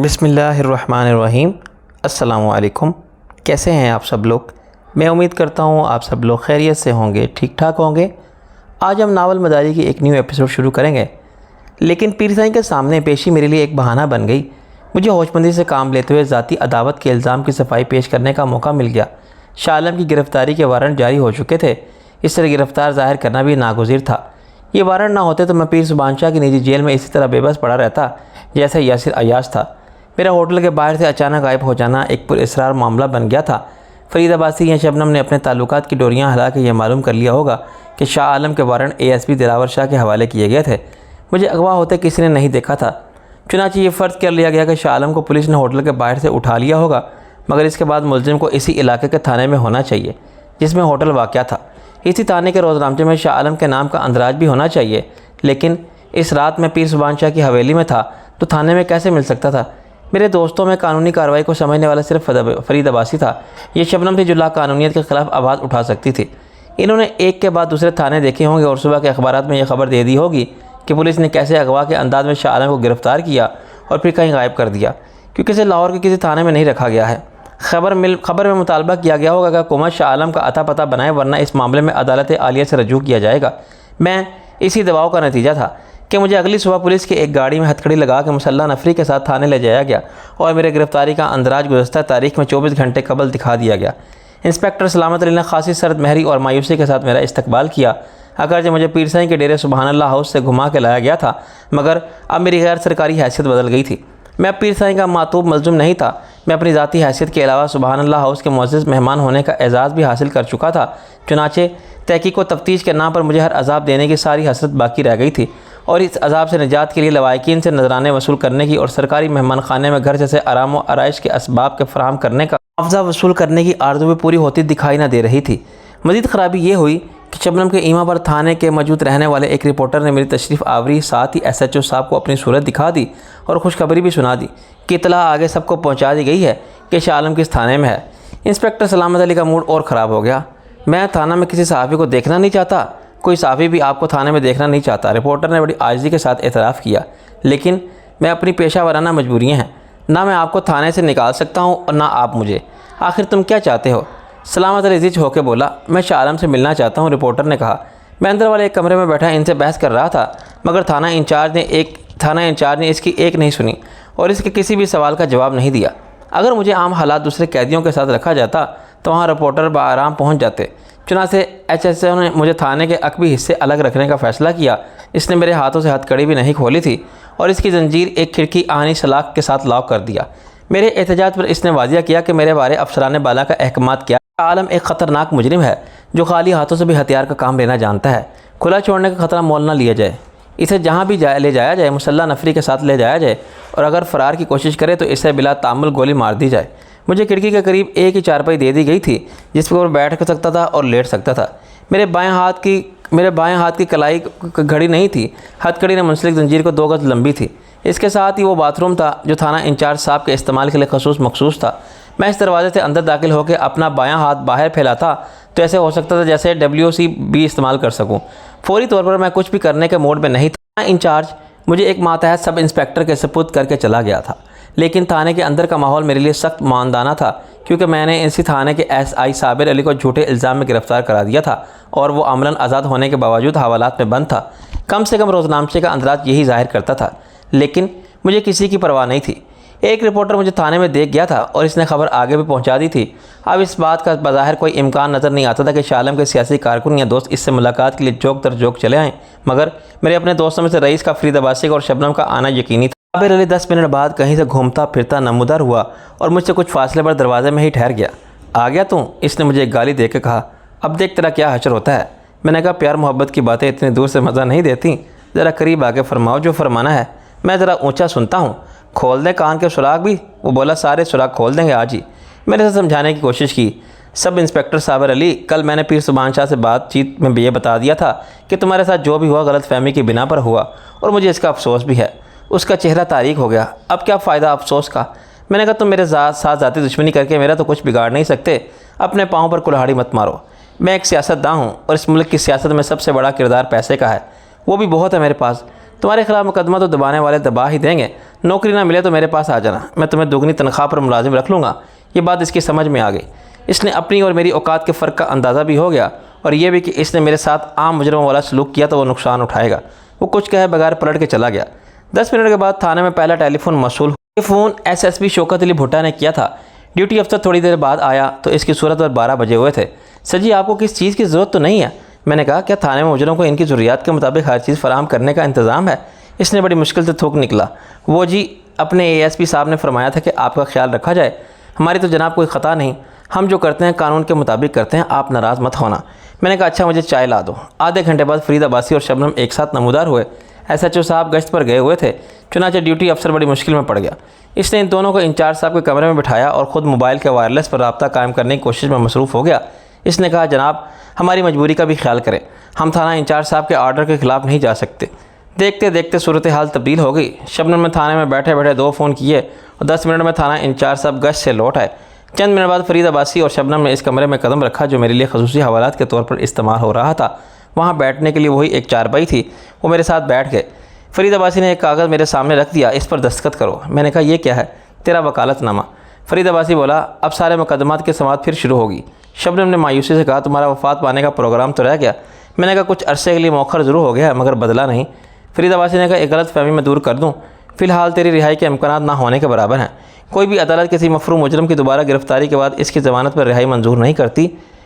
बिस्मिल्लाहिर्रहमानिर्रहीम। अस्सलामुअलैकुम। कैसे हैं आप सब लोग? मैं उम्मीद करता हूँ आप सब लोग खैरियत से होंगे, ठीक ठाक होंगे। आज हम नावल मदारी की एक न्यू एपिसोड शुरू करेंगे, लेकिन पीर साईं के सामने पेशी मेरे लिए एक बहाना बन गई। मुझे होशमंदी से काम लेते हुए ज़ाती अदावत के इल्ज़ाम की सफाई पेश करने का मौका मिल गया। शाह आलम की गिरफ़्तारी के वारंट जारी हो चुके थे, इस तरह गिरफ़्तार ज़ाहिर करना भी नागुज़ीर था। ये वारंट ना होते तो मैं पीर सुभान शाह की निजी जेल में इसी तरह बेबस पड़ा रहता जैसे यासिर अयाज था। मेरा होटल के बाहर से अचानक गायब हो जाना एक पुरअसरार मामला बन गया था। फरीदाबाद से या शबनम ने अपने ताल्लुकात की डोरियां हिला के यह मालूम कर लिया होगा कि शाह आलम के वारंट ASP दिलावर शाह के हवाले किए गए थे। मुझे अगवा होते किसी ने नहीं देखा था, चुनांचे ये फ़र्ज़ कर लिया गया कि शाह आलम को पुलिस ने होटल के बाहर से उठा लिया होगा, मगर इसके बाद मुलजिम को इसी इलाके के थाने में होना चाहिए जिसमें होटल वाक़या था। इसी थाने के रोज़नामे में शाह आलम के नाम का अंदराज भी होना चाहिए, लेकिन इस रात मैं पीर सुभान शाह की हवेली में था तो थाने में कैसे मिल सकता था? मेरे दोस्तों में कानूनी कार्रवाई को समझने वाला सिर्फ फरीद अब्बासी था। ये शबनम थी जो लाकानूनियत के ख़िलाफ़ आवाज़ उठा सकती थी। इन्होंने एक के बाद दूसरे थाने देखे होंगे और सुबह के अखबारात में यह खबर दे दी होगी कि पुलिस ने कैसे अगवा के अंदाज में शाह आलम को गिरफ़्तार किया और फिर कहीं गायब कर दिया, क्योंकि इसे लाहौर के किसी थाने में नहीं रखा गया है। खबर में मुतालबा किया गया होगा कि हुकूमत शाह आलम का अता पता बनाए, वरना इस मामले में अदालत आलिया से रजू किया जाएगा। मैं इसी दबाव का नतीजा था कि मुझे अगली सुबह पुलिस की एक गाड़ी में हथकड़ी लगा के मुसल्लह नफरी के साथ थाने ले जाया गया और मेरे गिरफ़्तारी का अंदराज गुज़श्ता तारीख में 24 घंटे कबल दिखा दिया गया। इंस्पेक्टर सलामत अली ने खासी सर्द महरी और मायूसी के साथ मेरा इस्तकबाल किया। अगर जो मुझे पीर साईं के डेरे सुबहान अल्लाह हाउस से घुमा के लाया गया था, मगर अब मेरी गैर सरकारी हैसियत बदल गई थी। मैं पीर साईं का मातूब मलजुम नहीं था। मैं अपनी ज़ाती हैसियत के अलावा सुबहान अल्लाह हाउस के मुअज़्ज़ज़ मेहमान होने का एजाज़ भी हासिल कर चुका था। चुनाचे तहकीक व तफ्तीश के नाम पर मुझे हर अजाब देने की सारी हसरत बाकी रह गई थी, और इस अजाब से निजात के लिए लवाकिन से नजराने वसूल करने की और सरकारी मेहमान खाने में घर जैसे आराम व आराइश के असबाब के फराहम करने का मुआवजा वसूल करने की आरज़ू भी पूरी होती दिखाई न दे रही थी। मज़ीद ख़राबी ये हुई कि शबनम के ईमा पर थाने के मौजूद रहने वाले एक रिपोर्टर ने मेरी तशरीफ़ आवरी साथ ही SHO साहब को अपनी सूरत दिखा दी और खुशखबरी भी सुना दी कि इतला आगे सबको पहुँचा दी गई है कि शाह आलम किस थाने में है। इंस्पेक्टर सलामत अली का मूड और ख़राब हो गया। मैं थाना में किसी सहाफ़ी को देखना नहीं चाहता, कोई सहाफ़ी भी आपको थाने में देखना नहीं चाहता, रिपोर्टर ने बड़ी आजिज़ी के साथ एतराफ़ किया। लेकिन मैं अपनी पेशा वराना मजबूरियाँ हैं, ना मैं आपको थाने से निकाल सकता हूँ और ना आप मुझे। आखिर तुम क्या चाहते हो? सलामत अली ज़िच होकर बोला। मैं शाह आलम से मिलना चाहता हूँ, रिपोर्टर ने कहा। मैं अंदर वाले एक कमरे में बैठा इनसे बहस कर रहा था, मगर थाना इंचार्ज ने इसकी एक नहीं सुनी और इसके किसी भी सवाल का जवाब नहीं दिया। अगर मुझे आम हालात दूसरे कैदियों के साथ रखा जाता तो वहाँ रिपोर्टर बाराम पहुँच जाते। चुनांचे HSO ने मुझे थाने के अकबी हिस्से अलग रखने का फ़ैसला किया। इसने मेरे हाथों से हथकड़ी भी नहीं खोली थी और इसकी जंजीर एक खिड़की आनी सलाख के साथ लॉक कर दिया। मेरे एहतजाज पर इसने वाजिया किया कि मेरे बारे अफसरान बाला का अहकामात किया। आलम एक ख़तरनाक मुजरिम है जो खाली हाथों से भी हथियार का काम लेना जानता है। खुला छोड़ने का ख़तरा मोल न लिया जाए। इसे जहाँ भी ले जाया जाए मुसल्लह नफरी के साथ ले जाया जाए, और अगर फ़रार की कोशिश करे तो इसे बिला तामुल गोली मार दी जाए। मुझे खिड़की के करीब एक ही चारपाई दे दी गई थी जिस पर बैठ सकता था और लेट सकता था। मेरे बाएं हाथ की कलाई घड़ी नहीं थी। हथकड़ी ने मुंसलिक जंजीर को 2 गज़ लंबी थी। इसके साथ ही वो बाथरूम था जो थाना इंचार्ज साहब के इस्तेमाल के लिए खसूस मखसूस था। मैं इस दरवाजे से अंदर दाखिल होकर अपना बायां हाथ बाहर फैलाता तो ऐसे हो सकता था जैसे WC भी इस्तेमाल कर सकूं। फौरी तौर पर मैं कुछ भी करने के मूड में नहीं था। इंचार्ज मुझे एक मातहत सब इंस्पेक्टर के सपुर्द करके चला गया था, लेकिन थाने के अंदर का माहौल मेरे लिए सख्त मानदाना था, क्योंकि मैंने इसी थाने के SI साबिर अली को झूठे इल्ज़ाम में गिरफ़्तार करा दिया था और वो अमलन आज़ाद होने के बावजूद हवालात में बंद था। कम से कम रोज़नामचे का अंदाज यही ज़ाहिर करता था, लेकिन मुझे किसी की परवाह नहीं थी। एक रिपोर्टर मुझे थाने में देख गया था और इसने खबर आगे भी पहुंचा दी थी। अब इस बात का बज़ाहिर कोई इम्कान नज़र नहीं आता था कि शाह आलम के सियासी कारकुन या दोस्त इससे मुलाकात के लिए जोक दर जोक चले आएँ, मगर मेरे अपने दोस्तों में से रईस का, फरीद अब्बासी का और शबनम का आना यकीनी था। साबिर अली 10 मिनट बाद कहीं से घूमता फिरता नमूदार हुआ और मुझसे कुछ फासले पर दरवाजे में ही ठहर गया। आ गया तू? इसने मुझे एक गाली दे के कहा। अब देख तेरा क्या हशर होता है। मैंने कहा प्यार मोहब्बत की बातें इतनी दूर से मज़ा नहीं देती, ज़रा करीब आके फरमाओ जो फरमाना है। मैं ज़रा ऊँचा सुनता हूँ। खोल दें कान के सुराग भी? वो बोला सारे सुराग खोल देंगे आज ही। मैंने उसे समझाने की कोशिश की। सब इंस्पेक्टर साबिर अली, कल मैंने पीर सुभान शाह से बातचीत में ये बता दिया था कि तुम्हारे साथ जो भी हुआ गलत फहमी की बिना पर हुआ, और मुझे इसका अफसोस भी है। उसका चेहरा तारीक हो गया। अब क्या फ़ायदा अफसोस का? मैंने कहा तुम मेरे साथ ज़ाती दुश्मनी करके मेरा तो कुछ बिगाड़ नहीं सकते। अपने पाँव पर कुल्हाड़ी मत मारो। मैं एक सियासतदान हूँ और इस मुल्क की सियासत में सबसे बड़ा किरदार पैसे का है। वो भी बहुत है मेरे पास। तुम्हारे खिलाफ मुकदमा तो दबाने वाले दबा ही देंगे। नौकरी ना मिले तो मेरे पास आ जाना, मैं तुम्हें दोगुनी तनख्वाह पर मुलाजिम रख लूँगा। ये बात इसकी समझ में आ गई। इसने अपनी और मेरी औकात के फ़र्क का अंदाज़ा भी हो गया और ये भी कि इसने मेरे साथ आम मुजरमों वाला सलूक किया तो वो नुकसान उठाएगा। वो कुछ कहे बगैर पलट के चला गया। 10 मिनट के बाद थाने में पहला टेलीफोन मौसूल। ये फ़ोन SSP शौकत अली भुट्टा ने किया था। ड्यूटी अफसर थोड़ी देर बाद आया तो इसकी सूरत पर 12 बजे हुए थे। सर जी, आपको किस चीज़ की ज़रूरत तो नहीं है? मैंने कहा, क्या थाने में मुजरमों को इनकी ज़रूरियात के मुताबिक हर चीज़ फराहम करने का इंतज़ाम है? इसने बड़ी मुश्किल से थूक निकला, वो जी अपने ASP साहब ने फरमाया था कि आपका ख्याल रखा जाए। हमारी तो जनाब कोई ख़ता नहीं, हम जो करते हैं कानून के मुताबिक करते हैं, आप नाराज़ मत होना। मैंने कहा, अच्छा मुझे चाय ला दो। आधे घंटे बाद फरीद अब्बासी और शबनम एक साथ नमूदार हुए। SHO साहब गश्त पर गए हुए थे, चुनांचे ड्यूटी अफसर बड़ी मुश्किल में पड़ गया। इसने इन दोनों को इंचार्ज साहब के कमरे में बिठाया और ख़ुद मोबाइल के वायरलेस पर रब्ता कायम करने की कोशिश में मसरूफ़ हो गया। इसने कहा, जनाब हमारी मजबूरी का भी ख्याल करें, हम थाना इंचार्ज साहब के आर्डर के ख़िलाफ़ नहीं जा सकते। देखते देखते सूरत हाल तब्दील हो गई। शबनम ने थाने में बैठे बैठे 2 फ़ोन किए और 10 मिनट में थाना इंचार्ज साहब गश्त से लौट आए। चंद मिनट बाद फरीद अब्बासी और शबनम ने इस कमरे में कदम रखा जो मेरे लिए खसूसी हवालात के तौर पर इस्तेमाल हो रहा था। वहाँ बैठने के लिए वही एक चारपाई थी। वो मेरे साथ बैठ गए। फरीद अब्बासी ने एक कागज़ मेरे सामने रख दिया, इस पर दस्तखत करो। मैंने कहा, यह क्या है? तेरा वकालतनामा। फरीद अब्बासी बोला, अब सारे मुकदमात की समाअत फिर शुरू होगी। शबनम ने मायूसी से कहा, तुम्हारा वफात पाने का प्रोग्राम तो रह गया। मैंने कहा, कुछ अरसे के लिए मौखर ज़रूर हो गया मगर बदला नहीं। फरीद अब्बासी ने कहा, एक गलत फहमी में दूर कर दूँ, फ़िलहाल तेरी रिहाई के इम्कान ना होने के बराबर हैं। कोई भी अदालत किसी मफरूम मुजरम की दोबारा गिरफ्तारी के बाद इसकी ज़मानत पर रिहाई मंजूर नहीं करती।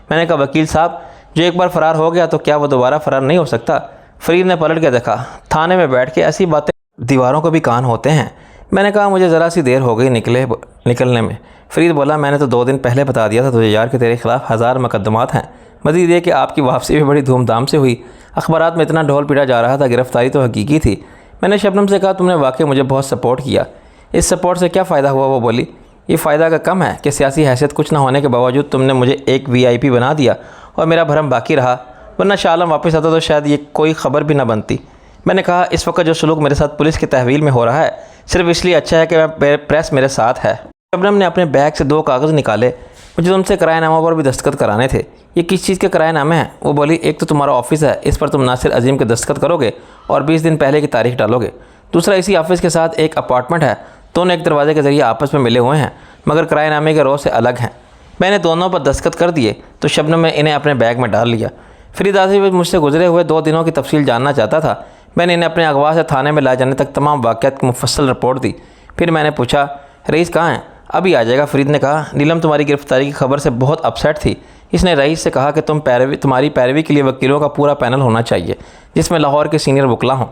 मैंने कहा, वकील साहब जो एक बार फ़रार हो गया तो क्या वो दोबारा फ़रार नहीं हो सकता? फरीद ने पलट के देखा। थाने में बैठ के ऐसी बातें दीवारों को भी कान होते हैं। मैंने कहा, मुझे ज़रा सी देर हो गई निकलने में। फरीद बोला, मैंने तो 2 दिन पहले बता दिया था तुझे यार कि तेरे खिलाफ़ 1000 मुकदमात हैं। मज़ीद ये कि आपकी वापसी भी बड़ी धूमधाम से हुई। अखबारात में इतना ढोल पीटा जा रहा था, गिरफ्तारी तो हकीकी थी। मैंने शबनम से कहा, तुमने वाकई मुझे बहुत सपोर्ट किया। इस सपोर्ट से क्या फ़ायदा हुआ? वो बोली, ये फ़ायदा का कम है कि सियासी हैसियत कुछ ना होने के बावजूद तुमने मुझे एक VIP बना दिया और मेरा भरम बाकी रहा, वरना शाह आलम वापस आता तो शायद ये कोई ख़बर भी ना बनती। मैंने कहा, इस वक्त जो सलूक मेरे साथ पुलिस की तहवील में हो रहा है सिर्फ इसलिए अच्छा है कि प्रेस मेरे साथ है। शबनम ने अपने बैग से 2 कागज़ निकाले। मुझे तुमसे किराएनामा पर भी दस्तखत कराने थे। ये किस चीज़ के किराएनामे हैं? वो बोली, एक तो तुम्हारा ऑफिस है, इस पर तुम नासिर अजीम के दस्तखत करोगे और 20 दिन पहले की तारीख डालोगे। दूसरा, इसी ऑफिस के साथ एक अपार्टमेंट है, दोनों एक दरवाजे के ज़रिए आपस में मिले हुए हैं मगर किराएनामे के रो से अलग हैं। मैंने दोनों पर दस्तखत कर दिए तो शबनम ने इन्हें अपने बैग में डाल लिया। फरीद आसिफ मुझसे गुजरे हुए 2 दिनों की तफसील जानना चाहता था। मैंने इन्हें अपने अगवा से थाने में लाए जाने तक तमाम वाक़यात की मुफस्सल रिपोर्ट दी। फिर मैंने पूछा, रईस कहाँ हैं? अभी आ जाएगा। फरीद ने कहा, नीलम तुम्हारी गिरफ्तारी की खबर से बहुत अपसेट थी। इसने रईस से कहा कि तुम्हारी पैरवी के लिए वकीलों का पूरा पैनल होना चाहिए जिसमें लाहौर के सीनियर वकला हों।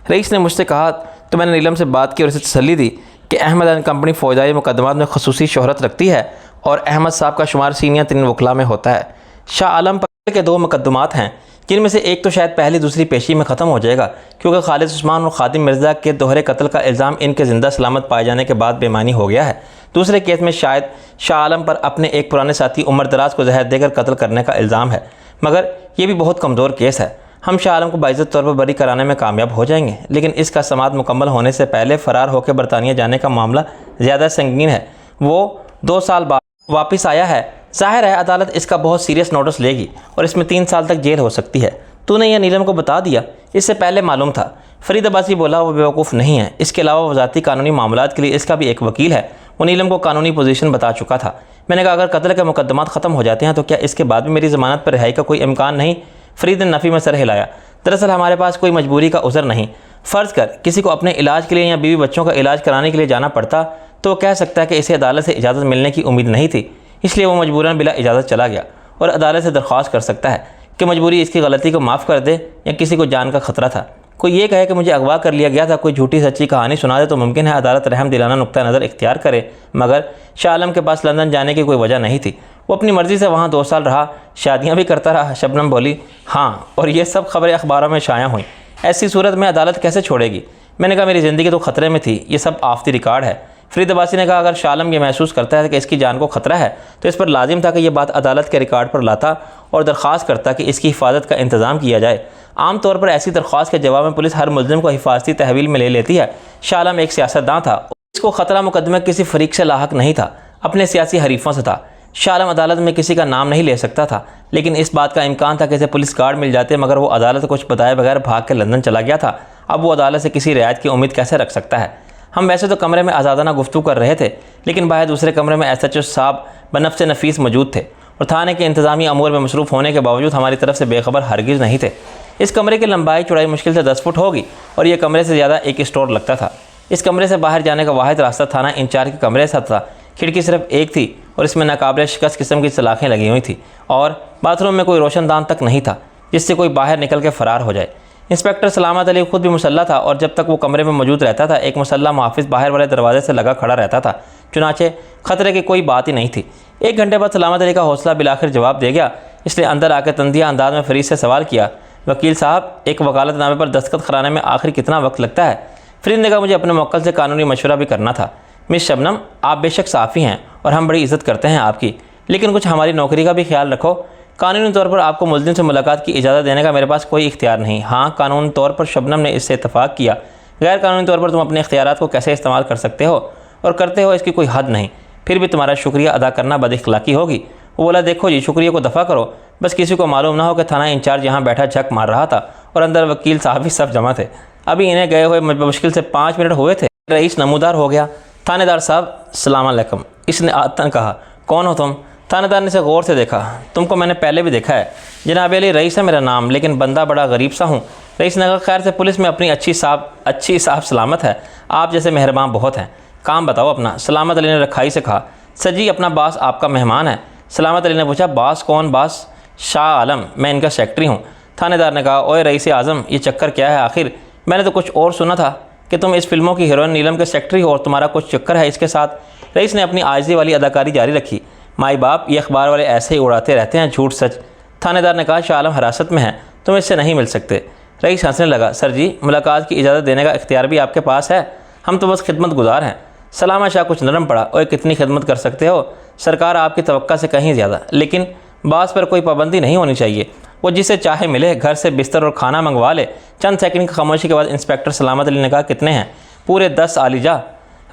रईस ने मुझसे कहा तो मैंने नीलम से बात की और इसे तसल्ली दी कि अहमद एंड कंपनी फ़ौजदारी मुकदमात में खसूसी शोहरत रखती है और अहमद साहब का शुमार सीनियर 3 वकला में होता है। शाह आलम पर के 2 मुकदमात हैं जिनमें से एक तो शायद पहली दूसरी पेशी में ख़त्म हो जाएगा क्योंकि खालिद उस्मान और खादिम मिर्ज़ा के दोहरे कत्ल का इल्ज़ाम इनके ज़िंदा सलामत पाए जाने के बाद बेमानी हो गया है। दूसरे केस में शायद शाह आलम पर अपने एक पुराने साथी उमर दराज को जहर देकर कत्ल करने का इल्ज़ाम है, मगर ये भी बहुत कमज़ोर केस है। हम शाह आलम को बाइज़्ज़त तौर पर बरी कराने में कामयाब हो जाएंगे, लेकिन इसका समाअत मुकम्मल होने से पहले फ़रार होकर बरतानिया जाने का मामला ज़्यादा संगीन है। वो 2 साल बाद वापस आया है। ज़ाहिर है अदालत इसका बहुत सीरियस नोटिस लेगी और इसमें 3 साल तक जेल हो सकती है। तूने यह नीलम को बता दिया? इससे पहले मालूम था। फरीद अब्बासी बोला, वो बेवकूफ़ नहीं है। इसके अलावा वज़ाती कानूनी मामलात के लिए इसका भी एक वकील है। वो नीलम को कानूनी पोजीशन बता चुका था। मैंने कहा, अगर कत्ल के मुकदमात ख़त्म हो जाते हैं तो क्या इसके बाद भी मेरी ज़मानत पर रिहाई का कोई इम्कान नहीं? फरीद ने नफ़ी में सर हिलाया। दरअसल हमारे पास कोई मजबूरी का उज़र नहीं। फ़र्ज़ कर किसी को अपने इलाज के लिए या बीवी बच्चों का इलाज कराने के लिए जाना पड़ता तो कह सकता है कि इसे अदालत से इजाज़त मिलने की उम्मीद नहीं थी, इसलिए वो मजबूरन बिला इजाज़त चला गया और अदालत से दरख्वास्त कर सकता है कि मजबूरी इसकी गलती को माफ़ कर दे या किसी को जान का ख़तरा था। कोई ये कहे कि मुझे अगवा कर लिया गया था, कोई झूठी सच्ची कहानी सुना दे तो मुमकिन है अदालत रहम दिलाना नुक्ता नज़र इख्तियार करे, मगर शाह आलम के पास लंदन जाने की कोई वजह नहीं थी। वो अपनी मर्ज़ी से वहाँ 2 साल रहा, शादियाँ भी करता रहा। शबनम बोली, हाँ, और ये सब खबरें अखबारों में शाया हुई। ऐसी सूरत में अदालत कैसे छोड़ेगी? मैंने कहा, मेरी ज़िंदगी तो ख़तरे में थी, ये सब आफ़ती रिकॉर्ड है। फरीद अब्बासी ने कहा, अगर शाह आलम ये महसूस करता है कि इसकी जान को ख़तरा है तो इस पर लाजिम था कि यह बात अदालत के रिकॉर्ड पर लाता और दरख्वास्त करता कि इसकी हिफाजत का इंतज़ाम किया जाए। आम तौर पर ऐसी दरख्वास्त के जवाब में पुलिस हर मुलजिम को हिफाजती तहवील में ले लेती है। शाह आलम एक सियासतदान था, इसको ख़तरा मुकदमे किसी फरीक से लाहक नहीं था, अपने सियासी हरीफों से था। शाह आलम अदालत में किसी का नाम नहीं ले सकता था, लेकिन इस बात का इम्कान था कि इसे पुलिस गार्ड मिल जाते, मगर वो अदालत कुछ बताए बगैर भाग के लंदन चला गया था। अब वो अदालत से किसी रियायत की उम्मीद कैसे रख सकता है। हम वैसे तो कमरे में आज़ादाना गुफ्तगू कर रहे थे, लेकिन बाहर दूसरे कमरे में SHO साहब बनफ्स नफीस मौजूद थे और थाने के इंतजामी अमूर में मसरूफ़ होने के बावजूद हमारी तरफ से बेखबर हरगिज़ नहीं थे। इस कमरे की लंबाई चौड़ाई मुश्किल से 10 फुट होगी और यह कमरे से ज़्यादा एक स्टोर लगता था। इस कमरे से बाहर जाने का वाहिद रास्ता थाना इंचार्ज के कमरे से था। खिड़की सिर्फ एक थी और इसमें नाकाबिल शिकस्त किस्म की सलाखें लगी हुई थी और बाथरूम में कोई रोशनदान तक नहीं था जिससे कोई बाहर निकल के फ़रार हो जाए। इंस्पेक्टर सलामत अली खुद भी मुसल्ला था और जब तक वो कमरे में मौजूद रहता था एक मुसल्ला मुहाफिज बाहर वाले दरवाजे से लगा खड़ा रहता था। चुनाचे खतरे की कोई बात ही नहीं थी। 1 घंटे बाद सलामत अली का हौसला बिलाखिर जवाब दे गया। इसने अंदर आकर तंदिया अंदाज में फरीद से सवाल किया, वकील साहब, एक वकालतनामे पर दस्तखत कराने में आखिर कितना वक्त लगता है? फरीद ने कहा, मुझे अपने मुवक्किल से कानूनी मशवरा भी करना था। मिस शबनम, आप बेशक साफ़ी हैं और हम बड़ी इज़्ज़त करते हैं आपकी, लेकिन कुछ हमारी नौकरी का भी ख्याल रखो। कानूनी तौर पर आपको मुल्ज़िम से मुलाकात की इजाज़त देने का मेरे पास कोई इख्तियार नहीं। हाँ, कानूनी तौर पर शबनम ने इससे इत्तफ़ाक़ किया। गैर कानूनी तौर पर तुम अपने इख्तियारात को कैसे इस्तेमाल कर सकते हो और करते हो, इसकी कोई हद नहीं। फिर भी तुम्हारा शुक्रिया अदा करना बदअखलाक़ी होगी। वो बोला, देखो जी, शुक्रिया को दफ़ा करो, बस किसी को मालूम ना हो कि थाना इंचार्ज यहाँ बैठा झक मार रहा था और अंदर वकील साहब भी सब जमा थे। अभी इन्हें गए हुए मुश्किल से 5 मिनट हुए थे। रईस नमूदार हो गया। थानेदार साहब, सलाम अलैकुम, इसने आतन कहा। कौन हो तुम? थानेदार ने इसे गौर से देखा। तुमको मैंने पहले भी देखा है। जनाब अली, रईस है मेरा नाम, लेकिन बंदा बड़ा गरीब सा हूँ। रईस ने कहा, खैर से पुलिस में अपनी अच्छी साहब सलामत है। आप जैसे मेहरबान बहुत हैं। काम बताओ अपना। सलामत अली ने रखाई से कहा। सर जी, अपना बास आपका मेहमान है। सलामत अली ने पूछा, बास कौन? बास शाह आलम, मैं इनका सेक्रेटरी हूँ। थानेदार ने कहा, ओए रईस आज़म, ये चक्कर क्या है आखिर? मैंने तो कुछ और सुना था कि तुम इस फिल्मों की हीरोइन नीलम के सेक्रेटरी हो और तुम्हारा कुछ चक्कर है इसके साथ। रईस ने अपनी आजिज़ी वाली अदाकारी जारी रखी। माई बाप, ये अखबार वाले ऐसे ही उड़ाते रहते हैं झूठ सच। थानेदार ने कहा, शाह आलम हिरासत में है, तुम इससे नहीं मिल सकते। रईस हंसने लगा। सर जी, मुलाकात की इजाज़त देने का इख्तियार भी आपके पास है, हम तो बस खिदमत गुजार हैं। सलामा शाह कुछ नरम पड़ा। ओए, कितनी खिदमत कर सकते हो? सरकार आपकी तवक्का से कहीं ज़्यादा, लेकिन बास पर कोई पाबंदी नहीं होनी चाहिए। वो जिसे चाहे मिले, घर से बिस्तर और खाना मंगवा ले। चंद सेकंड की खामोशी के बाद इंस्पेक्टर सलामत अली ने कहा, कितने हैं? पूरे 10 आलिजा।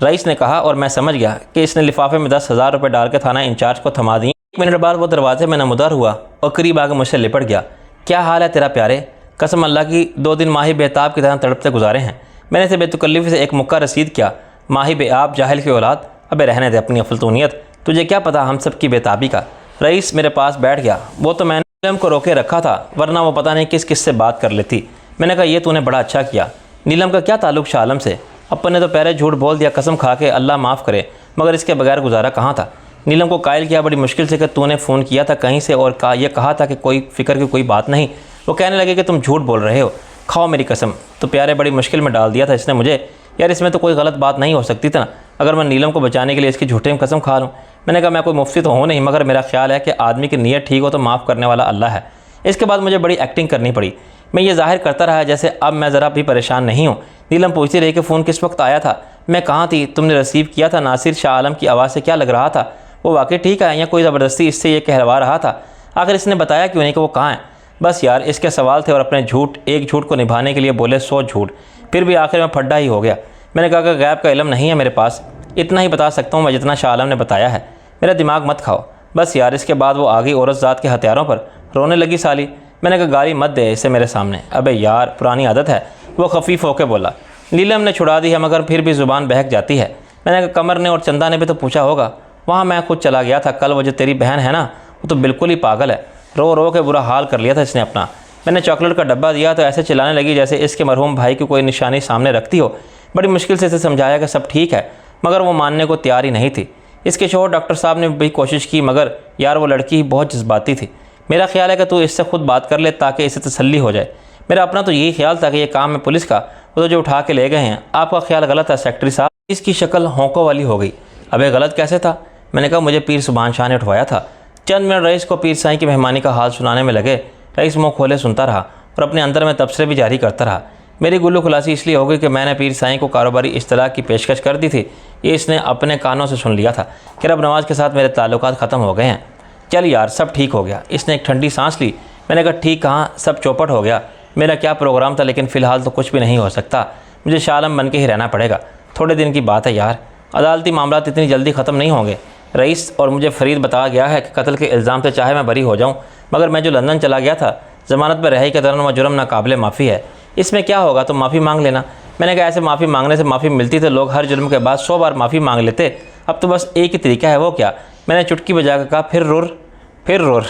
रईस ने कहा और मैं समझ गया कि इसने लिफाफे में 10,000 रुपये डाल के थाना इंचार्ज को थमा दिए। 1 मिनट बाद वो दरवाजे में नमूदार हुआ और करीब आकर मुझसे लिपट गया। क्या हाल है तेरा प्यारे? कसम अल्लाह की 2 दिन माही बेताब की तरह तड़पते गुजारे हैं। मैंने इसे बेतकल्लिफ़ी से एक मुक्का रसीद किया। माही बेआब, जाहिल की औलाद। अबे रहने दे अपनी अफलतूनियत, तुझे क्या पता हम सब की बेताबी का। रईस मेरे पास बैठ गया। वो तो मैंने नीलम को रोके रखा था, वरना वो पता नहीं किस किस से बात कर लेती। मैंने कहा, ये तूने बड़ा अच्छा किया। नीलम का क्या ताल्लुक शाह आलम से? अपन ने तो पहले झूठ बोल दिया, कसम खा के, अल्लाह माफ़ करे, मगर इसके बगैर गुजारा कहाँ था। नीलम को कायल किया बड़ी मुश्किल से कि तूने फ़ोन किया था कहीं से और यह कहा था कि कोई फ़िक्र की कोई बात नहीं। वो कहने लगे कि तुम झूठ बोल रहे हो। खाओ मेरी कसम। तो प्यारे, बड़ी मुश्किल में डाल दिया था इसने मुझे। यार, इसमें तो कोई गलत बात नहीं हो सकती थी ना, अगर मैं नीलम को बचाने के लिए इसकी झूठे में कसम खा लूँ। मैंने कहा, मैं कोई मुफ्ती तो हूँ नहीं, मगर मेरा ख्याल है कि आदमी की नीयत ठीक हो तो माफ़ करने वाला अल्लाह है। इसके बाद मुझे बड़ी एक्टिंग करनी पड़ी। मैं ये जाहिर करता रहा जैसे अब मैं ज़रा भी परेशान नहीं हूँ। नीलम पूछती रही कि फ़ोन किस वक्त आया था, मैं कहाँ थी, तुमने रिसीव किया था, नासिर शाह आलम की आवाज़ से क्या लग रहा था, वो वाकई ठीक है या कोई ज़बरदस्ती इससे ये कहलवा रहा था? आखिर इसने बताया क्यों नहीं कि वो कहाँ है? बस यार, इसके सवाल थे और अपने एक झूठ को निभाने के लिए बोले 100 झूठ। फिर भी आखिर में फड्डा ही हो गया। मैंने कहा कि गैब का इल्म नहीं है मेरे पास, इतना ही बता सकता हूँ मैं जितना शाह आलम ने बताया है। मेरा दिमाग मत खाओ। बस यार, इसके बाद वो आ गई औरत ज़ात के हथियारों पर, रोने लगी साली। मैंने कहा, गाली मत दे इसे मेरे सामने। अबे यार, पुरानी आदत है। वो खफीफ होकर बोला। नीलम ने छुड़ा दी है, मगर फिर भी ज़ुबान बहक जाती है। मैंने कहा, कमर ने और चंदा ने भी तो पूछा होगा। वहाँ मैं खुद चला गया था। कल वो जो तेरी बहन है ना, वो तो बिल्कुल ही पागल है। रो रो के बुरा हाल कर लिया था इसने अपना। मैंने चॉकलेट का डब्बा दिया तो ऐसे चिल्लाने लगी जैसे इसके मरहूम भाई की कोई निशानी सामने रखती हो। बड़ी मुश्किल से इसे समझाया कि सब ठीक है, मगर वो मानने को तैयार ही नहीं थी। इसके शोहर डॉक्टर साहब ने भी कोशिश की, मगर यार वो लड़की ही बहुत जज्बाती थी। मेरा ख्याल है कि तू इससे खुद बात कर ले ताकि इसे तसल्ली हो जाए। मेरा अपना तो यही ख्याल था कि ये काम है पुलिस का, वो तो जो उठा के ले गए हैं। आपका ख्याल गलत है सेक्रेटरी साहब। इसकी शक्ल होंकों वाली हो गई। अबे गलत कैसे था? मैंने कहा, मुझे पीर सुभान शाह ने उठवाया था। चंद मिनट रईस को पीर साईं की मेहमानी का हाल सुनाने में लगे। रईस मुँह खोले सुनता रहा और अपने अंदर में तबसरे भी जारी करता रहा। मेरी गुल्लू खुलासी इसलिए हो गई कि मैंने पीर साईं को कारोबारी इस्तलाह की पेशकश कर दी थी। ये इसने अपने कानों से सुन लिया था कि रब नवाज के साथ मेरे ताल्लुकात ख़त्म हो गए हैं। चल यार, सब ठीक हो गया। इसने एक ठंडी सांस ली। मैंने कहा, ठीक कहाँ, सब चौपट हो गया। मेरा क्या प्रोग्राम था, लेकिन फ़िलहाल तो कुछ भी नहीं हो सकता। मुझे शाह आलम बन के ही रहना पड़ेगा। थोड़े दिन की बात है यार, अदालती मामला इतनी जल्दी ख़त्म नहीं होंगे। रईस और मुझे फरीद बता गया है कि कत्ल के इल्ज़ाम से चाहे मैं बरी हो जाऊँ, मगर मैं जो लंदन चला गया था, ज़मानत पर रहाई के दौरान वह जुर्म नाकाबिले माफ़ी है। इसमें क्या होगा, तुम माफ़ी मांग लेना। मैंने कहा ऐसे माफ़ी मांगने से माफ़ी मिलती तो लोग हर जुर्म के बाद 100 बार माफ़ी मांग लेते, अब तो बस एक ही तरीका है, वो क्या? मैंने चुटकी बजा कर कहा, फिर रोर।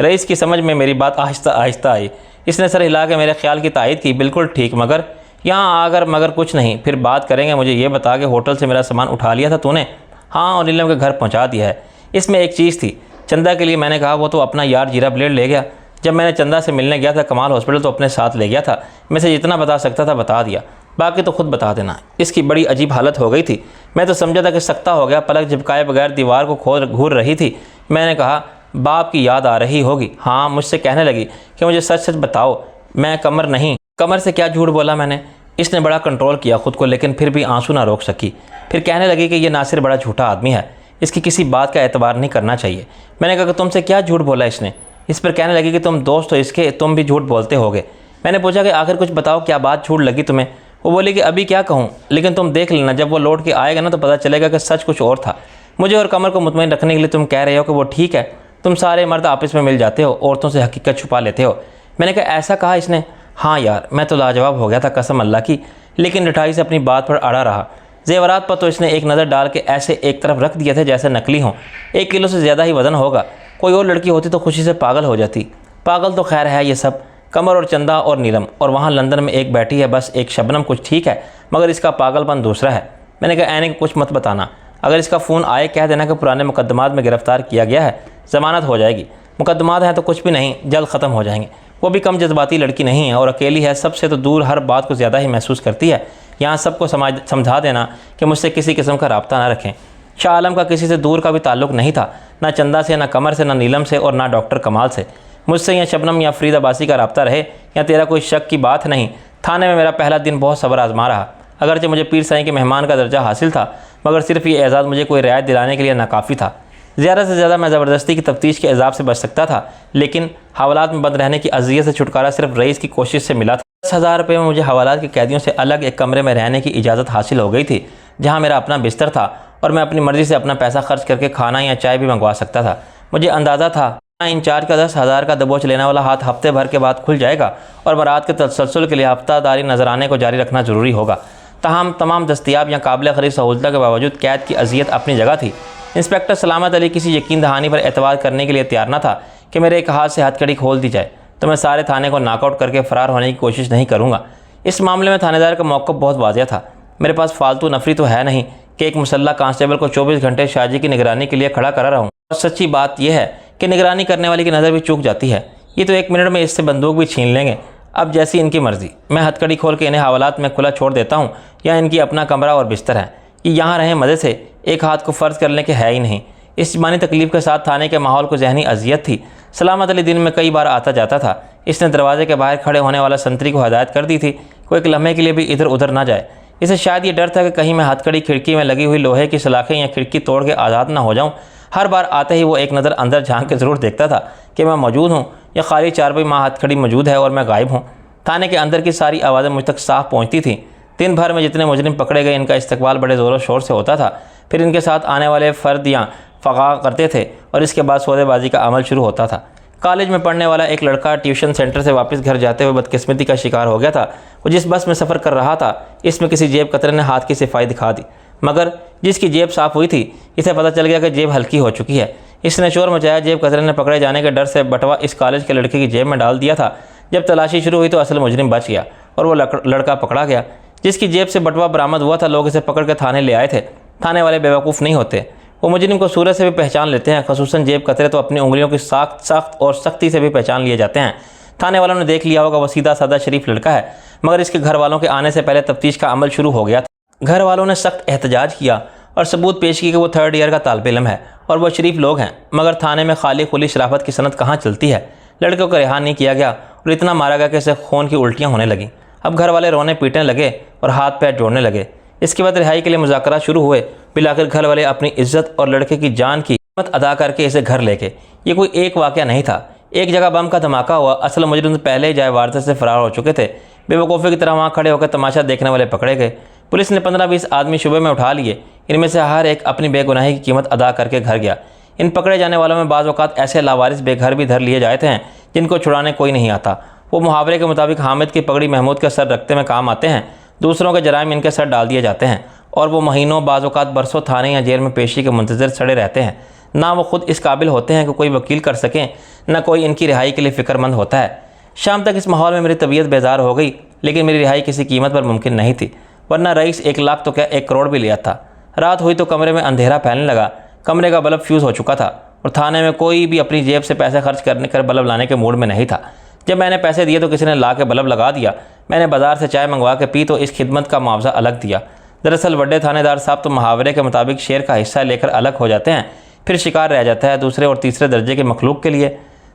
रईस की समझ में मेरी बात आहिस्ता आहिस्ता आई। इसने सर हिला के मेरे ख्याल की तायद की, बिल्कुल ठीक, मगर यहाँ आकर मगर कुछ नहीं, फिर बात करेंगे। मुझे ये बता के होटल से मेरा सामान उठा लिया था तूने? हाँ, और नीलम के घर पहुँचा दिया है। इसमें एक चीज़ थी, चंदा के लिए मैंने कहा, वो तो अपना यार जीरा ब्लेड ले गया। जब मैंने चंदा से मिलने गया था कमाल हॉस्पिटल तो अपने साथ ले गया था। मैं से जितना बता सकता था बता दिया, बाकी तो खुद बता देना। इसकी बड़ी अजीब हालत हो गई थी, मैं तो समझा था कि सख्ता हो गया। पलक झपकाए बगैर दीवार को घूर रही थी। मैंने कहा, बाप की याद आ रही होगी। हाँ, मुझसे कहने लगी कि मुझे सच सच बताओ, मैं कमर नहीं। कमर से क्या झूठ बोला मैंने? इसने बड़ा कंट्रोल किया खुद को, लेकिन फिर भी आंसू ना रोक सकी। फिर कहने लगी कि ये नासिर बड़ा झूठा आदमी है, इसकी किसी बात का एतबार नहीं करना चाहिए। मैंने कहा कि तुमसे क्या झूठ बोला इसने? इस पर कहने लगी कि तुम दोस्त हो इसके, तुम भी झूठ बोलते होगे। मैंने पूछा कि आखिर कुछ बताओ, क्या बात झूठ लगी तुम्हें? वो बोली कि अभी क्या कहूँ, लेकिन तुम देख लेना, जब वो लौट के आएगा ना तो पता चलेगा कि सच कुछ और था। मुझे और कमर को मुतमईन रखने के लिए तुम कह रहे हो कि वो ठीक है। तुम सारे मर्द आपस में मिल जाते हो, औरतों से हकीकत छुपा लेते हो। मैंने कहा, ऐसा कहा इसने? हाँ यार, मैं तो लाजवाब हो गया था कसम अल्लाह की, लेकिन रिठाई से अपनी बात पर अड़ा रहा। जेवरात पर तो इसने एक नज़र डाल के ऐसे एक तरफ रख दिए थे जैसे नकली हों। 1 किलो से ज़्यादा ही वज़न होगा। कोई और लड़की होती तो खुशी से पागल हो जाती। पागल तो खैर है ये सब, कमर और चंदा और नीलम, और वहाँ लंदन में एक बैठी है बस, एक शबनम। कुछ ठीक है, मगर इसका पागलपन दूसरा है। मैंने कहा, ऐने कुछ मत बताना, अगर इसका फ़ोन आए कह देना कि पुराने मुकदमात में गिरफ़्तार किया गया है, ज़मानत हो जाएगी। मुकदमात हैं तो कुछ भी नहीं, जल्द ख़त्म हो जाएंगे। वो भी कम जज्बाती लड़की नहीं है और अकेली है, सबसे तो दूर, हर बात को ज़्यादा ही महसूस करती है। यहाँ सबको समझा देना कि मुझसे किसी किस्म का रब्ता ना रखें। शाह आलम का किसी से दूर का भी ताल्लुक़ नहीं था, ना चंदा से, ना कमर से, ना नीलम से, और ना डॉक्टर कमाल से। मुझसे या शबनम या फरीद अब्बासी का रब्ता रहे या तेरा कोई शक की बात नहीं। थाने में मेरा पहला दिन बहुत सब्र आजमा रहा। अगरचे मुझे पीर साईं के मेहमान का दर्जा हासिल था, मगर सिर्फ ये एजाज़ मुझे कोई रियायत दिलाने के लिए नाकाफ़ी था। ज़्यादा से ज़्यादा मैं ज़बरदस्ती की तफ्तीश के एजाब से बच सकता था, लेकिन हवालात में बंद रहने की अज़ियत से छुटकारा सिर्फ रईस की कोशिश से मिला था। 10,000 रुपये में मुझे हवालात के कैदियों से अलग एक कमरे में रहने की इजाज़त हासिल हो गई थी, जहाँ मेरा अपना बिस्तर था और मैं अपनी मर्ज़ी से अपना पैसा खर्च करके खाना या चाय भी मंगवा सकता था। मुझे अंदाज़ा था इंचार्ज का 10,000 का दबोच लेने वाला हाथ हफ्ते भर के बाद खुल जाएगा और बारात के तसलसल के लिए हफ्तादारी नजराने को जारी रखना ज़रूरी होगा। तमाम तमाम दस्तियाब या काबिल ख़रीद सहूलतों के बावजूद कैद की अजियत अपनी जगह थी। इंस्पेक्टर सलामत अली किसी यकीन दहानी पर एतवार करने के लिए तैयार न था कि मेरे एक हाथ से हथकड़ी खोल दी जाए तो मैं सारे थाने को नॉकआउट करके फ़रार होने की कोशिश नहीं करूँगा। इस मामले में थानेदार का मौक़िफ़ बहुत वाज़िह था। मेरे पास फालतू नफरी तो है नहीं कि एक मुसल्ला कांस्टेबल को 24 घंटे शाहजी की निगरानी के लिए खड़ा करा रहूँ। और सच्ची बात यह है कि निगरानी करने वाले की नज़र भी चूक जाती है। ये तो 1 मिनट में इससे बंदूक भी छीन लेंगे। अब जैसी इनकी मर्ज़ी, मैं हथकड़ी खोल के इन्हें हवालात में खुला छोड़ देता हूँ या इनकी अपना कमरा और बिस्तर है, कि यहाँ रहें मज़े से, एक हाथ को फ़र्ज करने के है ही नहीं। इस जिस्मानी तकलीफ़ के साथ थाने के माहौल को जहनी अजियत थी। सलामत अली दिन में कई बार आता जाता था। इसने दरवाजे के बाहर खड़े होने वाला संतरी को हदायत कर दी थी कोई एक लम्हे के लिए भी इधर उधर ना जाए। इसे शायद ये डर था कि कहीं मैं हथकड़ी खिड़की में लगी हुई लोहे की सलाखें या खिड़की तोड़ के आज़ाद ना हो जाऊँ। हर बार आते ही वो एक नज़र अंदर झांक के ज़रूर देखता था कि मैं मौजूद हूँ या खाली चारपाई माँ हथकड़ी मौजूद है और मैं गायब हूँ। थाने के अंदर की सारी आवाज़ें मुझ तक साफ पहुँचती थीं। दिन भर में जितने मुजरिम पकड़े गए इनका इस्तकबाल बड़े ज़ोर शोर से होता था। फिर इनके साथ आने वाले फ़र्दियाँ फ़गा करते थे और इसके बाद सौदेबाजी का अमल शुरू होता था। कॉलेज में पढ़ने वाला एक लड़का ट्यूशन सेंटर से वापस घर जाते हुए बदकिस्मती का शिकार हो गया था। वो जिस बस में सफ़र कर रहा था इसमें किसी जेब कतरे ने हाथ की सफाई दिखा दी, मगर जिसकी जेब साफ़ हुई थी इसे पता चल गया कि जेब हल्की हो चुकी है। इसने शोर मचाया। जेब कतरे ने पकड़े जाने के डर से बटवा इस कॉलेज के लड़के की जेब में डाल दिया था। जब तलाशी शुरू हुई तो असल मुजरिम बच गया और वो लड़का पकड़ा गया। जिसकी जेब से बटवा बरामद हुआ था लोग इसे पकड़ के थाने ले आए थे। थाने वाले बेवकूफ़ नहीं होते, वो मुजरिम को सूरत से भी पहचान लेते हैं। खसूसन जेब कतरे तो अपनी उंगलियों की सख्त और सख्ती से भी पहचान लिए जाते हैं। थाने वालों ने देख लिया होगा वो सीधा साधा शरीफ लड़का है, मगर इसके घर वालों के आने से पहले तफ्तीश का अमल शुरू हो गया था। घर वालों ने सख्त एहतजाज किया और सबूत पेश किया कि वो 3rd ईयर का तालिब इल्म है और वो शरीफ लोग हैं, मगर थाने में खाली खुली शराफत की सनत कहाँ चलती है। लड़के को रिहा नहीं किया गया और इतना मारा गया कि इसे खून की उल्टियाँ होने लगीं। अब घर वाले रोने पीटने लगे और हाथ पैर जोड़ने लगे। इसके बाद रिहाई के लिए मुज़ाकरा शुरू हुए। बिलाकर घर वाले अपनी इज्जत और लड़के की जान की कीमत अदा करके इसे घर लेके। ये कोई एक वाक़या नहीं था। एक जगह बम का धमाका हुआ। असल मुजरिम पहले ही जाए वारदात से फरार हो चुके थे। बेवकूफ़ी की तरह वहाँ खड़े होकर तमाशा देखने वाले पकड़े गए। पुलिस ने 15-20 आदमी शुबे में उठा लिए। इनमें से हर एक अपनी बेगुनाही की कीमत अदा करके घर गया। इन पकड़े जाने वालों में बाज़ औक़ात ऐसे लावारिस बेघर भी धर लिए जाते हैं जिनको छुड़ाने कोई नहीं आता वो मुहावरे के मुताबिक हामिद की पगड़ी महमूद के सर रखते में काम आते हैं, दूसरों के जराइम इनके सर डाल दिए जाते हैं और वो महीनों बाज़ औक़ात बरसों थाने या जेल में पेशी के मुंतज़िर सड़े रहते हैं। ना वो खुद इस काबिल होते हैं कि कोई वकील कर सकें, ना कोई इनकी रिहाई के लिए फ़िक्रमंद होता है। शाम तक इस माहौल में मेरी तबीयत बेजार हो गई, लेकिन मेरी रिहाई किसी कीमत पर मुमकिन नहीं थी, वरना रईस 1 लाख तो क्या 1 करोड़ भी लिया था। रात हुई तो कमरे में अंधेरा फैलने लगा। कमरे का बल्ब फ्यूज़ हो चुका था और थाने में कोई भी अपनी जेब से पैसे खर्च करने कर बल्ब लाने के मूड में नहीं था। जब मैंने पैसे दिए तो किसी ने ला के बल्ब लगा दिया। मैंने बाज़ार से चाय मंगवा के पी तो इस खिदमत का मुआवजा अलग दिया। दरअसल बड़े थानेदार साहब तो मुहावरे के मुताबिक शेर का हिस्सा लेकर अलग हो जाते हैं, फिर शिकार रह जाता है दूसरे और तीसरे दर्जे के मखलूक के लिए।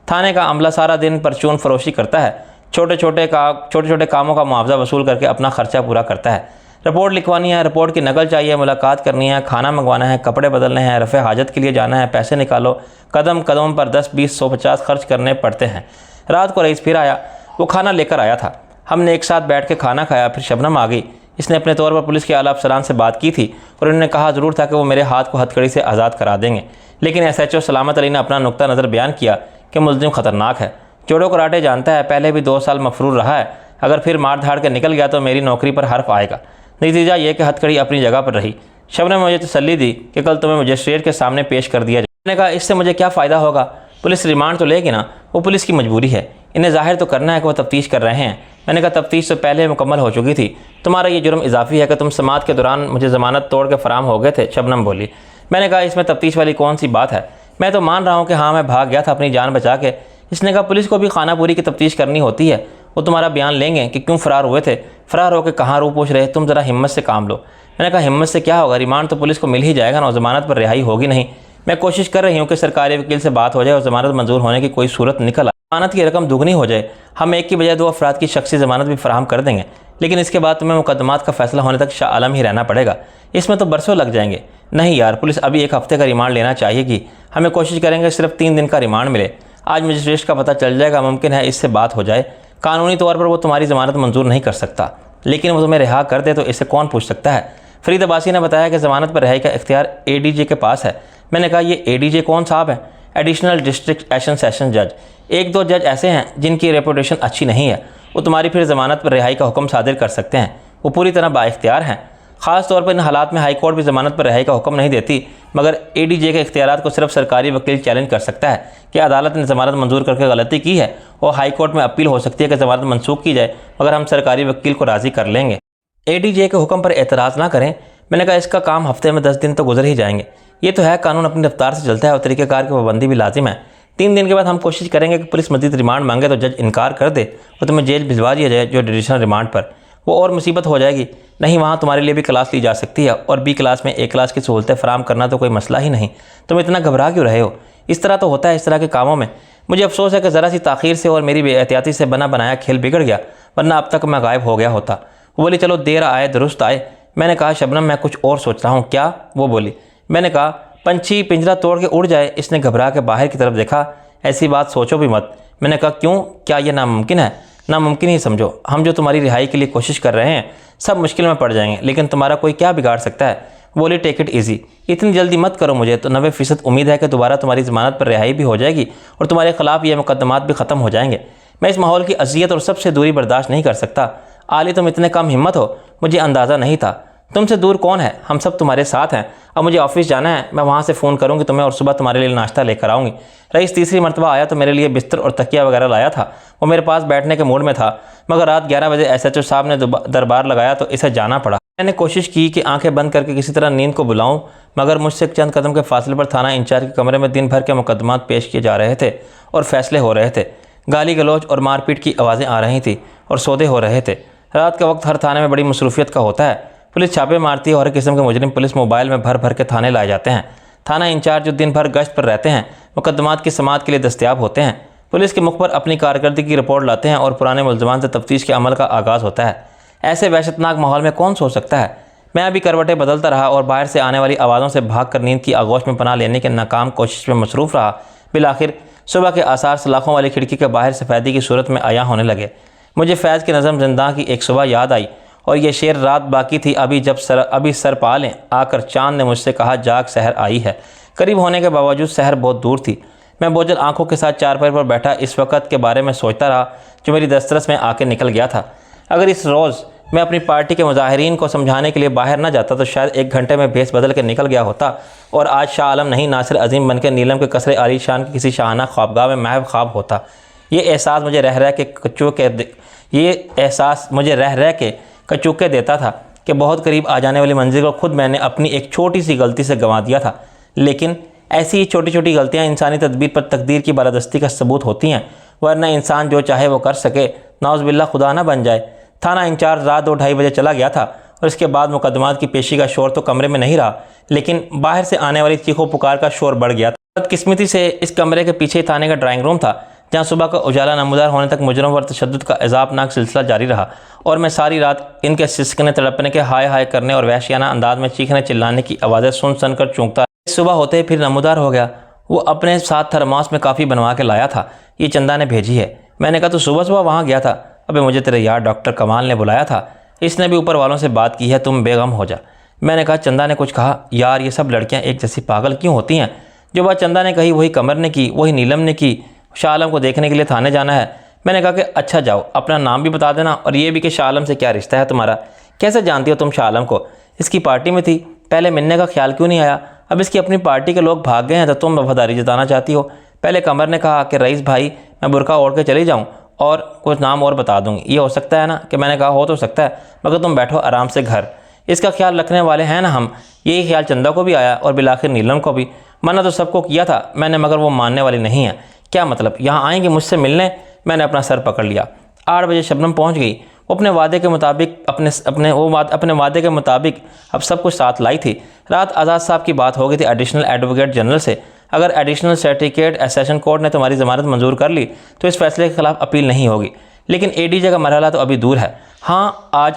थाने का अमला सारा दिन परचून फरोशी करता है, छोटे छोटे कामों का मुआवजा वसूल करके अपना खर्चा पूरा करता है। रिपोर्ट लिखवानी है, रिपोर्ट की नकल चाहिए, मुलाकात करनी है, खाना मंगवाना है, कपड़े बदलने हैं, रफ़े हाजत के लिए जाना है, पैसे निकालो, कदम कदम पर 10, 20, 100, 50 खर्च करने पड़ते हैं। रात को रईस फिर आया। वो खाना लेकर आया था। हमने एक साथ बैठ के खाना खाया। फिर शबनम आ गई। इसने अपने तौर पर पुलिस के आला अफसरान से बात की थी और उन्होंने कहा ज़रूर था कि वो मेरे हाथ को हथकड़ी से आज़ाद करा देंगे, लेकिन SHO सलामत अली ने अपना नुक्ता नज़र बयान किया कि मुल्ज़िम ख़तरनाक है, जोड़ो कराटे जानता है, पहले भी 2 साल मफरूर रहा है, अगर फिर मार धाड़ के निकल गया तो मेरी नौकरी पर हर्फ आएगा। नतीजा ये कि हथकड़ी अपनी जगह पर रही। शबनम ने मुझे तसल्ली दी कि कल तुम्हें मजिस्ट्रेट के सामने पेश कर दिया जाए। मैंने कहा इससे मुझे क्या फ़ायदा होगा, पुलिस रिमांड तो लेगी ना, वो पुलिस की मजबूरी है, इन्हें ज़ाहिर तो करना है कि वो तफ्तीश कर रहे हैं। मैंने कहा तफ्तीश तो पहले मुकम्मल हो चुकी थी, तुम्हारा ये जुर्म इजाफी है कि तुम समात के दौरान मुझे ज़मानत तोड़ के फराम हो गए थे। शबनम बोली। मैंने कहा इसमें तफ्तीश वाली कौन सी बात है, मैं तो मान रहा हूँ कि हाँ मैं भाग गया था अपनी जान बचा के। इसने कहा पुलिस को भी खानापूरी की तफ्तीश करनी होती है, वो तुम्हारा बयान लेंगे कि क्यों फ़रार हुए थे, फ़रार होकर कहाँ रू पूछ रहे, तुम ज़रा हिम्मत से काम लो। मैंने कहा हिम्मत से क्या होगा, रिमांड तो पुलिस को मिल ही जाएगा ना, ज़मानत पर रिहाई होगी नहीं। मैं कोशिश कर रही हूँ कि सरकारी वकील से बात हो जाए और ज़मानत मंजूर होने की कोई सूरत निकल आए, ज़मानत की रकम दुगनी हो जाए, हम एक की बजाय 2 अफराद की शख्सी ज़मानत भी फराहम कर देंगे, लेकिन इसके बाद तुम्हें मुकदमात का फैसला होने तक शाह आलम ही रहना पड़ेगा, इसमें तो बरसों लग जाएंगे। नहीं यार, पुलिस अभी 1 हफ्ते का रिमांड लेना चाहिएगी, हमें कोशिश करेंगे सिर्फ 3 दिन का रिमांड मिले। आज मजिस्ट्रेट का पता चल जाएगा, मुमकिन है इससे बात हो जाए। कानूनी तौर पर वो तुम्हारी ज़मानत मंजूर नहीं कर सकता, लेकिन वो तुम्हें रिहा कर दे तो इससे कौन पूछ सकता है। फरीद अब्बासी ने बताया कि ज़मानत पर रिहाई का इख्तियार ADJ के पास है। मैंने कहा ये ADJ कौन साहब है? एडिशनल डिस्ट्रिक्ट एक्शन सेशन जज। 1-2 जज ऐसे हैं जिनकी रेपुटेशन अच्छी नहीं है, वो तुम्हारी फिर ज़मानत पर रिहाई का हुक्म सादिर कर सकते हैं, वो पूरी तरह बाइख्तियार हैं। ख़ास तौर पर इन हालात में हाई कोर्ट भी ज़मानत पर रिहाई का हुक्म नहीं देती, मगर ADJ के इख्तियारात को सिर्फ सरकारी वकील चैलेंज कर सकता है कि अदालत ने ज़मानत मंजूर करके गलती की है, और हाई कोर्ट में अपील हो सकती है कि ज़मानत मनसूख की जाए, मगर हम सरकारी वकील को राज़ी कर लेंगे। ADJ के हुक्म पर एतराज़ ना करें। मैंने कहा इसका काम हफ्ते में 10 दिन तो गुजर ही जाएंगे, ये तो है, कानून अपनी रफ्तार से चलता है और तरीक़ेकार की पाबंदी भी लाजिम है। 3 दिन के बाद हम कोशिश करेंगे कि पुलिस मज़ीद रिमांड मांगे तो जज इनकार कर दे और तुम्हें जेल भिजवा दिया जाए जो जुडिशल रिमांड पर, वो और मुसीबत हो जाएगी। नहीं, वहाँ तुम्हारे लिए भी क्लास ली जा सकती है और B क्लास में A क्लास की सहूलतें फराम करना तो कोई मसला ही नहीं। तुम इतना घबरा क्यों रहे हो? इस तरह तो होता है इस तरह के कामों में। मुझे अफसोस है कि ज़रा सी ताख़ीर से और मेरी बेएहतियाती से बना बनाया खेल बिगड़ गया, वरना अब तक मैं गायब हो गया होता। वो बोली चलो देर आए दुरुस्त आए। मैंने कहा शबनम मैं कुछ और सोच रहा हूँ। क्या? वो बोली। मैंने कहा पंछी पिंजरा तोड़ के उड़ जाए। इसने घबरा के बाहर की तरफ देखा। ऐसी बात सोचो भी मत। मैंने कहा क्यों, क्या ये नामुमकिन है? नामुमकिन ही समझो। हम जो तुम्हारी रिहाई के लिए कोशिश कर रहे हैं सब मुश्किल में पड़ जाएंगे, लेकिन तुम्हारा कोई क्या बिगाड़ सकता है। बोली टेक इट ईजी, इतनी जल्दी मत करो। मुझे तो 90% उम्मीद है कि दोबारा तुम्हारी ज़मानत पर रिहाई भी हो जाएगी और तुम्हारे खिलाफ ये मुकदमात भी ख़त्म हो जाएंगे। मैं इस माहौल की अजियत और सबसे दूरी बर्दाश्त नहीं कर सकता। आली तुम इतने कम हिम्मत हो, मुझे अंदाज़ा नहीं था। तुमसे दूर कौन है, हम सब तुम्हारे साथ हैं। अब मुझे ऑफिस जाना है, मैं वहाँ से फ़ोन करूँगी तुम्हें और सुबह तुम्हारे लिए नाश्ता लेकर आऊँगी। रईस तीसरी मरतबा आया तो मेरे लिए बिस्तर और तकिया वगैरह लाया था। वो मेरे पास बैठने के मूड में था, मगर रात 11 बजे SHO साहब ने दरबार लगाया तो इसे जाना पड़ा। मैंने कोशिश की कि आंखें बंद करके किसी तरह नींद को बुलाऊं, मगर मुझसे चंद कदम के फासले पर थाना इंचार्ज के कमरे में दिन भर के मुकदमात पेश किए जा रहे थे और फैसले हो रहे थे। गाली गलौज और मारपीट की आवाज़ें आ रही थी और सौदे हो रहे थे। रात का वक्त हर थाने में बड़ी मसरूफियत का होता है। पुलिस छापे मारती है और हर किस्म के मुजरिम पुलिस मोबाइल में भर भर के थाने लाए जाते हैं। थाना इंचार्ज जो दिन भर गश्त पर रहते हैं मुकदमात की समाअत के लिए दस्तयाब होते हैं। पुलिस के मुख पर अपनी कारकर्दगी की रिपोर्ट लाते हैं और पुराने मुल्ज़िमान से तफ्तीश के अमल का आगाज़ होता है। ऐसे वहशतनाक माहौल में कौन सो सकता है? मैं अभी करवटें बदलता रहा और बाहर से आने वाली आवाज़ों से भाग कर नींद की आगोश में पनाह लेने के नाकाम कोशिश में मसरूफ़ रहा। बिलाखिर सुबह के आसार सलाखों वाली खिड़की के बाहर सफ़ेदी की सूरत में आया होने लगे। मुझे फैज़ की नज़म ज़िंदा की एक सुबह याद आई और ये शेर रात बाकी थी अभी सर पा लें, आकर चाँद ने मुझसे कहा जाग सहर आई है। करीब होने के बावजूद सहर बहुत दूर थी। मैं बोझल आंखों के साथ चारपाई पर बैठा इस वक्त के बारे में सोचता रहा जो मेरी दस्तरस में आके निकल गया था। अगर इस रोज़ मैं अपनी पार्टी के मुजाहिरीन को समझाने के लिए बाहर ना जाता तो शायद 1 घंटे में भेस बदल के निकल गया होता और आज शाह आलम नहीं नासिर अजीम बनकर नीलम के कसरे आलीशान की किसी शाहाना ख्वाबगाह में महव ख्वाब होता। ये एहसास मुझे रह रह के कचूके देता था कि बहुत करीब आ जाने वाली मंजिल को खुद मैंने अपनी एक छोटी सी गलती से गंवा दिया था। लेकिन ऐसी ही छोटी छोटी गलतियाँ इंसानी तदबीर पर तकदीर की बालादस्ती का सबूत होती हैं, वरना इंसान जो चाहे वो कर सके, नाउज़ुबिल्लाह खुदा ना बन जाए। थाना इंचार्ज रात 2-2:30 बजे चला गया था और इसके बाद मुकदमात की पेशी का शोर तो कमरे में नहीं रहा, लेकिन बाहर से आने वाली चीखों पुकार का शोर बढ़ गया था। बदकिस्मती से इस कमरे के पीछे थाने का ड्राइंग रूम था, जहाँ सुबह का उजाला नमूदार होने तक मुजरम व तशद्दुद का अज़ाबनाक सिलसिला जारी रहा और मैं सारी रात इनके सिसकने, तड़पने के, हाय हाय करने और वहशियाना अंदाज में चीखने चिल्लाने की आवाज़ें सुन कर चूंकता। सुबह होते ही फिर नमूदार हो गया। वो अपने साथ थर्मास में काफ़ी बनवा के लाया था, ये चंदा ने भेजी है। मैंने कहा, तो सुबह सुबह वहाँ गया था? अबे मुझे तेरे यार डॉक्टर कमाल ने बुलाया था, इसने भी ऊपर वालों से बात की है, तुम बेगम हो जा। मैंने कहा, चंदा ने कुछ कहा? यार ये सब लड़कियाँ एक जैसी पागल क्यों होती हैं? जो बात चंदा ने कही वही कमर ने की, वही नीलम ने की। शाह आलम को देखने के लिए थाने जाना है। मैंने कहा कि अच्छा जाओ, अपना नाम भी बता देना और ये भी कि शाह आलम से क्या रिश्ता है तुम्हारा? कैसे जानती हो तुम शाह आलम को? इसकी पार्टी में थी, पहले मिलने का ख्याल क्यों नहीं आया? अब इसकी अपनी पार्टी के लोग भाग गए हैं तो तुम वफादारी जताना चाहती हो। पहले कमर ने कहा कि रईस भाई मैं बुरका ओढ़ के चली जाऊँ और कुछ नाम और बता दूँगी, ये हो सकता है ना? कि मैंने कहा हो तो सकता है, मगर तुम बैठो आराम से घर, इसका ख्याल रखने वाले हैं ना हम। यही ख्याल चंदा को भी आया और बिलाखिर नीलम को भी। मना तो सबको किया था मैंने, मगर वो मानने वाली नहीं है। क्या मतलब, यहाँ आएंगे मुझसे मिलने? मैंने अपना सर पकड़ लिया। 8 बजे शबनम पहुँच गई। वो अपने वादे के मुताबिक अब सब कुछ साथ लाई थी। रात आज़ाद साहब की बात हो गई थी एडिशनल एडवोकेट जनरल से। अगर एडिशनल सर्टिफिकेट सेशन कोर्ट ने तुम्हारी ज़मानत मंजूर कर ली तो इस फैसले के खिलाफ अपील नहीं होगी, लेकिन एडीजे का मरहला तो अभी दूर है। हाँ, आज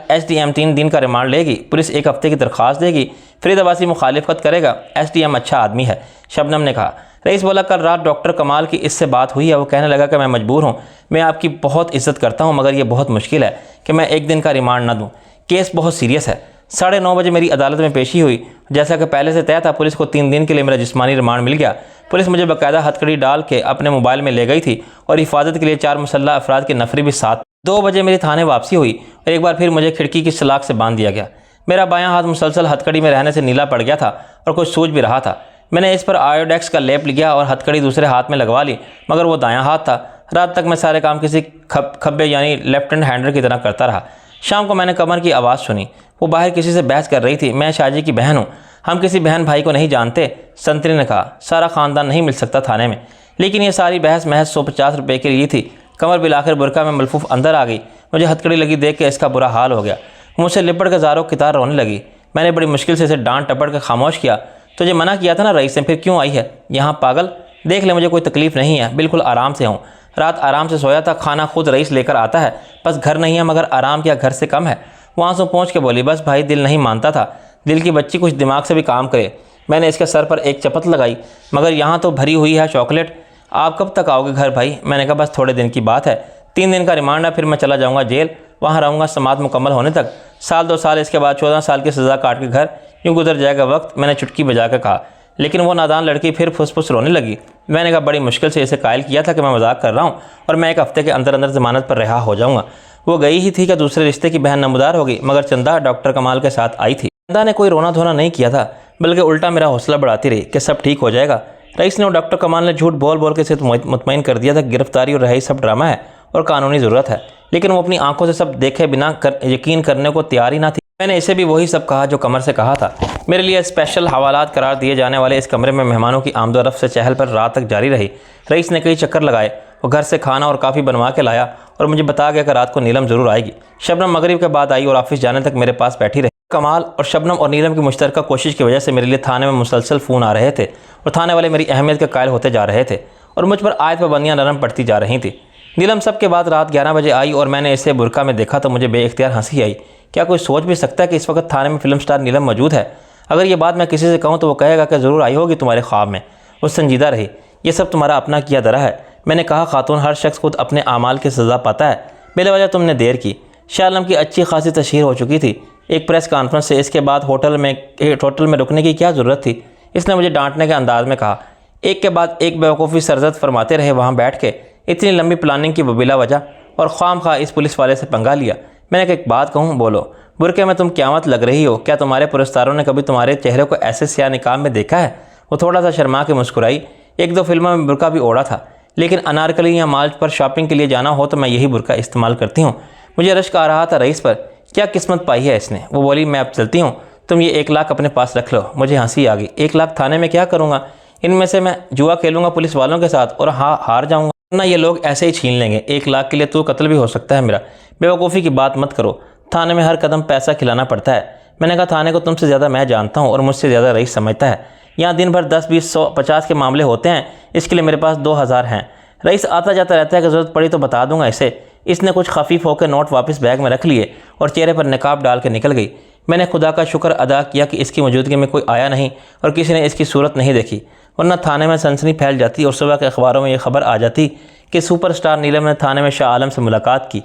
एसडीएम 3 दिन का रिमांड लेगी, पुलिस 1 हफ्ते की दरख्वास्त देगी, फरीद अब्बासी मुखालिफत करेगा। एसडीएम अच्छा आदमी है, शबनम ने कहा। रईस बोला, कल रात डॉक्टर कमाल की इससे बात हुई है, वो कहने लगा कि मैं मजबूर हूँ, मैं आपकी बहुत इज्जत करता हूँ, मगर ये बहुत मुश्किल है कि मैं 1 दिन का रिमांड ना दूँ, केस बहुत सीरियस है। 9:30 बजे मेरी अदालत में पेशी हुई। जैसा कि पहले से तय था, पुलिस को 3 दिन के लिए मेरा जिस्मानी रिमांड मिल गया। पुलिस मुझे बाकायदा हथकड़ी डाल के अपने मोबाइल में ले गई थी और हिफाजत के लिए 4 मुसल्लह अफराद के नफरी भी साथ। 2 बजे मेरी थाने वापसी हुई और एक बार फिर मुझे खिड़की की सलाख से बांध दिया गया। मेरा बायां हाथ मुसलसल हथकड़ी में रहने से नीला पड़ गया था और कुछ सूझ भी रहा था। मैंने इस पर आयोडेक्स का लेप लिया और हथकड़ी दूसरे हाथ में लगवा ली, मगर वो दायां हाथ था। रात तक मैं सारे काम किसी खब्बे यानी लेफ्टिनेंट हैंडर की तरह करता रहा। शाम को मैंने कमर की आवाज़ सुनी, वो बाहर किसी से बहस कर रही थी। मैं शाहजी की बहन हूँ, हम किसी बहन भाई को नहीं जानते, संतरी ने कहा। सारा ख़ानदान नहीं मिल सकता थाने में, लेकिन ये सारी बहस महज 150 रुपये के लिए थी। कमर बिलाखिर बुरका में मलफूफ अंदर आ गई। मुझे हथकड़ी लगी देख के इसका बुरा हाल हो गया। मुझसे लिपट कर ज़ारो कितार रोने लगी। मैंने बड़ी मुश्किल से इसे डांट टपट कर खामोश किया। तुझे मना किया था ना रईस ने, फिर क्यों आई है यहाँ पागल? देख ले, मुझे कोई तकलीफ़ नहीं है, बिल्कुल आराम से हूँ। रात आराम से सोया था, खाना खुद रईस लेकर आता है, बस घर नहीं है, मगर आराम क्या घर से कम है। वहाँ से पहुँच के बोली, बस भाई दिल नहीं मानता था, दिल की बच्ची कुछ दिमाग से भी काम करे। मैंने इसके सर पर एक चपत लगाई, मगर यहाँ तो भरी हुई है चॉकलेट। आप कब तक आओगे घर भाई? मैंने कहा बस थोड़े दिन की बात है, 3 दिन का रिमांड है, फिर मैं चला जाऊँगा जेल, वहाँ रहूँगा समात मुकम्मल होने तक, 1-2 साल, इसके बाद 14 साल की सज़ा काट के घर यूँ गुजर जाएगा वक्त। मैंने चुटकी बजा कर कहा, लेकिन वो नादान लड़की फिर फुस-फुस रोने लगी। मैंने कहा बड़ी मुश्किल से इसे कायल किया था कि मैं मजाक कर रहा हूँ और मैं 1 हफ्ते के अंदर अंदर ज़मानत पर रिहा हो जाऊँगा। वो गई ही थी कि दूसरे रिश्ते की बहन नमदार हो गई, मगर चंदा डॉक्टर कमाल के साथ आई थी। चंदा ने कोई रोना धोना नहीं किया था, बल्कि उल्टा मेरा हौसला बढ़ाती रही कि सब ठीक हो जाएगा। रईस ने और डॉक्टर कमाल ने झूठ बोल बोल के इसे मुतमईन कर दिया था कि गिरफ्तारी और रिहाई सब ड्रामा है और कानूनी ज़रूरत है, लेकिन वो अपनी आंखों से सब देखे बिना यकीन करने को तैयार ही ना थी। मैंने इसे भी वही सब कहा जो कमर से कहा था। मेरे लिए स्पेशल हवालात करार दिए जाने वाले इस कमरे में मेहमानों की आमदोरफ्त से चहल पर रात तक जारी रही। रईस ने कई चक्कर लगाए, वो घर से खाना और काफ़ी बनवा के लाया और मुझे बता गया कि रात को नीलम ज़रूर आएगी। शबनम मगरिब के बाद आई और ऑफिस जाने तक मेरे पास बैठी रही। कमाल और शबनम और नीलम की मुश्तरका कोशिश की वजह से मेरे लिए थाने में मुसलसल फ़ोन आ रहे थे और थाने वाले मेरी अहमियत के कायल होते जा रहे थे और मुझ पर आयत पाबंदियाँ नरम पड़ती जा रही थी। नीलम सब के बाद रात 11 बजे आई और मैंने इसे बुरका में देखा तो मुझे बेइख्तियार हंसी आई। क्या कोई सोच भी सकता है कि इस वक्त थाने में फिल्म स्टार नीलम मौजूद है? अगर ये बात मैं किसी से कहूँ तो वो कहेगा कि ज़रूर आई होगी तुम्हारे ख्वाब में। वो संजीदा रही, ये सब तुम्हारा अपना किया दरा है। मैंने कहा खातून, हर शख्स खुद अपने आमाल की सज़ा पाता है, बेवजह तुमने देर की। शाह आलम की अच्छी खासी तशहीर हो चुकी थी एक प्रेस कॉन्फ्रेंस से, इसके बाद होटल में रुकने की क्या ज़रूरत थी? इसने मुझे डांटने के अंदाज में कहा। एक के बाद एक बेवकूफ़ी सरजद फरमाते रहे वहाँ बैठ के। इतनी लंबी प्लानिंग की बिला वजह, और ख्वाम खा इस पुलिस वाले से पंगा लिया। मैंने कहा एक बात कहूँ, बोलो। बुरके में तुम क़यामत लग रही हो, क्या तुम्हारे पुरस्कारों ने कभी तुम्हारे चेहरे को ऐसे स्याह निकाब में देखा है? वो थोड़ा सा शर्मा के मुस्कुराई। एक दो फिल्मों में बुरका भी ओढ़ा था, लेकिन अनारकली या माल पर शॉपिंग के लिए जाना हो तो मैं यही बुरका इस्तेमाल करती हूँ। मुझे रश्क आ रहा था रईस पर, क्या किस्मत पाई है इसने। वो बोली मैं अब चलती हूँ, तुम ये 1 लाख अपने पास रख लो। मुझे हंसी आ गई। 1 लाख थाने में क्या करूँगा? इनमें से मैं जुआ खेलूँगा पुलिस वालों के साथ और हार जाऊँगा, ना ये लोग ऐसे ही छीन लेंगे। 1 लाख के लिए तो कत्ल भी हो सकता है मेरा। बेवकूफ़ी की बात मत करो, थाने में हर कदम पैसा खिलाना पड़ता है। मैंने कहा थाने को तुमसे ज़्यादा मैं जानता हूँ और मुझसे ज़्यादा रईस समझता है। यहाँ दिन भर 10, 20, 100, 50 के मामले होते हैं, इसके लिए मेरे पास 2000 हैं। रईस आता जाता रहता है कि ज़रूरत पड़ी तो बता दूंगा इसे। इसने कुछ खफीफ होकर नोट वापस बैग में रख लिए और चेहरे पर नकाब डाल के निकल गई। मैंने खुदा का शुक्र अदा किया कि इसकी मौजूदगी में कोई आया नहीं और किसी ने इसकी सूरत नहीं देखी, वरना थाने में सनसनी फैल जाती और सुबह के अखबारों में ये खबर आ जाती कि सुपरस्टार नीलम ने थाने में शाह आलम से मुलाकात की।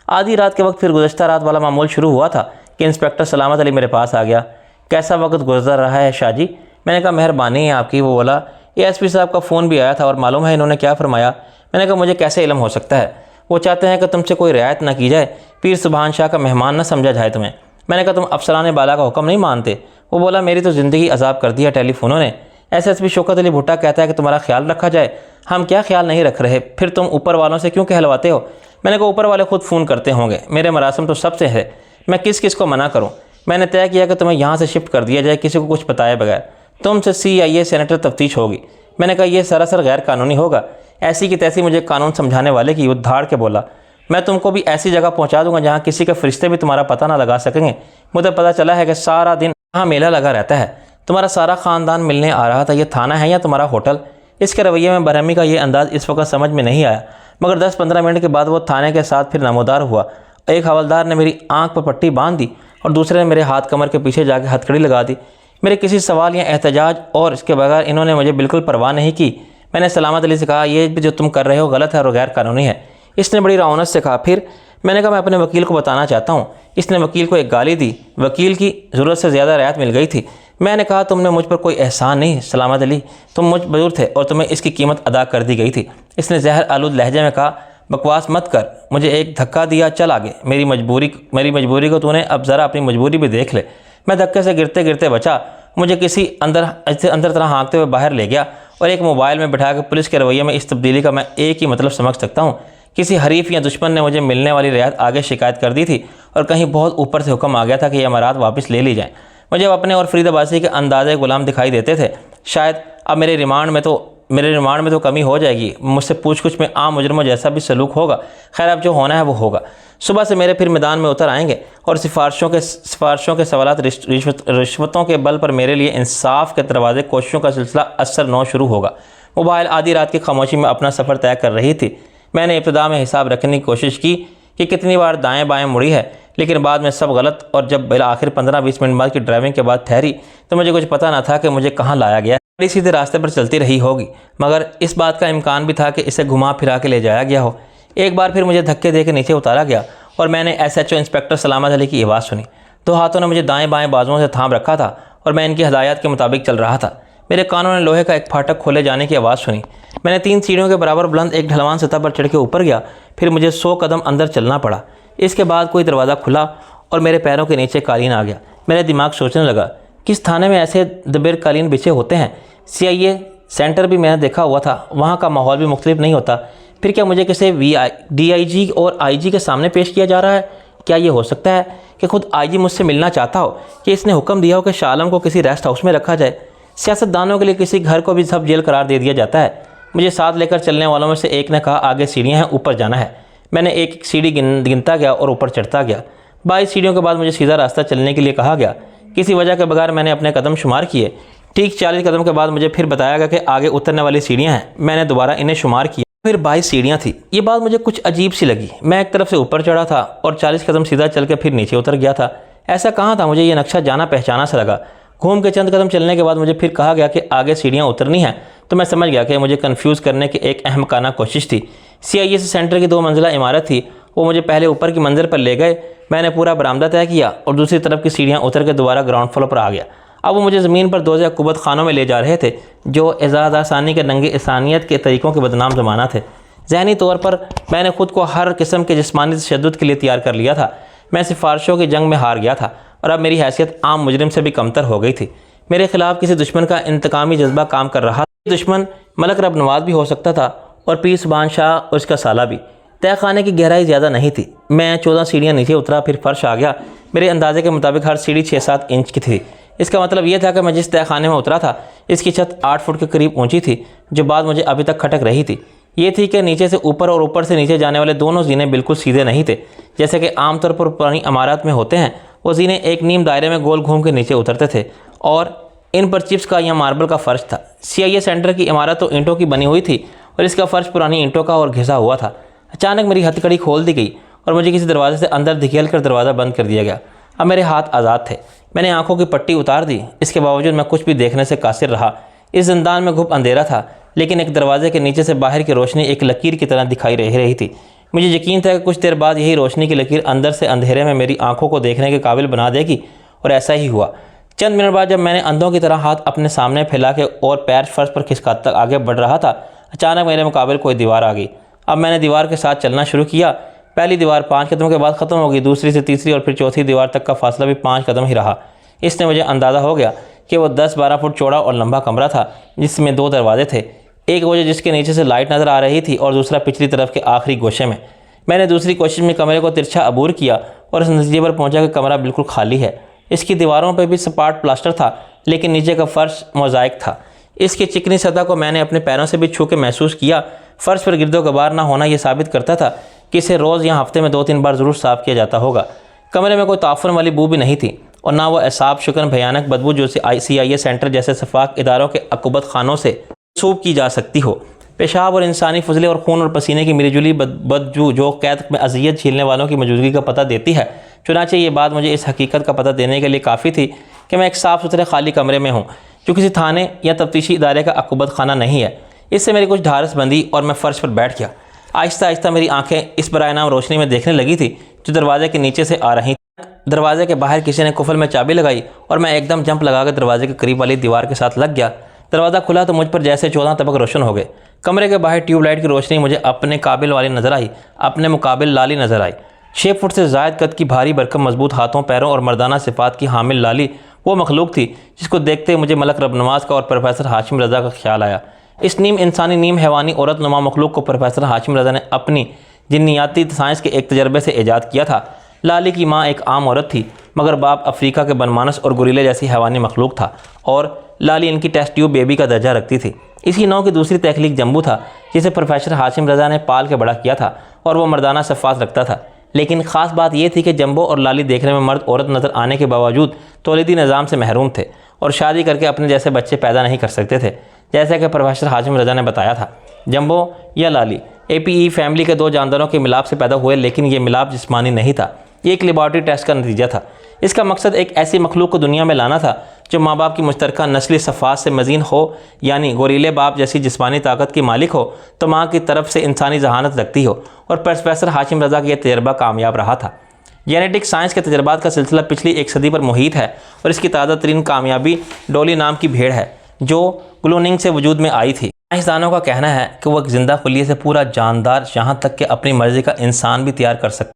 आधी रात के वक्त फिर गुज़श्ता रात वाला मामूल शुरू हुआ था कि इंस्पेक्टर सलामत अली मेरे पास आ गया। कैसा वक्त गुजर रहा है शाह जी? मैंने कहा मेहरबानी है आपकी। वो बोला एएसपी साहब का फ़ोन भी आया था और मालूम है इन्होंने क्या फरमाया? मैंने कहा मुझे कैसे इल्म हो सकता है? वो चाहते हैं कि तुमसे कोई रियायत ना की जाए, पीर सुबहान शाह का मेहमान ना समझा जाए तुम्हें। मैंने कहा तुम अफसरान बाला का हुक्म नहीं मानते? वो बोला मेरी तो ज़िंदगी अजाब कर दिया टेलीफोनों ने। एसएसपी शौकत अली भुट्टा कहता है कि तुम्हारा ख्याल रखा जाए। हम क्या ख्याल नहीं रख रहे, फिर तुम ऊपर वालों से क्यों कहलवाते हो? मैंने कहा ऊपर वाले खुद फ़ोन करते होंगे, मेरे मरासम तो सबसे है, मैं किस किस को मना करूँ। मैंने तय किया कि तुम्हें यहाँ से शिफ्ट कर दिया जाए किसी को कुछ बताए बगैर। तुमसे CIA सेनेटर तफ्तीश होगी। मैंने कहा यह सरासर गैर कानूनी होगा। ऐसी की तैसी मुझे कानून समझाने वाले की उद्धार के बोला, मैं तुमको भी ऐसी जगह पहुंचा दूंगा जहां किसी के फरिश्ते भी तुम्हारा पता ना लगा सकेंगे। मुझे पता चला है कि सारा दिन यहाँ मेला लगा रहता है। तुम्हारा सारा ख़ानदान मिलने आ रहा था। ये थाना है या तुम्हारा होटल? इसके रवैये में बरहमी का ये अंदाज़ इस वक्त समझ में नहीं आया, मगर 10-15 मिनट के बाद वो थाने के साथ फिर नमोदार हुआ। एक हवलदार ने मेरी आँख पर पट्टी बांध दी और दूसरे ने मेरे हाथ कमर के पीछे जाके हथकड़ी लगा दी। मेरे किसी सवाल या एहतजाज और इसके बगैर इन्होंने मुझे बिल्कुल परवाह नहीं की। मैंने सलामत अली से कहा यह भी जो तुम कर रहे हो गलत है और गैर कानूनी है। इसने बड़ी रौनक से कहा फिर? मैंने कहा मैं अपने वकील को बताना चाहता हूँ। इसने वकील को एक गाली दी। वकील की ज़रूरत से ज़्यादा रियायत मिल गई थी। मैंने कहा तुमने मुझ पर कोई एहसान नहीं सलामत अली, तुम मुझ मजबूर थे और तुम्हें इसकी कीमत अदा कर दी गई थी। इसने जहर आलूद लहजे में कहा बकवास मत कर। मुझे एक धक्का दिया, चल आगे। मेरी मजबूरी को तूने अब ज़रा अपनी मजबूरी भी देख ले। मैं धक्के से गिरते गिरते बचा। मुझे किसी अंदर तरह हाँकते हुए बाहर ले गया और एक मोबाइल में बिठा के पुलिस के रवैये में इस तब्दीली का मैं एक ही मतलब समझ सकता हूँ। किसी हरीफ या दुश्मन ने मुझे मिलने वाली रियायत आगे शिकायत कर दी थी और कहीं बहुत ऊपर से हुक्म आ गया था कि ये अमारात वापस ले ली जाएँ। मुझे अपने और फरीद अब्बासी के अंदाज़े गुलाम दिखाई देते थे। शायद अब मेरे रिमांड में तो कमी हो जाएगी। मुझसे पूछ-कुछ में आम मुजरमों जैसा भी सलूक होगा। खैर अब जो होना है वो होगा। सुबह से मेरे फिर मैदान में उतर आएंगे और सिफारिशों के सवालात रिश्वतों के बल पर मेरे लिए इंसाफ के दरवाजे कोशिशों का सिलसिला असर नौ शुरू होगा। मोबाइल आधी रात की खामोशी में अपना सफ़र तय कर रही थी। मैंने इब्तिदा में हिसाब रखने की कोशिश की कि कितनी बार दाएँ बाएँ मुड़ी है, लेकिन बाद में सब गलत। और जब बिला आखिर 15-20 मिनट बाद की ड्राइविंग के बाद ठहरी तो मुझे कुछ पता न था कि मुझे कहाँ लाया गया। गाड़ी सीधे रास्ते पर चलती रही होगी, मगर इस बात का इम्कान भी था कि इसे घुमा फिरा के ले जाया गया हो। एक बार फिर मुझे धक्के दे के नीचे उतारा गया और मैंने SHO इंस्पेक्टर सलामत अली की आवाज़ सुनी। 2 हाथों ने मुझे दाएं बाएं बाजुओं से थाम रखा था और मैं इनकी हदायत के मुताबिक चल रहा था। मेरे कानों ने लोहे का एक फाटक खोले जाने की आवाज़ सुनी। मैंने 3 सीढ़ियों के बराबर बुलंद एक ढलवान सतह पर चढ़ के ऊपर गया। फिर मुझे 100 कदम अंदर चलना पड़ा। इसके बाद कोई दरवाज़ा खुला और मेरे पैरों के नीचे कालीन आ गया। मेरा दिमाग सोचने लगा किस थाने में ऐसे दबेर कालीन बिछे होते हैं। CIA सेंटर भी मैंने देखा हुआ था, वहाँ का माहौल भी मुख्तलिफ नहीं होता। फिर क्या मुझे किसी DIG और IG के सामने पेश किया जा रहा है? क्या ये हो सकता है कि खुद IG मुझसे मिलना चाहता हो, कि इसने हुक्म दिया हो कि शाह आलम को किसी रेस्ट हाउस में रखा जाए? सियासतदानों के लिए किसी घर को भी सब जेल करार दे दिया जाता है। मुझे साथ लेकर चलने वालों में से एक ने कहा आगे सीढ़ियाँ हैं, ऊपर जाना है। मैंने एक सीढ़ी गिनता गया और ऊपर चढ़ता गया। 22 सीढ़ियों के बाद मुझे सीधा रास्ता चलने के लिए कहा गया। किसी वजह के बगैर मैंने अपने कदम शुमार किए। ठीक 40 कदम के बाद मुझे फिर बताया गया कि आगे उतरने वाली सीढ़ियाँ हैं। मैंने दोबारा इन्हें शुमार किया, फिर 22 सीढ़ियाँ थी। ये बात मुझे कुछ अजीब सी लगी। मैं एक तरफ से ऊपर चढ़ा था और 40 कदम सीधा चल के फिर नीचे उतर गया था। ऐसा कहाँ था? मुझे ये नक्शा जाना पहचाना सा लगा। घूम के चंद कदम चलने के बाद मुझे फिर कहा गया कि आगे सीढ़ियाँ उतरनी हैं, तो मैं समझ गया कि मुझे कन्फ्यूज़ करने की एक अहमकाना कोशिश थी। CIS सेंटर की 2 मंजिला इमारत थी। वो मुझे पहले ऊपर की मंजिल पर ले गए। मैंने पूरा बरामदा तय किया और दूसरी तरफ की सीढ़ियाँ उतर के दोबारा ग्राउंड फ्लोर पर आ गया। अब वो मुझे ज़मीन पर दोज़े अक़ूबत खानों में ले जा रहे थे जो एजाज़ आसानी के नंगे इंसानियत के तरीक़ों के बदनाम ज़माना थे। ज़हनी तौर पर मैंने ख़ुद को हर किस्म के जिस्मानी तशद्दुद के लिए तैयार कर लिया था। मैं सिफारशों की जंग में हार गया था और अब मेरी हैसियत आम मुजरिम से भी कमतर हो गई थी। मेरे ख़िलाफ़ किसी दुश्मन का इंतकामी जज्बा काम कर रहा था। दुश्मन मलक रब नवाज़ भी हो सकता था और पीर सुभान शाह और उसका साला भी। तहखाने की गहराई ज़्यादा नहीं थी। मैं 14 सीढ़ियाँ नीचे उतरा, फिर फर्श आ गया। मेरे अंदाजे के मुताबिक हर सीढ़ी 6-7 इंच की थी। इसका मतलब यह था कि मैं जिस तहखाने में उतरा था इसकी छत 8 फुट के करीब ऊंची थी, जो बात मुझे अभी तक खटक रही थी। ये थी कि नीचे से ऊपर और ऊपर से नीचे जाने वाले दोनों जीने बिल्कुल सीधे नहीं थे, जैसे कि आमतौर पर पुरानी इमारत में होते हैं। वो जीने एक नीम दायरे में गोल घूम के नीचे उतरते थे और इन पर चिप्स का या मार्बल का फ़र्श था। CIA सेंटर की इमारत तो ईंटों की बनी हुई थी और इसका फ़र्श पुरानी ईंटों का और घिसा हुआ था। अचानक मेरी हथकड़ी खोल दी गई और मुझे किसी दरवाजे से अंदर धकेल कर दरवाज़ा बंद कर दिया गया। अब मेरे हाथ आज़ाद थे। मैंने आंखों की पट्टी उतार दी। इसके बावजूद मैं कुछ भी देखने से कासिर रहा। इस ज़िंदान में घुप अंधेरा था, लेकिन एक दरवाजे के नीचे से बाहर की रोशनी एक लकीर की तरह दिखाई रही थी। मुझे यकीन था कि कुछ देर बाद यही रोशनी की लकीर अंदर से अंधेरे में मेरी आंखों को देखने के काबिल बना देगी, और ऐसा ही हुआ। चंद मिनट बाद जब मैंने अंधों की तरह हाथ अपने सामने फैला के और पैर फर्श पर खिसकाता आगे बढ़ रहा था, अचानक मेरे मुकाबले कोई दीवार आ गई। अब मैंने दीवार के साथ चलना शुरू किया। पहली दीवार 5 कदम के बाद ख़त्म हो गई, दूसरी से तीसरी और फिर चौथी दीवार तक का फासला भी 5 कदम ही रहा। इसने मुझे अंदाज़ा हो गया कि वो 10-12 फुट चौड़ा और लंबा कमरा था, जिसमें 2 दरवाजे थे। एक वो जिसके नीचे से लाइट नज़र आ रही थी और दूसरा पिछली तरफ के आखिरी गोशे में। मैंने दूसरी कोशिश में कमरे को तिरछा अबूर किया और इस नतीजे पर पहुंचा कि कमरा बिल्कुल खाली है। इसकी दीवारों पर भी सपाट प्लास्टर था, लेकिन नीचे का फ़र्श मोज़ाइक था। इसकी चिकनी सतह को मैंने अपने पैरों से भी छू के महसूस किया। फ़र्श पर गिरदो गबार ना होना यह साबित करता था कि इसे रोज़ या हफ्ते में 2-3 बार ज़रूर साफ़ किया जाता होगा। कमरे में कोई ताफ़ुन वाली बू भी नहीं थी और ना वो एसाब शुकन भयानक बदबू जो CIA सेंटर जैसे शफाक इदारों के अक़ूबत खानों से सूब की जा सकती हो। पेशाब और इंसानी फजले और खून और पसीने की मिलीजुली बदबू जो कैद में अजियत झेलने वालों की मौजूदगी का पता देती है। चुनांचे ये बात मुझे इस हकीकत का पता देने के लिए काफ़ी थी कि मैं एक साफ़ सुथरे खाली कमरे में हूँ, जो किसी थाने या तफ्तीशी इदारे का अक़ूबत खाना नहीं है। इससे मेरी कुछ ढारस बंदी और मैं फ़र्श पर बैठ गया। आहिस्ता आहिस्ता मेरी आंखें इस बराए नाम रोशनी में देखने लगी थी जो दरवाजे के नीचे से आ रही। दरवाजे के बाहर किसी ने कुफल में चाबी लगाई और मैं एकदम जंप लगा कर दरवाजे के करीब वाली दीवार के साथ लग गया। दरवाज़ा खुला तो मुझ पर जैसे 14 तबक रोशन हो गए। कमरे के बाहर ट्यूबलाइट की रोशनी मुझे अपने काबिल वाली नज़र आई, अपने मुकाबिल लाली नज़र आई। 6 फुट से ज़ायद कद की भारी भरकम मजबूत हाथों पैरों और मर्दाना सिफात की हामिल लाली वो मखलूक थी जिसको देखते मुझे मलक रब नवाज़ का और प्रोफेसर हाशिम रज़ा का ख्याल आया। इस नीम इंसानी नीम हैवानी औरत नुमा मखलूक को प्रोफेसर हाशिम रज़ा ने अपनी जिन्नियाती साइंस के एक तजर्बे से ईजाद किया था। लाली की माँ एक आम औरत थी, मगर बाप अफ्रीका के बनमानस और गुरीले जैसी हैवानी मखलूक था और लाली इनकी टेस्ट ट्यूब बेबी का दर्जा रखती थी। इसी नौ की दूसरी तख्लीक जम्बू था, जिसे प्रोफेसर हाशिम रज़ा ने पाल के बड़ा किया था और वह मर्दाना सफ़ात रखता था। लेकिन ख़ास बात यह थी कि जम्बो और लाली देखने में मर्द औरत नज़र आने के बावजूद तौलीदी निज़ाम से महरूम थे और शादी करके अपने जैसे बच्चे पैदा नहीं कर सकते थे, जैसा कि प्रोफेसर हाशिम रज़ा ने बताया था। जम्बो या लाली APE फैमिली के 2 जानदारों के मिलाप से पैदा हुए, लेकिन ये मिलाप जिस्मानी नहीं था, ये एक लेबॉर्ट्री टेस्ट का नतीजा था। इसका मकसद एक ऐसी मखलूक को दुनिया में लाना था जो माँ बाप की मुश्तरका नस्ली सफ़ात से मजीन हो, यानी गोरीले बाप जैसी जिस्मानी ताकत की मालिक हो तो माँ की तरफ से इंसानी जहानत रखती हो। और प्रोफेसर हाशिम रज़ा का यह तजर्बा कामयाब रहा था। जेनेटिक साइंस के तजर्बात का सिलसिला पिछली 1 सदी पर मुहित है और इसकी ताज़ा तरीन कामयाबी डोली नाम की भेड़ है जो क्लोनिंग से वजूद में आई थी। साइंसदानों का कहना है कि वह जिंदा खुलिये से पूरा जानदार, यहाँ तक कि अपनी मर्जी का इंसान भी तैयार कर सकता।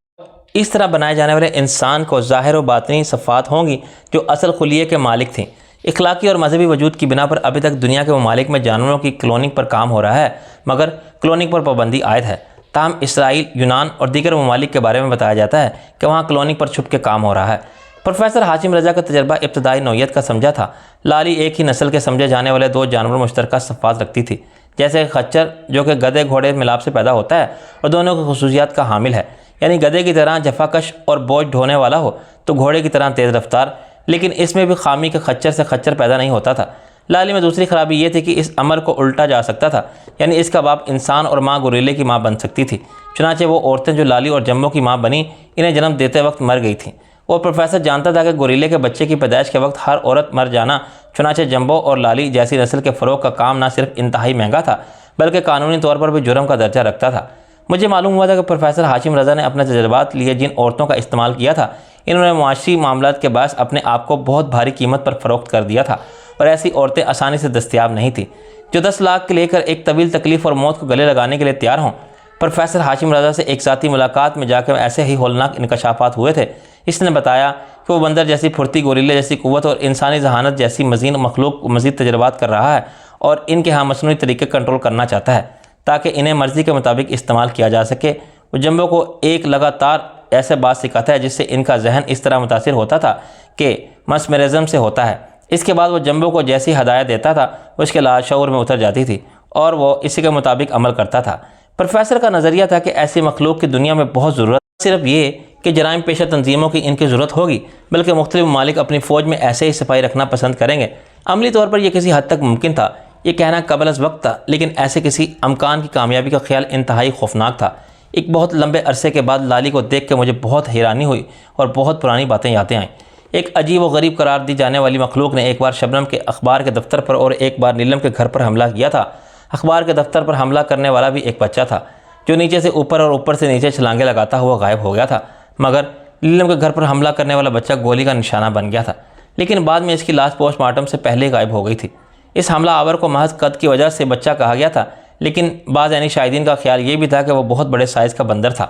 इस तरह बनाए जाने वाले इंसान को ज़ाहिर व बातिनी सफ़ात होंगी जो असल खुलिये के मालिक थीं। इखलाकी और मजहबी वजूद की बिना पर अभी तक दुनिया के ममालिक में जानवरों की क्लोनिंग पर काम हो रहा है, मगर क्लोनिंग पर पाबंदी आयद है। ताहम इसराइल, यूनान और दीगर ममालिक के बारे में बताया जाता है कि वहाँ क्लोनिंग पर छुप के काम हो रहा है। प्रोफेसर हाशिम रज़ा का तजर्बा इब्तदाई नौयत का समझा था। लाली एक ही नस्ल के समझे जाने वाले 2 जानवर मुश्तरका सफ़ात रखती थी, जैसे खच्चर जो कि गधे घोड़े मिलाप से पैदा होता है और दोनों की खसूसियात का हामिल है, यानी गधे की तरह जफाकश और बोझ ढोने वाला हो तो घोड़े की तरह तेज़ रफ्तार, लेकिन इसमें भी खामी के खच्चर से खच्चर पैदा नहीं होता था। लाली में दूसरी खराबी ये थी कि इस अमर को उल्टा जा सकता था, यानी इसका बाप इंसान और माँ गोरीले की माँ बन सकती थी। चुनांचे वो औरतें जो लाली और जम्बो की माँ बनी, इन्हें जन्म देते वक्त मर गई थीं। और प्रोफेसर जानता था कि गोरीले के बच्चे की पैदाइश के वक्त हर औरत मर जाना, चुनांचे जम्बो और लाली जैसी नस्ल के फ़रोग़ का काम न सिर्फ इंतहाई महंगा था, बल्कि कानूनी तौर पर भी जुर्म का दर्जा रखता था। मुझे मालूम हुआ था कि प्रोफेसर हाशिम रज़ा ने अपने तजर्बात लिए जिन औरतों का इस्तेमाल किया था, इन्होंने मुआशी मामलात के बायस अपने आप को बहुत भारी कीमत पर फ़रोख्त कर दिया था और ऐसी औरतें आसानी से दस्तयाब नहीं थी जो 10 लाख के लेकर एक तवील तकलीफ़ और मौत को गले लगाने के लिए तैयार हों। प्रोफेसर हाशिम रज़ा से एक ज़ाती मुलाकात में जाकर ऐसे ही हौलनाक इंकशाफात हुए थे। इसने बताया कि वो बंदर जैसी फुर्ती, गोरिल्ले जैसी क़ुव्वत और इंसानी जहानत जैसी मखलूक मज़ीद तजर्बात कर रहा है और इनके यहाँ मसनूई तरीके कंट्रोल करना चाहता है ताकि इन्हें मर्ज़ी के मुताबिक इस्तेमाल किया जा सके। वो जंबो को एक लगातार ऐसे बात सिखाता है जिससे इनका जहन इस तरह मुतासिर होता था कि मस्मरिज़म से होता है। इसके बाद वो जंबो को जैसी हदायत देता था उसके लाशऊर में उतर जाती थी और वो इसी के मुताबिक अमल करता था। प्रोफेसर का नज़रिया था कि ऐसी मखलूक की दुनिया में बहुत ज़रूरत सिर्फ ये कि जराइम पेशा तंजीमों की इनकी ज़रूरत होगी, बल्कि मुख्तलिफ ममालिक अपनी फ़ौज में ऐसे ही सिपाही रखना पसंद करेंगे। अमली तौर पर यह किसी हद तक मुमकिन था, ये कहना कबल अज़ वक्त था, लेकिन ऐसे किसी अमकान की कामयाबी का ख्याल इंतहाई खौफनाक था। एक बहुत लंबे अरसे के बाद लाली को देख के मुझे बहुत हैरानी हुई और बहुत पुरानी बातें यादें आईं। एक अजीब व गरीब करार दी जाने वाली मखलूक ने एक बार शबनम के अखबार के दफ्तर पर और एक बार नीलम के घर पर हमला किया था। अखबार के दफ्तर पर हमला करने वाला भी एक बच्चा था जो नीचे से ऊपर और ऊपर से नीचे छलांगे लगाता हुआ गायब हो गया था, मगर नीलम के घर पर हमला करने वाला बच्चा गोली का निशाना बन गया था, लेकिन बाद में इसकी लाश पोस्टमार्टम से पहले ही गायब हो गई थी। इस हमला आवर को महज कद की वजह से बच्चा कहा गया था, लेकिन बाज़ यानी शाहिदीन का ख्याल ये भी था कि वह बहुत बड़े साइज़ का बंदर था।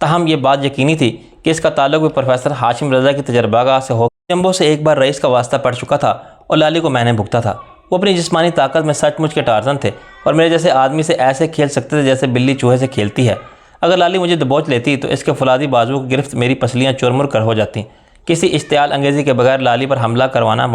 ताहम ये बात यकीनी थी कि इसका ताल्लुक भी प्रोफेसर हाशिम रज़ा की तजर्बागाह से हो। जंबो से एक बार रईस का वास्ता पड़ चुका था और लाली को मैंने भुगता था। वो अपनी जिस्मानी ताकत में सचमुच के टार्जन थे और मेरे जैसे आदमी से ऐसे खेल सकते थे जैसे बिल्ली चूहे से खेलती है। अगर लाली मुझे दबोच लेती तो इसके फुलादी बाजुओं की गिरफ्त मेरी पसलियाँ चुरमुर कर हो जाती। किसी इश्तियाल अंगेज़ी के बगैर लाली पर हमला करना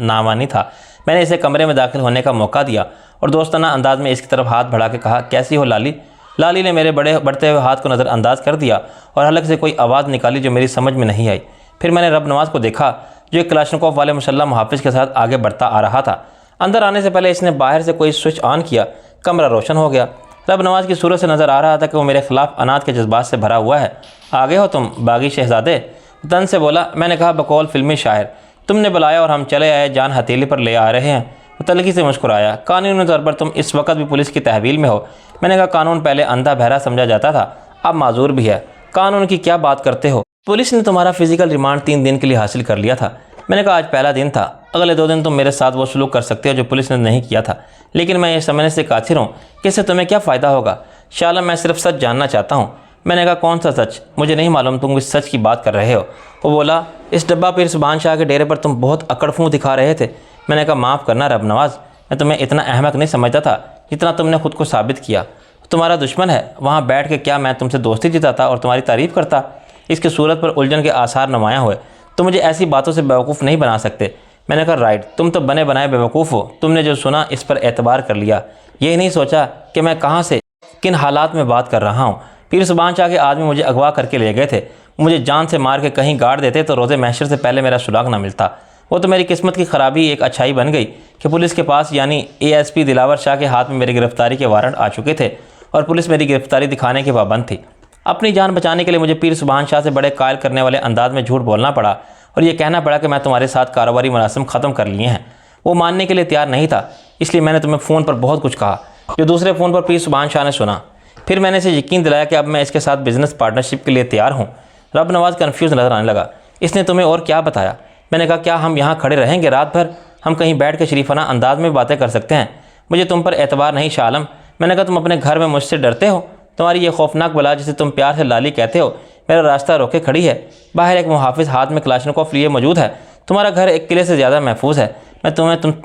नामानी था। मैंने इसे कमरे में दाखिल होने का मौका दिया और दोस्ताना अंदाज में इसकी तरफ हाथ बढ़ा के कहा, कैसी हो लाली? लाली ने मेरे बढ़ते हुए हाथ को नज़रअंदाज कर दिया और हलक से कोई आवाज़ निकाली जो मेरी समझ में नहीं आई। फिर मैंने रब नवाज़ को देखा जो एक कलाशनकोफ वाले मुसल्लह मुहाफ़िज़ के साथ आगे बढ़ता आ रहा था। अंदर आने से पहले इसने बाहर से कोई स्विच ऑन किया, कमरा रोशन हो गया। रब नवाज़ की सूरत से नज़र आ रहा था कि वो मेरे खिलाफ अनाथ के जज्बात से भरा हुआ है। आगे हो तुम बागी शहजादे? तन से बोला। मैंने कहा, बकौल फिल्मी शायर, तुमने बुलाया और हम चले आए, जान हथेली पर ले आ रहे हैं। वो तलखी से मुस्कुराया। कानूनी तौर पर तुम इस वक्त भी पुलिस की तहवील में हो। मैंने कहा, कानून पहले अंधा बहरा समझा जाता था, अब माजूर भी है। कानून की क्या बात करते हो? पुलिस ने तुम्हारा फिजिकल रिमांड 3 दिन के लिए हासिल कर लिया था। मैंने कहा, आज पहला दिन था, अगले 2 दिन तुम मेरे साथ वो सलूक कर सकते हो जो पुलिस ने नहीं किया था, लेकिन मैं ये समझने से काथिर हूँ कि इससे तुम्हें क्या फ़ायदा होगा। शाला मैं सिर्फ सच जानना चाहता हूँ। मैंने कहा, कौन सा सच? मुझे नहीं मालूम तुम इस सच की बात कर रहे हो। वो बोला, इस डब्बा पीर सुभान शाह के डेरे पर तुम बहुत अकड़फूँ दिखा रहे थे। मैंने कहा, माफ़ करना रब नवाज़, मैं तुम्हें इतना अहमक नहीं समझता था जितना तुमने खुद को साबित किया। तुम्हारा दुश्मन है, वहाँ बैठ के क्या मैं तुमसे दोस्ती जिताता और तुम्हारी तारीफ़ करता? इसकी सूरत पर उलझन के आसार नुमायाँ हुए। तुम मुझे ऐसी बातों से बेवकूफ़ नहीं बना सकते। मैंने कहा, राइट, तुम तो बने बनाए बेवकूफ़ हो। तुमने जो सुना इस पर एतबार कर लिया, ये नहीं सोचा कि मैं कहाँ से किन हालात में बात कर रहा हूँ। पीर सुभान शाह के आदमी मुझे अगवा करके ले गए थे। मुझे जान से मार के कहीं गाड़ देते तो रोज़े महशर से पहले मेरा सुराग ना मिलता। वो तो मेरी किस्मत की ख़राबी एक अच्छाई बन गई कि पुलिस के पास यानी ASP दिलावर शाह के हाथ में मेरी गिरफ्तारी के वारंट आ चुके थे और पुलिस मेरी गिरफ्तारी दिखाने की पाबंद थी। अपनी जान बचाने के लिए मुझे पीर सुभान शाह से बड़े कायल करने वाले अंदाज में झूठ बोलना पड़ा और ये कहना पड़ा कि मैं तुम्हारे साथ कारोबारी मुनासिब ख़त्म कर लिए हैं। वो मानने के लिए तैयार नहीं था, इसलिए मैंने तुम्हें फ़ोन पर बहुत कुछ कहा जो दूसरे फ़ोन पर पीर सुभान शाह ने सुना। फिर मैंने इसे यकीन दिलाया कि अब मैं इसके साथ बिज़नेस पार्टनरशिप के लिए तैयार हूँ। रब नवाज़ कन्फ्यूज़ नज़र आने लगा। इसने तुम्हें और क्या बताया? मैंने कहा, क्या हम यहाँ खड़े रहेंगे रात भर? हम कहीं बैठ कर शरीफाना अंदाज में बातें कर सकते हैं। मुझे तुम पर एतबार नहीं शाह आलम। मैंने कहा, तुम अपने घर में मुझसे डरते हो? तुम्हारी ये खौफनाक बला जिसे तुम प्यार से लाली कहते हो मेरा रास्ता रोके खड़ी है। बाहर एक मुहाफिज हाथ में कलाशनिकोफ लिए मौजूद है। तुम्हारा घर एक किले से ज़्यादा महफूज है।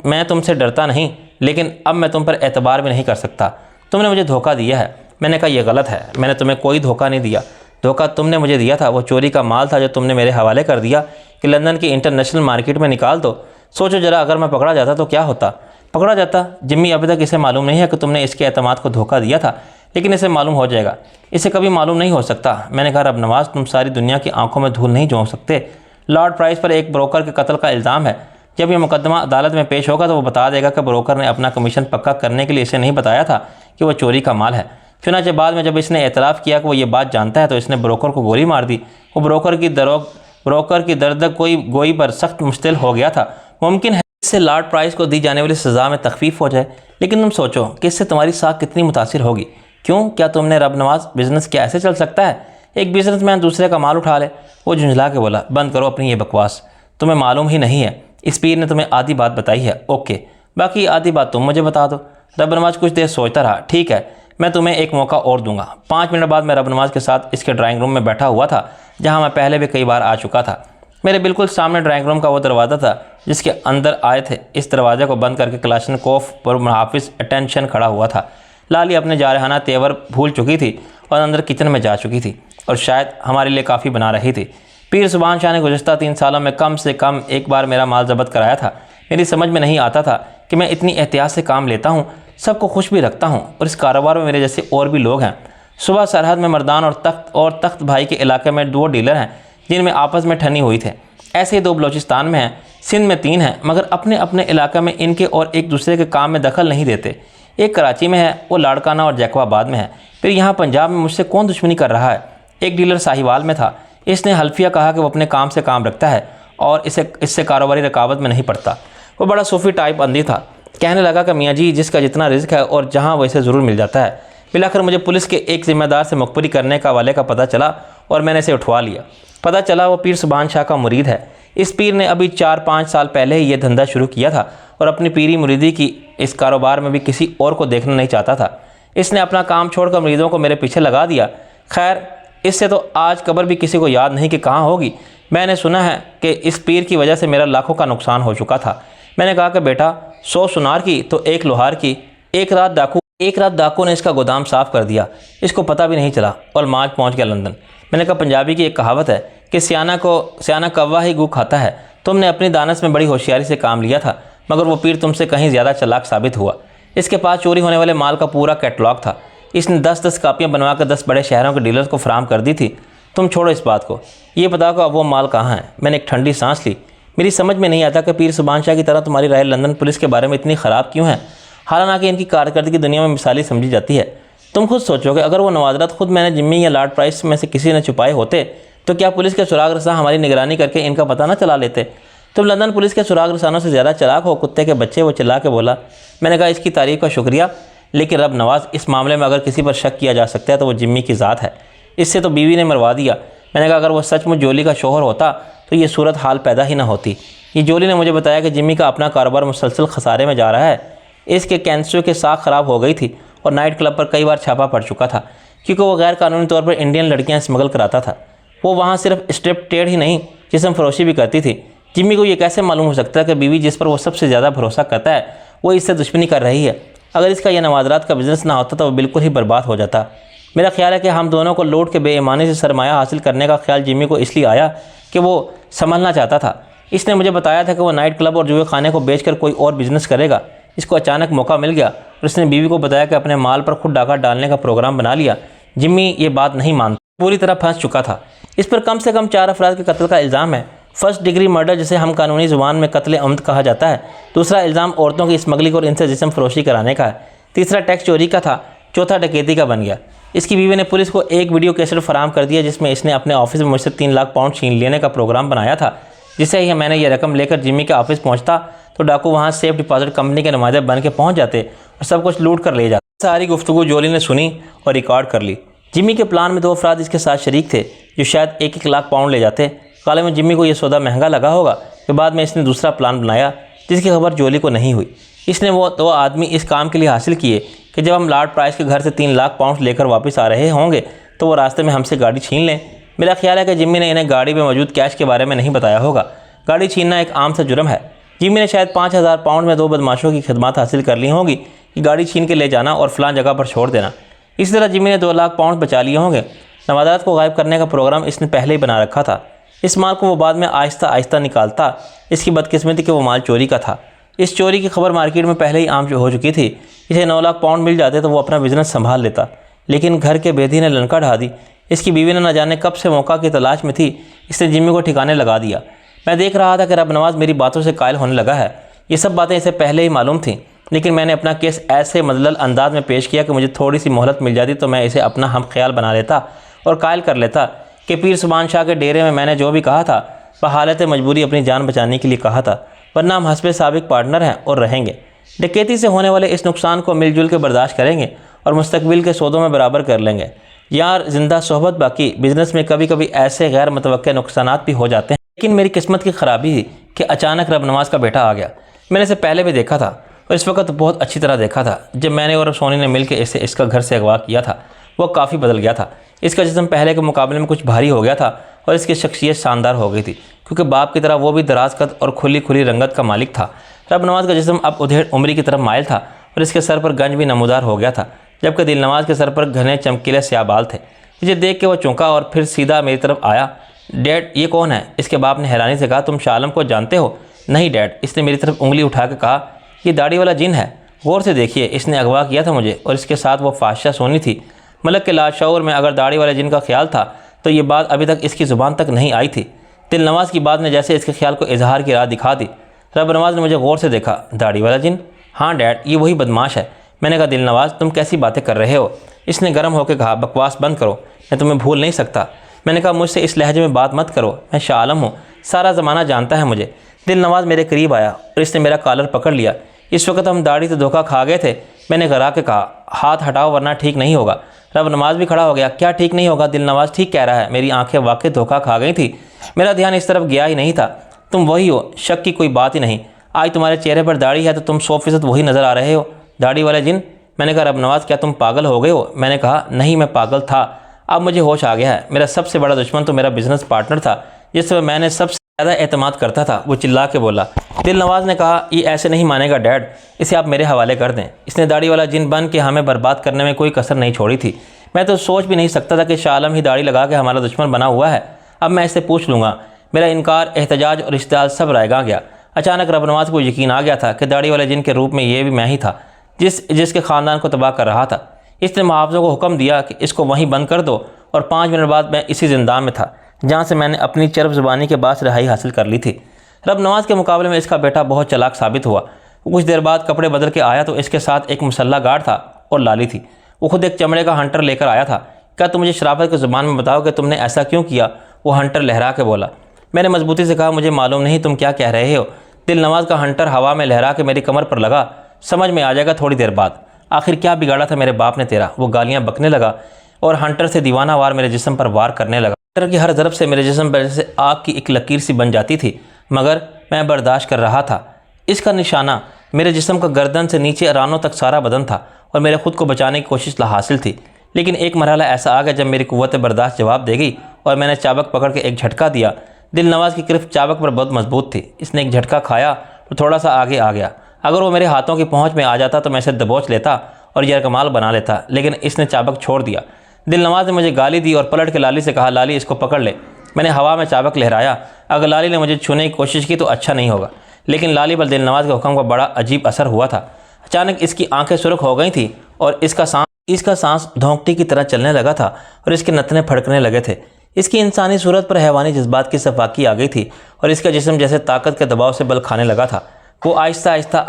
मैं तुमसे डरता नहीं, लेकिन अब मैं तुम पर एतबार भी नहीं कर सकता। तुमने मुझे धोखा दिया है। मैंने कहा, यह गलत है, मैंने तुम्हें कोई धोखा नहीं दिया। धोखा तुमने मुझे दिया था। वो चोरी का माल था जो तुमने मेरे हवाले कर दिया कि लंदन की इंटरनेशनल मार्केट में निकाल दो। सोचो जरा, अगर मैं पकड़ा जाता तो क्या होता? पकड़ा जाता। जिम्मी अभी तक इसे मालूम नहीं है कि तुमने इसके एतमाद को धोखा दिया था, लेकिन इसे मालूम हो जाएगा। इसे कभी मालूम नहीं हो सकता। मैंने कहा, रब नवाज़, तुम सारी दुनिया की आंखों में धूल नहीं झोंक सकते। लॉर्ड प्राइस पर एक ब्रोकर के कत्ल का इल्ज़ाम है। जब यह मुकदमा अदालत में पेश होगा तो वो बता देगा कि ब्रोकर ने अपना कमीशन पक्का करने के लिए इसे नहीं बताया था कि वह चोरी का माल है। चुनांचे बाद में जब इसने एतराफ़ किया कि वो ये बात जानता है तो इसने ब्रोकर को गोली मार दी। वो ब्रोकर की दर्द कोई गोई पर सख्त मुश्तिल हो गया था। मुमकिन है इससे लॉर्ड प्राइस को दी जाने वाली सज़ा में तखफीफ हो जाए, लेकिन तुम सोचो कि इससे तुम्हारी साख कितनी मुतासिर होगी। क्यों, क्या तुमने रब नवाज बिजनेस क्या ऐसे चल सकता है? एक बिजनेसमैन दूसरे का माल उठा ले? वो झुंझला के बोला, बंद करो अपनी ये बकवास, तुम्हें मालूम ही नहीं है। इस पीर ने तुम्हें आधी बात बताई है, ओके, बाकी आधी बात तुम मुझे बता दो। रब नवाज कुछ देर सोचता रहा। ठीक है, मैं तुम्हें एक मौका और दूंगा। 5 मिनट बाद मैं रब नवाज के साथ इसके ड्राइंग रूम में बैठा हुआ था, जहाँ मैं पहले भी कई बार आ चुका था। मेरे बिल्कुल सामने ड्राइंग रूम का वो दरवाज़ा था जिसके अंदर आए थे। इस दरवाजे को बंद करके कलाशनकोफ पर मुहाफिज अटेंशन खड़ा हुआ था। लाली अपने जारहाना तेवर भूल चुकी थी और अंदर किचन में जा चुकी थी और शायद हमारे लिए काफ़ी बना रही थी। पीर सुभान शाह ने गुज़श्ता 3 सालों में कम से कम एक बार मेरा माल जब्त कराया था। मेरी समझ में नहीं आता था कि मैं इतनी एहतियात से काम लेता हूँ, सबको खुश भी रखता हूँ, और इस कारोबार में मेरे जैसे और भी लोग हैं। सुबह सरहद में मर्दान और तख्त भाई के इलाके में 2 डीलर हैं जिनमें आपस में ठनी हुई थे। ऐसे ही 2 बलोचिस्तान में हैं, सिंध में 3 हैं, मगर अपने अपने इलाके में इनके और एक दूसरे के काम में दखल नहीं देते। एक कराची में है, वो लाड़काना और जैकबाबाद में है। फिर यहाँ पंजाब में मुझसे कौन दुश्मनी कर रहा है? एक डीलर साहिवाल में था, इसने हल्फिया कहा कि वो अपने काम से काम रखता है और इससे कारोबारी रकावत में नहीं पड़ता। वो बड़ा सूफी टाइप बंदी था। कहने लगा कि मियाँ जी, जिसका जितना रिज्क है और जहाँ वैसे ज़रूर मिल जाता है। मिलाकर मुझे पुलिस के एक ज़िम्मेदार से मुखबरी करने का वाले का पता चला और मैंने इसे उठवा लिया। पता चला वो पीर सुभान शाह का मुरीद है। इस पीर ने अभी 4-5 साल पहले ही ये धंधा शुरू किया था और अपनी पीरी मुरीदी की इस कारोबार में भी किसी और को देखना नहीं चाहता था। इसने अपना काम छोड़कर मुरीदों को मेरे पीछे लगा दिया। खैर, इससे तो आज कब्र भी किसी को याद नहीं कि कहाँ होगी। मैंने सुना है कि इस पीर की वजह से मेरा लाखों का नुकसान हो चुका था। मैंने कहा कि बेटा, 100 सुनार की तो 1 लोहार की। एक रात डाकू ने इसका गोदाम साफ़ कर दिया, इसको पता भी नहीं चला और माल पहुंच गया लंदन। मैंने कहा, पंजाबी की एक कहावत है कि सियाना कौवा ही गू खाता है। तुमने अपनी दानस में बड़ी होशियारी से काम लिया था, मगर वो पीर तुमसे कहीं ज़्यादा चालाक साबित हुआ। इसके पास चोरी होने वाले माल का पूरा कैटलॉग था। इसने 10-10 कापियाँ बनवा कर 10 बड़े शहरों के डीलर्स को फराहम कर दी थी। तुम छोड़ो इस बात को, ये बताओ कि अब वो माल कहाँ है। मैंने एक ठंडी सांस ली। मेरी समझ में नहीं आता कि पीर सुभान शाह की तरह तुम्हारी राय लंदन पुलिस के बारे में इतनी ख़राब क्यों है, हालांकि इनकी कारकर्दगी दुनिया में मिसाली समझी जाती है। तुम खुद सोचो कि अगर वो नवाजरात खुद मैंने जिम्मी या लॉर्ड प्राइस में से किसी ने छुपाए होते तो क्या पुलिस के सुराग रसा हमारी निगरानी करके इनका पता ना चला लेते? तुम लंदन पुलिस के सुराग रसानों से ज़्यादा चालाक हो, कुत्ते के बच्चे। वो चिल्ला के बोला। मैंने कहा, इसकी तारीफ़ का शुक्रिया, लेकिन रब नवाज, इस मामले में अगर किसी पर शक किया जा सकता है तो वो जिम्मी की ज़ात है। इससे तो बीवी ने मरवा दिया। मैंने कहा, अगर वो सचमुच जोली का शोहर होता तो ये सूरत हाल पैदा ही ना होती। ये जोली ने मुझे बताया कि जिम्मी का अपना कारोबार मुसलसल खसारे में जा रहा है। इसके कैंसर के साख ख़राब हो गई थी और नाइट क्लब पर कई बार छापा पड़ चुका था, क्योंकि वो गैर कानूनी तौर पर इंडियन लड़कियां स्मगल कराता था। वो वहाँ सिर्फ स्ट्रिप टेड ही नहीं, जिस्म फरोशी भी करती थी। जिम्मी को ये कैसे मालूम हो सकता है कि बीवी जिस पर वो सबसे ज़्यादा भरोसा करता है वो इससे दुश्मनी कर रही है? अगर इसका यह नवाजरात का बिज़नेस ना होता तो वो बिल्कुल ही बर्बाद हो जाता। मेरा ख्याल है कि हम दोनों को लूट के बेईमानी से सरमाया हासिल करने का ख्याल जिम्मी को इसलिए आया कि वो संभलना चाहता था। इसने मुझे बताया था कि वो नाइट क्लब और जुए खाने को बेचकर कोई और बिज़नेस करेगा। इसको अचानक मौका मिल गया और उसने बीवी को बताया कि अपने माल पर खुद डाका डालने का प्रोग्राम बना लिया। जिम्मी ये बात नहीं मानता, पूरी तरह फंस चुका था। इस पर कम से कम 4 अफराद के कत्ल का इल्ज़ाम है। फर्स्ट डिग्री मर्डर, जिसे हम कानूनी ज़ुबान में कत्ल अमद कहा जाता है। दूसरा इल्ज़ाम औरतों की स्मगलिंग और इनसे जिस्म फरोशी कराने का है। तीसरा टैक्स चोरी का था। चौथा डकैती का बन गया। इसकी बीवी ने पुलिस को एक वीडियो कैसेट फराहम कर दिया जिसमें इसने अपने ऑफिस में मुझसे 3 लाख पाउंड छीन लेने का प्रोग्राम बनाया था। जिससे ही मैंने ये रकम लेकर जिम्मी के ऑफिस पहुंचता तो डाकू वहां सेफ डिपॉजिट कंपनी के नुमाइंदे बन के पहुंच जाते और सब कुछ लूट कर ले जाते। सारी गुफ्तगू जोली ने सुनी और रिकॉर्ड कर ली। जिम्मी के प्लान में 2 अफराद इसके साथ शरीक थे जो शायद 1-1 लाख पाउंड ले जाते। काले में जिम्मी को यह सौदा महंगा लगा होगा कि बाद में इसने दूसरा प्लान बनाया जिसकी खबर जोली को नहीं हुई। इसने वो 2 आदमी इस काम के लिए हासिल किए कि जब हम लॉर्ड प्राइस के घर से 3 लाख पाउंड लेकर वापस आ रहे होंगे तो वो रास्ते में हमसे गाड़ी छीन लें। मेरा ख्याल है कि जिम्मी ने इन्हें गाड़ी में मौजूद कैश के बारे में नहीं बताया होगा। गाड़ी छीनना एक आम सा जुर्म है। जिम्मी ने शायद 5,000 पाउंड में 2 बदमाशों की खिदमत हासिल कर ली होंगी कि गाड़ी छीन के ले जाना और फलां जगह पर छोड़ देना। इसी तरह जिम्मी ने 2 लाख पाउंड बचा लिए होंगे। नवाजात को गायब करने का प्रोग्राम इसने पहले ही बना रखा था। इस माल को वो बाद में आहिस्ता आहिस्ता निकालता। इसकी बदकिस्मती कि वो माल चोरी का था। इस चोरी की खबर मार्केट में पहले ही आम हो चुकी थी। इसे 9 लाख पाउंड मिल जाते तो वो अपना बिजनेस संभाल लेता, लेकिन घर के बेदी ने लंका ढा दी। इसकी बीवी ने न जाने कब से मौका की तलाश में थी। इसने जिम्मी को ठिकाने लगा दिया। मैं देख रहा था कि रब नवाज मेरी बातों से कायल होने लगा है। ये सब बातें इसे पहले ही मालूम थीं, लेकिन मैंने अपना केस ऐसे मदलल अंदाज में पेश किया कि मुझे थोड़ी सी मोहलत मिल जाती तो मैं इसे अपना हम ख्याल बना लेता और कायल कर लेता कि पीर सुभान शाह के डेरे में मैंने जो भी कहा था वह हालत मजबूरी अपनी जान बचाने के लिए कहा था, वरना हम हस्बे साबिक पार्टनर हैं और रहेंगे। डकैती से होने वाले इस नुकसान को मिलजुल के बर्दाश्त करेंगे और मुस्तकबिल के सौदों में बराबर कर लेंगे। यार ज़िंदा सोहबत बाकी, बिज़नेस में कभी कभी ऐसे गैर मुतवक्के नुकसानात भी हो जाते हैं। लेकिन मेरी किस्मत की ख़राबी थी कि अचानक रब नवाज़ का बेटा आ गया। मैंने इसे पहले भी देखा था और इस वक्त बहुत अच्छी तरह देखा था। जब मैंने और सोनी ने मिलकर इसे इसका घर से अगवा किया था, वो काफ़ी बदल गया था। इसका जिस्म पहले के मुकाबले में कुछ भारी हो गया था और इसकी शख्सियत शानदार हो गई थी, क्योंकि बाप की तरह वो भी दराज कद और खुली खुली रंगत का मालिक था। रब नवाज़ का जिस्म अब उधेड़ उम्री की तरफ मायल था और इसके सर पर गंज भी नमूदार हो गया था, जबकि दिल नवाज़ के सर पर घने चमकीले स्याह बाल थे। मुझे देख के वो चौंका और फिर सीधा मेरी तरफ आया। डैड, ये कौन है? इसके बाप ने हैरानी से कहा। तुम शाह आलम को जानते हो? नहीं डैड, इसने मेरी तरफ उंगली उठा के कहा। ये दाढ़ी वाला जिन है, गौर से देखिए, इसने अगवा किया था मुझे और इसके साथ वो फाशा सोनी थी। मलक के लाशऊर में अगर दाढ़ी वाले जिन का ख्याल था तो ये बात अभी तक इसकी ज़ुबान तक नहीं आई थी। दिल नवाज़ की बात ने जैसे इसके ख्याल को इजहार की राह दिखा दी। रब नवाज़ ने मुझे गौर से देखा। दाढ़ी वाला जिन? हाँ डैड, ये वही बदमाश है। मैंने कहा, दिल नवाज़ तुम कैसी बातें कर रहे हो? इसने गर्म होकर कहा, बकवास बंद करो, मैं तुम्हें भूल नहीं सकता। मैंने कहा, मुझसे इस लहजे में बात मत करो, मैं शाह आलम हूँ, सारा ज़माना जानता है मुझे। दिल नवाज़ मेरे करीब आया और इसने मेरा कॉलर पकड़ लिया। इस वक्त हम दाढ़ी से धोखा खा गए थे। मैंने घरा के कहा, हाथ हटाओ वरना ठीक नहीं होगा। रब नवाज़ भी खड़ा हो गया। क्या ठीक नहीं होगा? दिल नवाज़ ठीक कह रहा है। मेरी आंखें वाकई धोखा खा गई थी। मेरा ध्यान इस तरफ गया ही नहीं था। तुम वही हो, शक की कोई बात ही नहीं। आज तुम्हारे चेहरे पर दाढ़ी है तो तुम 100% वही नज़र आ रहे हो, दाढ़ी वाले जिन। मैंने कहा, रब नवाज़ क्या तुम पागल हो गए हो? मैंने कहा, नहीं मैं पागल था, अब मुझे होश आ गया है। मेरा सबसे बड़ा दुश्मन तो मेरा बिजनेस पार्टनर था, जिस पर मैंने सबसे ज़्यादा एतमाद करता था। वो चिल्ला के बोला। दिल नवाज़ ने कहा, ये ऐसे नहीं मानेगा डैड, इसे आप मेरे हवाले कर दें। इसने दाढ़ी वाला जिन बन के हमें बर्बाद करने में कोई कसर नहीं छोड़ी थी। मैं तो सोच भी नहीं सकता था कि शाह आलम ही दाढ़ी लगा के हमारा दुश्मन बना हुआ है। अब मैं इससे पूछ लूँगा। मेरा इनकार, एहतजाज और इश्तिहाल सब रायगा गया। अचानक रब नवाज़ को यकीन आ गया था कि दाढ़ी वाले जिन के रूप में ये भी मैं ही था जिसके ख़ानदान को तबाह कर रहा था। इसने मुहाफ़िज़ों को हुक्म दिया कि इसको वहीं बंद कर दो और 5 मिनट बाद मैं इसी ज़िंदान में था जहाँ से मैंने अपनी चरब ज़ुबानी के बाद रिहाई हासिल कर ली थी। रब नवाज़ के मुकाबले में इसका बेटा बहुत चालाक साबित हुआ। कुछ देर बाद कपड़े बदल के आया तो इसके साथ एक मुसल्ला गार्ड था और लाली थी। वो खुद एक चमड़े का हंटर लेकर आया था। क्या तुम मुझे शराफत की ज़ुबान में बताओ कि तुमने ऐसा क्यों किया? वो हंटर लहरा के बोला। मैंने मजबूती से कहा, मुझे मालूम नहीं तुम क्या कह रहे हो। दिल नवाज़ का हंटर हवा में लहरा के मेरी कमर पर लगा। समझ में आ जाएगा थोड़ी देर बाद। आखिर क्या बिगाड़ा था मेरे बाप ने तेरा? वो गालियाँ बकने लगा और हंटर से दीवाना वार मेरे जिस्म पर वार करने लगा। हंटर की हर ज़रब से मेरे जिस्म पर जैसे आग की एक लकीर सी बन जाती थी, मगर मैं बर्दाश्त कर रहा था। इसका निशाना मेरे जिस्म का गर्दन से नीचे रानों तक सारा बदन था और मेरे खुद को बचाने की कोशिश हासिल थी। लेकिन एक मरहला ऐसा आ गया जब मेरी कुव्वत बर्दाश्त जवाब दे गई और मैंने चाबक पकड़ के एक झटका दिया। दिल नवाज़ की गिरफ्त चाबक पर बहुत मजबूत थी। इसने एक झटका खाया तो थोड़ा सा आगे आ गया। अगर वो मेरे हाथों की पहुंच में आ जाता तो मैं इसे दबोच लेता और यरकमाल बना लेता, लेकिन इसने चाबक छोड़ दिया। दिल नवाज़ ने मुझे गाली दी और पलट के लाली से कहा, लाली इसको पकड़ ले। मैंने हवा में चाबक लहराया। अगर लाली ने मुझे छूने की कोशिश की तो अच्छा नहीं होगा, लेकिन लाली पर दिल नवाज़ के हुक्म का बड़ा अजीब असर हुआ था। अचानक इसकी आंखें सुर्ख हो गई थी और इसका सांस धोंकटी की तरह चलने लगा था और इसके नथने फड़कने लगे थे। इसकी इंसानी सूरत पर हैवानी जज्बात की सफाकी आ गई थी और इसका जिस्म जैसे ताकत के दबाव से बल खाने लगा था। वो आहिस्ता आहिस्ता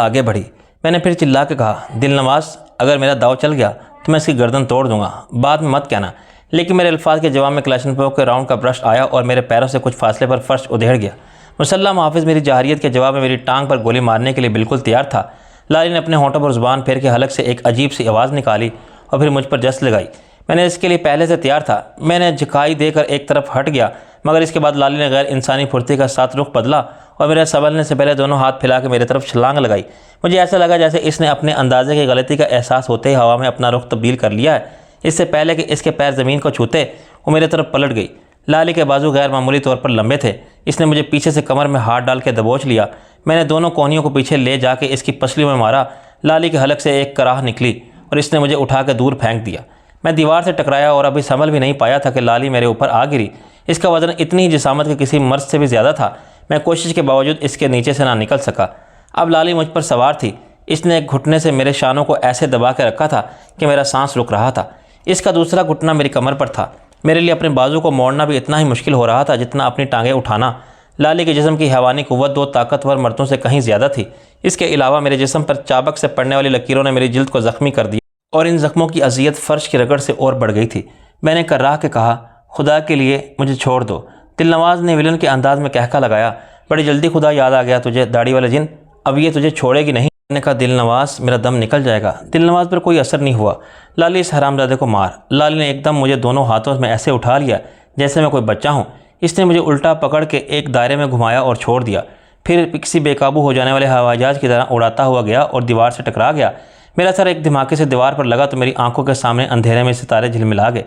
आगे बढ़ी। मैंने फिर चिल्ला के कहा, दिल नवाज़ अगर मेरा दाव चल गया तो मैं इसकी गर्दन तोड़ दूंगा, बाद में मत कहना। लेकिन मेरे अल्फाज के जवाब में कलाशनकोव के राउंड का ब्रश आया और मेरे पैरों से कुछ फासले पर फर्श उधेड़ गया। मुसल्ला मुहाफिज़ मेरी जाहिरियत के जवाब में मेरी टांग पर गोली मारने के लिए बिल्कुल तैयार था। लाली ने अपने होंठों पर ज़ुबान फेर के हलक से एक अजीब सी आवाज़ निकाली और फिर मुझ पर जस्त लगाई। मैंने इसके लिए पहले से तैयार था। मैंने झुकाई देकर एक तरफ हट गया, मगर इसके बाद लाली ने गैर इंसानी फुर्ती का साथ रुख बदला और मेरे संभलने से पहले दोनों हाथ फैला के मेरी तरफ छलांग लगाई। मुझे ऐसा लगा जैसे इसने अपने अंदाजे की गलती का एहसास होते ही हवा में अपना रुख तब्दील कर लिया है। इससे पहले कि इसके पैर ज़मीन को छूते वो मेरी तरफ पलट गई। लाली के बाजू गैर मामूली तौर पर लंबे थे। इसने मुझे पीछे से कमर में हाथ डाल के दबोच लिया। मैंने दोनों कोहनियों को पीछे ले जाके इसकी पसलियों में मारा। लाली के हलक से एक कराह निकली और इसने मुझे उठा के दूर फेंक दिया। मैं दीवार से टकराया और अभी संभल भी नहीं पाया था कि लाली मेरे ऊपर आ गिरी। इसका वजन इतनी ही जिसामत के किसी मर्द से भी ज़्यादा था। मैं कोशिश के बावजूद इसके नीचे से ना निकल सका। अब लाली मुझ पर सवार थी। इसने एक घुटने से मेरे शानों को ऐसे दबा के रखा था कि मेरा सांस रुक रहा था। इसका दूसरा घुटना मेरी कमर पर था। मेरे लिए अपने बाजू को मोड़ना भी इतना ही मुश्किल हो रहा था जितना अपनी टांगें उठाना। लाली के जिस्म की हैवानी कुव्वत दो ताकतवर मर्दों से कहीं ज़्यादा थी। इसके अलावा मेरे जिस्म पर चाबक से पड़ने वाली लकीरों ने मेरी जिल्द को ज़ख्मी कर दिया और इन ज़ख्मों की अजियत फ़र्श की रगड़ से और बढ़ गई थी। मैंने कर्राह के कहा, खुदा के लिए मुझे छोड़ दो। दिल नवाज़ ने विलन के अंदाज में कहका लगाया, बड़ी जल्दी खुदा याद आ गया तुझे दाढ़ी वाले जिन, अब ये तुझे छोड़ेगी नहीं। मैंने कहा दिल नवाज मेरा दम निकल जाएगा। दिल नवाज पर कोई असर नहीं हुआ। लाली इस हरामजादे को मार। लाली ने एकदम मुझे दोनों हाथों में ऐसे उठा लिया जैसे मैं कोई बच्चा हूँ। इसने मुझे उल्टा पकड़ के एक दायरे में घुमाया और छोड़ दिया। फिर किसी बेकाबू हो जाने वाले हवाई जहाज की तरह उड़ाता हुआ गया और दीवार से टकरा गया। मेरा सर एक धमाके से दीवार पर लगा तो मेरी आंखों के सामने अंधेरे में सितारे झिलमिला गए।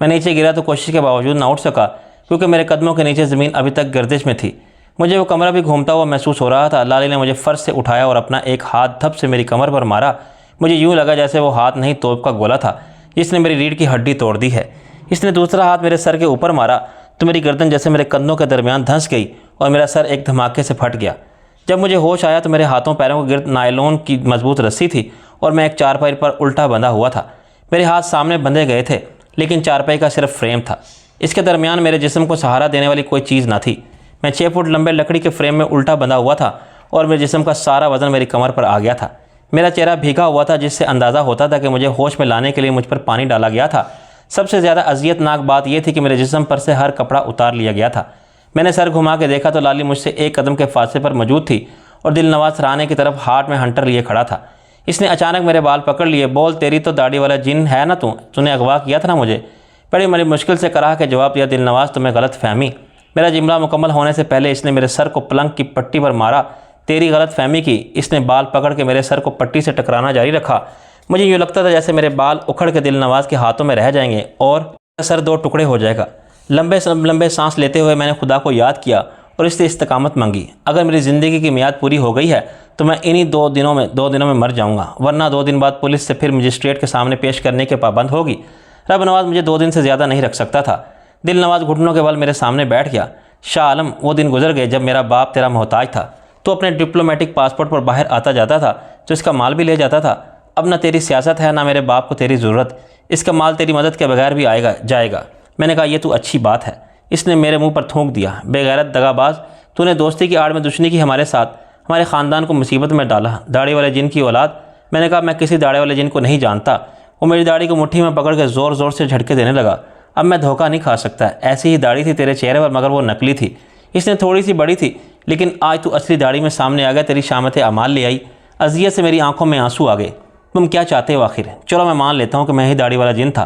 मैं नीचे गिरा तो कोशिश के बावजूद ना उठ सका क्योंकि मेरे कदमों के नीचे ज़मीन अभी तक गर्दिश में थी। मुझे वो कमरा भी घूमता हुआ महसूस हो रहा था। लाली ने मुझे फर्श से उठाया और अपना एक हाथ धप से मेरी कमर पर मारा। मुझे यूँ लगा जैसे वो हाथ नहीं तोप का गोला था जिसने मेरी रीढ़ की हड्डी तोड़ दी है। इसने दूसरा हाथ मेरे सर के ऊपर मारा तो मेरी गर्दन जैसे मेरे कंधों के दरमियान धंस गई और मेरा सर एक धमाके से फट गया। जब मुझे होश आया तो मेरे हाथों पैरों के गिर्द नायलॉन की मजबूत रस्सी थी और मैं एक चारपाई पर उल्टा बंधा हुआ था। मेरे हाथ सामने बंधे गए थे लेकिन चारपाई का सिर्फ फ्रेम था। इसके दरमियान मेरे जिस्म को सहारा देने वाली कोई चीज़ ना थी। मैं 6 फुट लंबे लकड़ी के फ्रेम में उल्टा बंधा हुआ था और मेरे जिस्म का सारा वजन मेरी कमर पर आ गया था। मेरा चेहरा भीगा हुआ था जिससे अंदाज़ा होता था कि मुझे होश में लाने के लिए मुझ पर पानी डाला गया था। सबसे ज़्यादा अजियतनाक बात यह थी कि मेरे जिस्म पर से हर कपड़ा उतार लिया गया था। मैंने सर घुमा के देखा तो लाली मुझसे एक कदम के फासले पर मौजूद थी और दिल नवाज सराहने की तरफ हाथ में हंटर लिए खड़ा था। इसने अचानक मेरे बाल पकड़ लिए। बोल, तेरी तो दाढ़ी वाला जिन है ना तूने अगवा किया था ना मुझे। बड़ी मुश्किल से करा के जवाब दिया दिल नवाज, तुम्हें गलत फहमी। मेरा जुमला मुकम्मल होने से पहले इसने मेरे सर को पलंग की पट्टी पर मारा। तेरी गलत फहमी की। इसने बाल पकड़ के मेरे सर को पट्टी से टकराना जारी रखा। मुझे यूँ लगता था जैसे मेरे बाल उखड़ के दिल नवाज के हाथों में रह जाएंगे और सर 2 टुकड़े हो जाएगा। लंबे सांस लेते हुए मैंने खुदा को याद किया और इससे इस्तकामत मांगी। अगर मेरी ज़िंदगी की मियाद पूरी हो गई है तो मैं इन्हीं 2 दिनों में मर जाऊँगा, वरना 2 दिन बाद पुलिस से फिर मजिस्ट्रेट के सामने पेश करने के पाबंद होगी। रब नवाज मुझे 2 दिन से ज़्यादा नहीं रख सकता था। दिल नवाज घुटनों के बल मेरे सामने बैठ गया। शाह आलम, वो दिन गुजर गए जब मेरा बाप तेरा मोहताज था। तो अपने डिप्लोमेटिक पासपोर्ट पर बाहर आता जाता था तो इसका माल भी ले जाता था। अब ना तेरी सियासत है ना मेरे बाप को तेरी ज़रूरत। इसका माल तेरी मदद के बगैर भी जाएगा। मैंने कहा, यह तो अच्छी बात है। इसने मेरे मुंह पर थूक दिया। बेगैरत दगाबाज, तूने दोस्ती की आड़ में दुश्मनी की हमारे साथ, हमारे ख़ानदान को मुसीबत में डाला। दाढ़ी वाले जिन की औलाद। मैंने कहा, मैं किसी दाढ़ी वाले जिन को नहीं जानता। वो मेरी दाढ़ी को मुट्ठी में पकड़ के ज़ोर ज़ोर से झटके देने लगा। अब मैं धोखा नहीं खा सकता। ऐसी ही दाढ़ी थी तेरे चेहरे पर मगर वो नकली थी। इसने थोड़ी सी बड़ी थी लेकिन आज तू असली दाढ़ी में सामने आ गया। तेरी शामत अमाल ले आई। अजियत से मेरी आंखों में आंसू आ गए। तुम क्या चाहते हो आखिर? चलो मैं मान लेता हूँ कि मैं ही दाढ़ी वाला जिन था।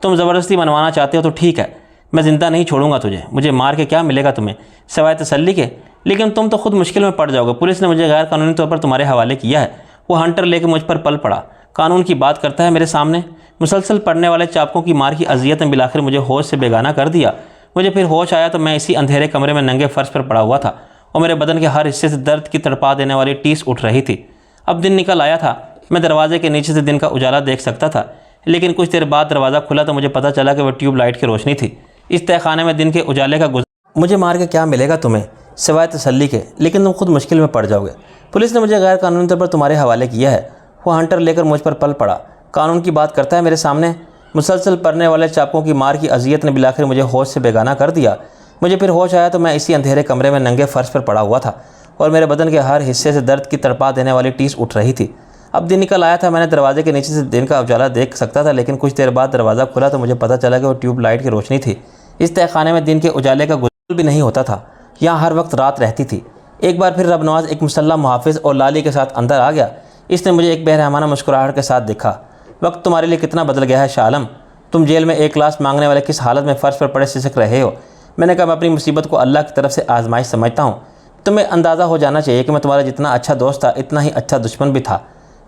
तुम ज़बरदस्ती मनवाना चाहते हो तो ठीक है, मैं ज़िंदा नहीं छोड़ूंगा तुझे। मुझे मार के क्या मिलेगा तुम्हें सिवाय तसल्ली के? लेकिन तुम तो खुद मुश्किल में पड़ जाओगे। पुलिस ने मुझे गैर कानूनी तौर पर तुम्हारे हवाले किया है। वो हंटर लेके मुझ पर पल पड़ा। कानून की बात करता है मेरे सामने। मुसलसल पड़ने वाले चाबकों की मार की अजियत ने बिलाखिर मुझे होश से बेगाना कर दिया। मुझे फिर होश आया तो मैं इसी अंधेरे कमरे में नंगे फर्श पर पड़ा हुआ था और मेरे बदन के हर हिस्से से दर्द की तड़पा देने वाली टीस उठ रही थी। अब दिन निकल आया था। मैं दरवाजे के नीचे से दिन का उजाला देख सकता था, लेकिन कुछ देर बाद दरवाज़ा खुला तो मुझे पता चला कि वह ट्यूब लाइट की रोशनी थी। इस तहखाने में दिन के उजाले का मुझे मार के क्या मिलेगा तुम्हें सिवाय तसल्ली के? लेकिन तुम खुद मुश्किल में पड़ जाओगे। पुलिस ने मुझे गैर कानूनी तौर पर तुम्हारे हवाले किया है। वो हंटर लेकर मुझ पर पल पड़ा। कानून की बात करता है मेरे सामने। मुसलसल पड़ने वाले चाबकों की मार की अजियत ने बिलाखिर मुझे होश से बेगाना कर दिया। मुझे फिर होश आया तो मैं इसी अंधेरे कमरे में नंगे फर्श पर पड़ा हुआ था और मेरे बदन के हर हिस्से से दर्द की तड़पा देने वाली टीस उठ रही थी। अब दिन निकल आया था। मैंने दरवाजे के नीचे से दिन का उजाला देख सकता था, लेकिन कुछ देर बाद दरवाज़ा खुला तो मुझे पता चला कि वो ट्यूब लाइट की रोशनी थी। इस तहखाने में दिन के उजाले का गुजर भी नहीं होता था। यहाँ हर वक्त रात रहती थी। एक बार फिर रब नवाज एक मुसल्लह मुहाफिज और लाली के साथ अंदर आ गया। इसने मुझे एक बेरहमाना मुस्कुराहट के साथ देखा। वक्त तुम्हारे लिए कितना बदल गया है शाह आलम। तुम जेल में एक लाश मांगने वाले किस हालत में फ़र्श पर पड़े सिसक रहे हो। मैंने कहा, मैं अपनी मुसीबत को अल्लाह की तरफ से आजमाइश समझता हूँ। तुम्हें अंदाज़ा हो जाना चाहिए कि मैं तुम्हारा जितना अच्छा दोस्त था इतना ही अच्छा दुश्मन भी था।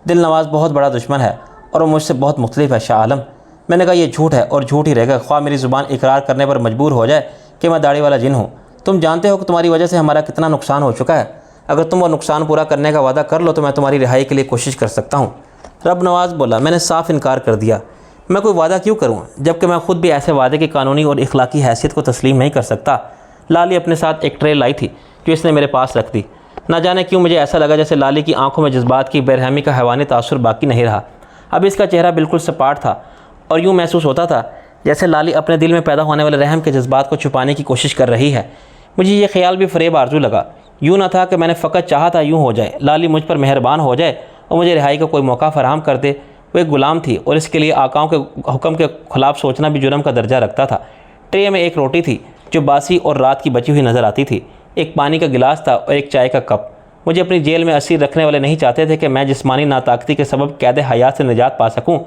दिल नवाज बहुत बड़ा दुश्मन है और वो मुझसे बहुत मुख्तलिफ है शाह आलम। मैंने कहा, यह झूठ है और झूठ ही रहेगा, ख्वाह मेरी ज़ुबान इकरार करने पर मजबूर हो जाए कि मैं दाढ़ी वाला जिन हूँ। तुम जानते हो कि तुम्हारी वजह से हमारा कितना नुकसान हो चुका है। अगर तुम वो नुकसान पूरा करने का वादा कर लो तो मैं तुम्हारी रिहाई के लिए कोशिश कर सकता हूँ। रब नवाज बोला। मैंने साफ इनकार कर दिया। मैं कोई वादा क्यों करूँ जबकि मैं खुद भी ऐसे वादे की कानूनी और इखलाकी हैसियत को तस्लीम नहीं कर सकता। लाली अपने साथ एक ट्रे लाई थी जो इसने मेरे पास रख दी। ना जाने क्यों मुझे ऐसा लगा जैसे लाली की आंखों में जज्बात की बेरहमी का हैवानी तासुर बाकी नहीं रहा। अब इसका चेहरा बिल्कुल सपाट था और यूँ महसूस होता था जैसे लाली अपने दिल में पैदा होने वाले रहम के जज्बात को छुपाने की कोशिश कर रही है। मुझे ये ख्याल भी फरेब आरजू लगा। यूँ ना था कि मैंने फ़कत चाहा था यूँ हो जाए, लाली मुझ पर मेहरबान हो जाए और मुझे रिहाई का कोई मौका फ़राहम कर दे। वो एक ग़ुलाम थी और इसके लिए आकाओं के हुक्म के ख़िलाफ़ सोचना भी जुर्म का दर्जा रखता था। ट्रे में एक रोटी थी जो बासी और रात की बची हुई नज़र आती थी। एक पानी का गिलास था और एक चाय का कप। मुझे अपनी जेल में असीर रखने वाले नहीं चाहते थे कि मैं जिस्मानी नाताकती के सबब कैद हयात से निजात पा सकूँ।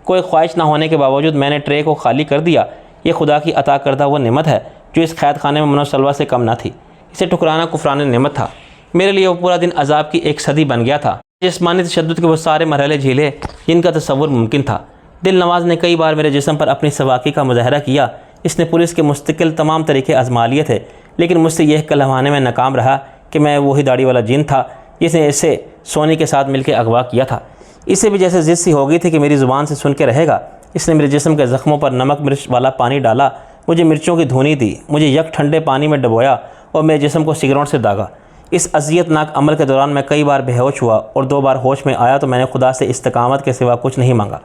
कोई ख्वाहिश ना होने के बावजूद मैंने ट्रे को खाली कर दिया। ये खुदा की अता करदा वो नेमत है जो इस कैद खाने में मनोसलवा से कम ना थी। इसे ठुकराना कुफरान नेमत था। मेरे लिए वो पूरा दिन अजाब की एक सदी बन गया था। जिस्मानी तशद्दुद के वो सारे मरहले झेले जिनका तसव्वुर मुमकिन था। दिल नवाज ने कई बार मेरे जिस्म पर अपनी सवाकी का मुजाहरा किया। इसने पुलिस के मुस्तकिल तमाम तरीके आजमा लिए थे, लेकिन मुझसे यह कहलवाने में नाकाम रहा कि मैं वही दाढ़ी वाला जिन था जिसने इसे सोनी के साथ मिलकर अगवा किया था। इसे भी जैसे जिद सी हो गई थी कि मेरी ज़ुबान से सुन के रहेगा। इसने मेरे जिस्म के ज़ख्मों पर नमक मिर्च वाला पानी डाला, मुझे मिर्चों की धुनी दी, मुझे यक ठंडे पानी में डुबोया और मेरे जिस्म को सिगरेट से दागा। इस अजियतनाक अमल के दौरान मैं कई बार बेहोश हुआ और 2 बार होश में आया तो मैंने खुदा से इस्तकामत के सिवा कुछ नहीं मांगा।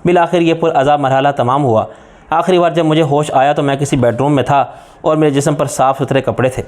बिलाखिर ये पुरअज़ाब मरहला तमाम हुआ। आखिरी बार जब मुझे होश आया तो मैं किसी बेडरूम में था और मेरे जिस्म पर साफ़ सुथरे कपड़े थे।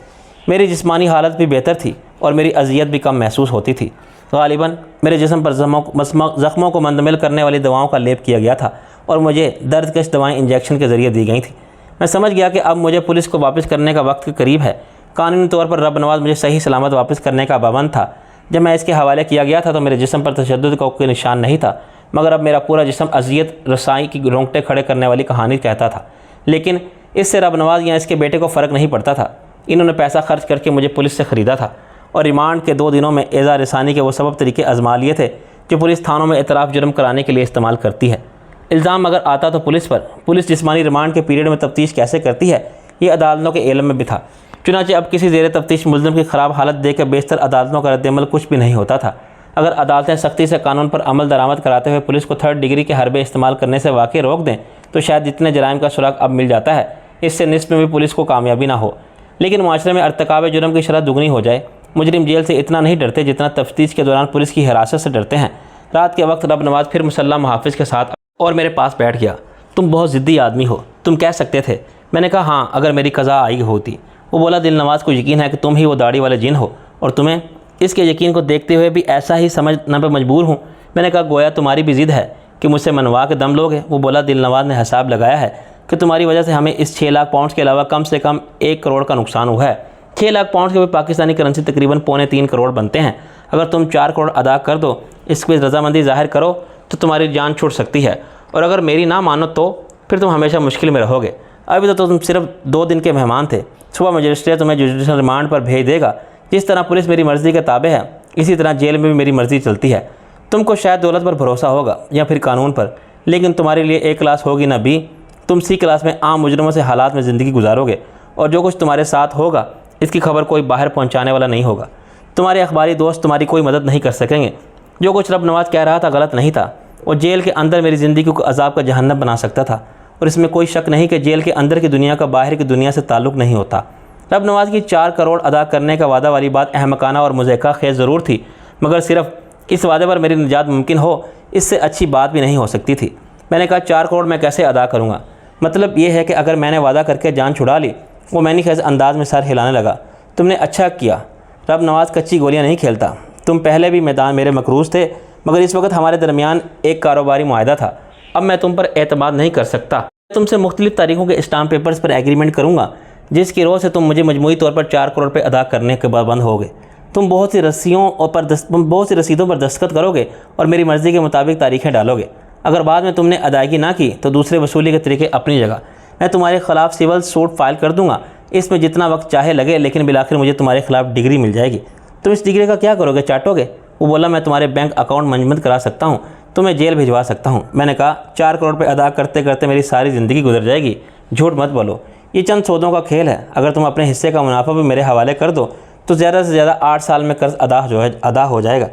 मेरी जिस्मानी हालत भी बेहतर थी और मेरी अजियत भी कम महसूस होती थी। गालिबन मेरे जिस्म पर ज़ख्मों को मंदमिल करने वाली दवाओं का लेप किया गया था और मुझे दर्दकश दवाएं इंजेक्शन के ज़रिए दी गई थी। मैं समझ गया कि अब मुझे पुलिस को वापस करने का वक्त करीब है। कानूनी तौर पर रब नवाज मुझे सही सलामत वापस करने का पाबंद था। जब मैं इसके हवाले किया गया था तो मेरे जिस्म पर तशद्दुद का कोई निशान नहीं था, मगर अब मेरा पूरा जिस्म अजियत रसाई की रोंगटे खड़े करने वाली कहानी कहता था। लेकिन इससे रब नवाज या इसके बेटे को फ़र्क नहीं पड़ता था। इन्होंने पैसा खर्च करके मुझे पुलिस से ख़रीदा था और रिमांड के 2 दिनों में एज़ा रसानी के वो सबब तरीके आजमा लिए थे जो पुलिस थानों में एतराफ़ जुर्म कराने के लिए इस्तेमाल करती है। इल्ज़ाम अगर आता तो पुलिस पर। पुलिस जिस्मानी रिमांड के पीरियड में तफ्तीश कैसे करती है ये अदालतों के इल्म में भी था। चुनांचे अब किसी ज़ेर तफ्तीश मुल्ज़िम की ख़राब हालत देखकर बेशतर अदालतों का रद्दअमल कुछ भी नहीं होता था। अगर अदालतें सख्ती से कानून पर अमल दरामद कराते हुए पुलिस को 3rd डिग्री के हरबे इस्तेमाल करने से वाकई रोक दें तो शायद जितने जराइम का सुराग अब मिल जाता है इससे निस्फ में भी पुलिस को कामयाबी ना हो। लेकिन माशरे में अर्तकाब जुर्म की शरह दुगनी हो जाए। मुजरिम जेल से इतना नहीं डरते जितना तफ्तीश के दौरान पुलिस की हिरासत से डरते हैं। रात के वक्त रब नवाज फिर मुसल्ला मुहाफ़िज़ के साथ और मेरे पास बैठ गया। तुम बहुत ज़िद्दी आदमी हो, तुम कह सकते थे। मैंने कहा हाँ, अगर मेरी कज़ा आई होती। वो बोला दिल नवाज को यकीन है कि तुम ही वो दाढ़ी वाले जिन हो और तुम्हें इसके यकीन को देखते हुए भी ऐसा ही समझना पर मजबूर हूँ। मैंने कहा गोया तुम्हारी भी ज़िद है कि मुझसे मनवा के दम लोगे। वो बोला दिल नवाज ने हिसाब लगाया है कि तुम्हारी वजह से हमें इस 6 लाख पाउंड के अलावा कम से कम 1 करोड़ का नुकसान हुआ है। 6 लाख पाउंड के भी पाकिस्तानी करेंसी तकरीबन 2.25 करोड़ बनते हैं। अगर तुम 4 करोड़ अदा कर दो, इस पर रजामंदी ज़ाहिर करो तो तुम्हारी जान छूट सकती है, और अगर मेरी ना मानो तो फिर तुम हमेशा मुश्किल में रहोगे। अभी तो तुम सिर्फ 2 दिन के मेहमान थे। सुबह मजिस्ट्रेट तुम्हें जुडिशल रिमांड पर भेज देगा। जिस तरह पुलिस मेरी मर्ज़ी के ताबे है, इसी तरह जेल में भी मेरी मर्ज़ी चलती है। तुमको शायद दौलत पर भरोसा होगा या फिर कानून पर, लेकिन तुम्हारे लिए A क्लास होगी ना B। तुम C क्लास में आम मुजरमों से हालात में ज़िंदगी गुजारोगे और जो कुछ तुम्हारे साथ होगा इसकी खबर कोई बाहर पहुंचाने वाला नहीं होगा। तुम्हारे अखबारी दोस्त तुम्हारी कोई मदद नहीं कर सकेंगे। जो कुछ रब नवाज कह रहा था गलत नहीं था। वो जेल के अंदर मेरी ज़िंदगी को अजाब का जहन्नम बना सकता था, और इसमें कोई शक नहीं कि जेल के अंदर की दुनिया का बाहर की दुनिया से ताल्लुक़ नहीं होता। रब नवाज की 4 करोड़ अदा करने का वादा वाली बात अहमकाना और मुज़ैक़ा खेज़ ज़रूर थी, मगर सिर्फ इस वादे पर मेरी निजात मुमकिन हो, इससे अच्छी बात भी नहीं हो सकती थी। मैंने कहा 4 करोड़ मैं कैसे अदा करूँगा? मतलब ये है कि अगर मैंने वादा करके जान छुड़ा ली। वो मैंने खेज़ अंदाज में सर हिलाने लगा। तुमने अच्छा किया। रब नवाज कच्ची गोलियाँ नहीं खेलता। तुम पहले भी मैदान मेरे मकरूज़ थे, मगर इस वक्त हमारे दरमियान एक कारोबारी मुआहदा था। अब मैं तुम पर एतमाद नहीं कर सकता। तुमसे मुख्तलिफ़ तारीखों के स्टाम्प पेपर्स पर एग्रीमेंट करूँगा, जिसकी रोज़ से तुम मुझे मजमूई तौर पर 4 करोड़ रुपये अदा करने के पाबंद होगे। तुम बहुत सी रसीदों पर दस्तखत करोगे और मेरी मर्ज़ी के मुताबिक तारीखें डालोगे। अगर बाद में तुमने अदायगी ना की तो दूसरे वसूली के तरीके अपनी जगह। मैं तुम्हारे ख़िलाफ़ सिविल सूट फाइल कर दूँगा। इसमें जितना वक्त चाहे लगे, लेकिन बिलाखिर मुझे तुम्हारे खिलाफ़ डिग्री मिल जाएगी। तुम इस डिग्री का क्या करोगे? चाटोगे? वो बोला मैं तुम्हारे बैंक अकाउंट मंजमद करा सकता हूँ, तुम्हें जेल भिजवा सकता हूँ। मैंने कहा 4 करोड़ रुपये अदा करते करते मेरी सारी ज़िंदगी गुजर जाएगी। झूठ मत बोलो, ये चंद सौदों का खेल है। अगर तुम अपने हिस्से का मुनाफा भी मेरे हवाले कर दो तो ज़्यादा से ज़्यादा 8 साल में कर्ज अदा हो जाएगा।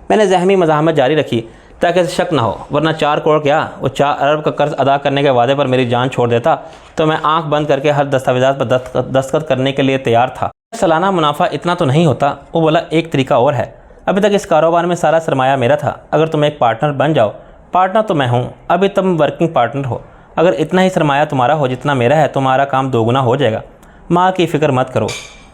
मैंने ज़हमी मज़ाहमत जारी रखी ताकि शक ना हो, वरना 4 करोड़ क्या, वो 4 अरब का कर्ज अदा करने के वादे पर मेरी जान छोड़ देता तो मैं आंख बंद करके हर दस्तावेज़ात पर दस्तखत करने के लिए तैयार था। सालाना मुनाफा इतना तो नहीं होता। वो बोला एक तरीका और है। अभी तक इस कारोबार में सारा सरमाया मेरा था। अगर तुम एक पार्टनर बन जाओ, पार्टनर तो मैं हूँ, अभी तुम वर्किंग पार्टनर हो। अगर इतना ही सरमाया तुम्हारा हो जितना मेरा है, तुम्हारा काम दोगुना हो जाएगा। माल की फ़िक्र मत करो।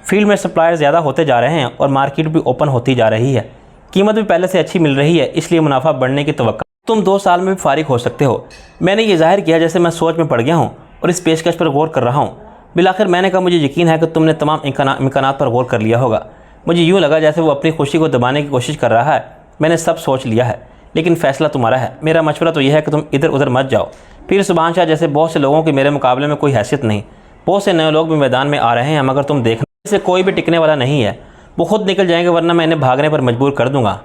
फील्ड में सप्लायर ज़्यादा होते जा रहे हैं और मार्केट भी ओपन होती जा रही है। कीमत भी पहले से अच्छी मिल रही है, इसलिए मुनाफा बढ़ने की तवक्का। तुम 2 साल में भी फारिग हो सकते हो। मैंने ये जाहिर किया जैसे मैं सोच में पड़ गया हूँ और इस पेशकश पर गौर कर रहा हूँ। बिलाखिर मैंने कहा मुझे यकीन है कि तुमने तमाम इम्कानात पर गौर कर लिया होगा। मुझे यूँ लगा जैसे वो अपनी खुशी को दबाने की कोशिश कर रहा है। मैंने सब सोच लिया है, लेकिन फ़ैसला तुम्हारा है। मेरा मशवरा तो यह है कि तुम इधर उधर मत जाओ। पीर सुभान शाह जैसे बहुत से लोगों की मेरे मुकाबले में कोई हैसियत नहीं। बहुत से नए लोग भी मैदान में आ रहे हैं, मगर तुम देखने से कोई भी टिकने वाला नहीं है। वो खुद निकल जाएंगे, वरना मैं इन्हें भागने पर मजबूर कर दूंगा।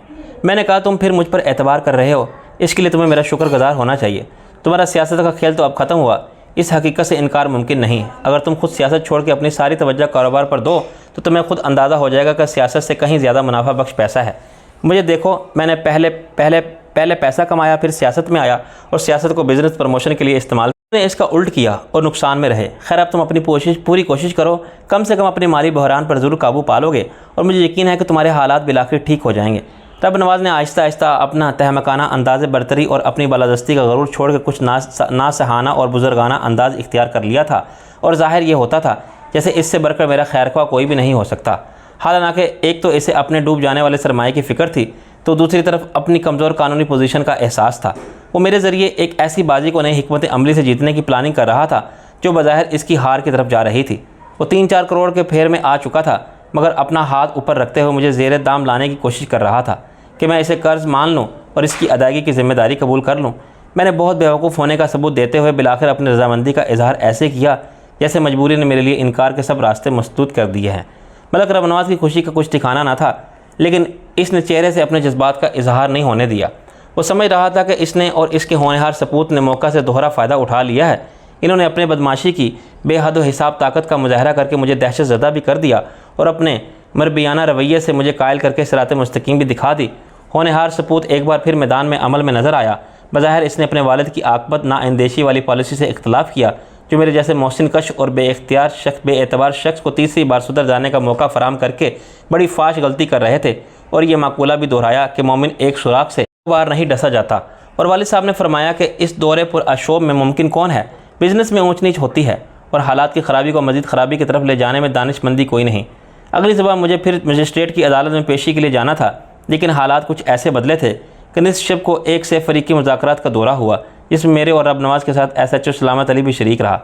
मैंने कहा, तुम फिर मुझ पर एतबार कर रहे हो, इसके लिए तुम्हें मेरा शुक्रगुजार होना चाहिए। तुम्हारा सियासत का खेल तो अब ख़त्म हुआ, इस हकीकत से इनकार मुमकिन नहीं। अगर तुम खुद सियासत छोड़ के अपनी सारी तवज्जो कारोबार पर दो तो तुम्हें खुद अंदाज़ा हो जाएगा कि सियासत से कहीं ज़्यादा मुनाफा बख्श पैसा है। मुझे देखो, मैंने पहले पैसा कमाया, फिर सियासत में आया और सियासत को बिज़नेस प्रमोशन के लिए इस्तेमाल। तुमने इसका उल्ट किया और नुकसान में रहे। खैर, अब तुम अपनी पूरी कोशिश करो, कम से कम अपने माली बहरान पर ज़रूर काबू पालोगे और मुझे यकीन है कि तुम्हारे हालात बिलाखिर ठीक हो जाएंगे। तब नवाज़ ने आहिस्ता आहिस्ता अपना तहमकाना अंदाज़ बरतरी और अपनी बालादस्ती का गरूर छोड़ कर कुछ नासहाना और बुजुर्गाना अंदाज़ इख्तियार कर लिया था, और ज़ाहिर ये होता था जैसे इससे बढ़कर मेरा खैरख्वाह कोई भी नहीं हो सकता। हालांकि एक तो इसे अपने डूब जाने वाले सरमाए की फ़िक्र थी, तो दूसरी तरफ अपनी कमज़ोर कानूनी पोजीशन का एहसास था। वो मेरे ज़रिए एक ऐसी बाजी को नई हिकमत अमली से जीतने की प्लानिंग कर रहा था जो बज़ाहिर इसकी हार की तरफ जा रही थी। वो 3-4 करोड़ के फेर में आ चुका था, मगर अपना हाथ ऊपर रखते हुए मुझे ज़ेर दाम लाने की कोशिश कर रहा था कि मैं इसे कर्ज़ मान लूँ और इसकी अदायगी की ज़िम्मेदारी कबूल कर लूँ। मैंने बहुत बेवकूफ़ होने का सबूत देते हुए बिलाखिर अपनी रजामंदी का इजहार ऐसे किया जैसे मजबूरी ने मेरे लिए इनकार के सब रास्ते मसदूद कर दिए हैं। मलक रबनवाज की खुशी का कुछ ठिकाना ना था, लेकिन इसने चेहरे से अपने जज्बात का इजहार नहीं होने दिया। वो समझ रहा था कि इसने और इसके होनहार सपूत ने मौका से दोहरा फ़ायदा उठा लिया है। इन्होंने अपने बदमाशी की बेहद हिसाब ताकत का मुजाहरा करके मुझे दहशत ज़दा भी कर दिया और अपने मरबियाना रवैये से मुझे कायल करके सिरात मुस्तकीम भी दिखा दी। होनहार सपूत एक बार फिर मैदान में अमल में नज़र आया। बज़ाहिर इसने अपने वालिद की आकबत नाअंदेशी वाली पॉलिसी से इख्तलाफ किया, जो मेरे जैसे मोहसिन कश और बेएतबार शख्स को तीसरी बार सुधर जाने का मौका फराम करके बड़ी फाश गलती कर रहे थे। और ये माकूला भी दोहराया कि मोमिन एक सुराख से बार नहीं डसा जाता। और वालिद साहब ने फरमाया कि इस दौरे पर अशोब में मुमकिन कौन है। बिज़नेस में ऊँच नीच होती है और हालात की ख़राबी को मज़ीद ख़राबी की तरफ ले जाने में दानिशमंदी कोई नहीं। अगली सुबह मुझे फिर मजिस्ट्रेट की अदालत में पेशी के लिए जाना था, लेकिन हालात कुछ ऐसे बदले थे कि निस्फ शब को एक से फ़रीकी मुज़ाकरात का दौरा हुआ, जिसमें मेरे और रब नवाज़ के साथ SHO सलामत अली भी शरीक रहा।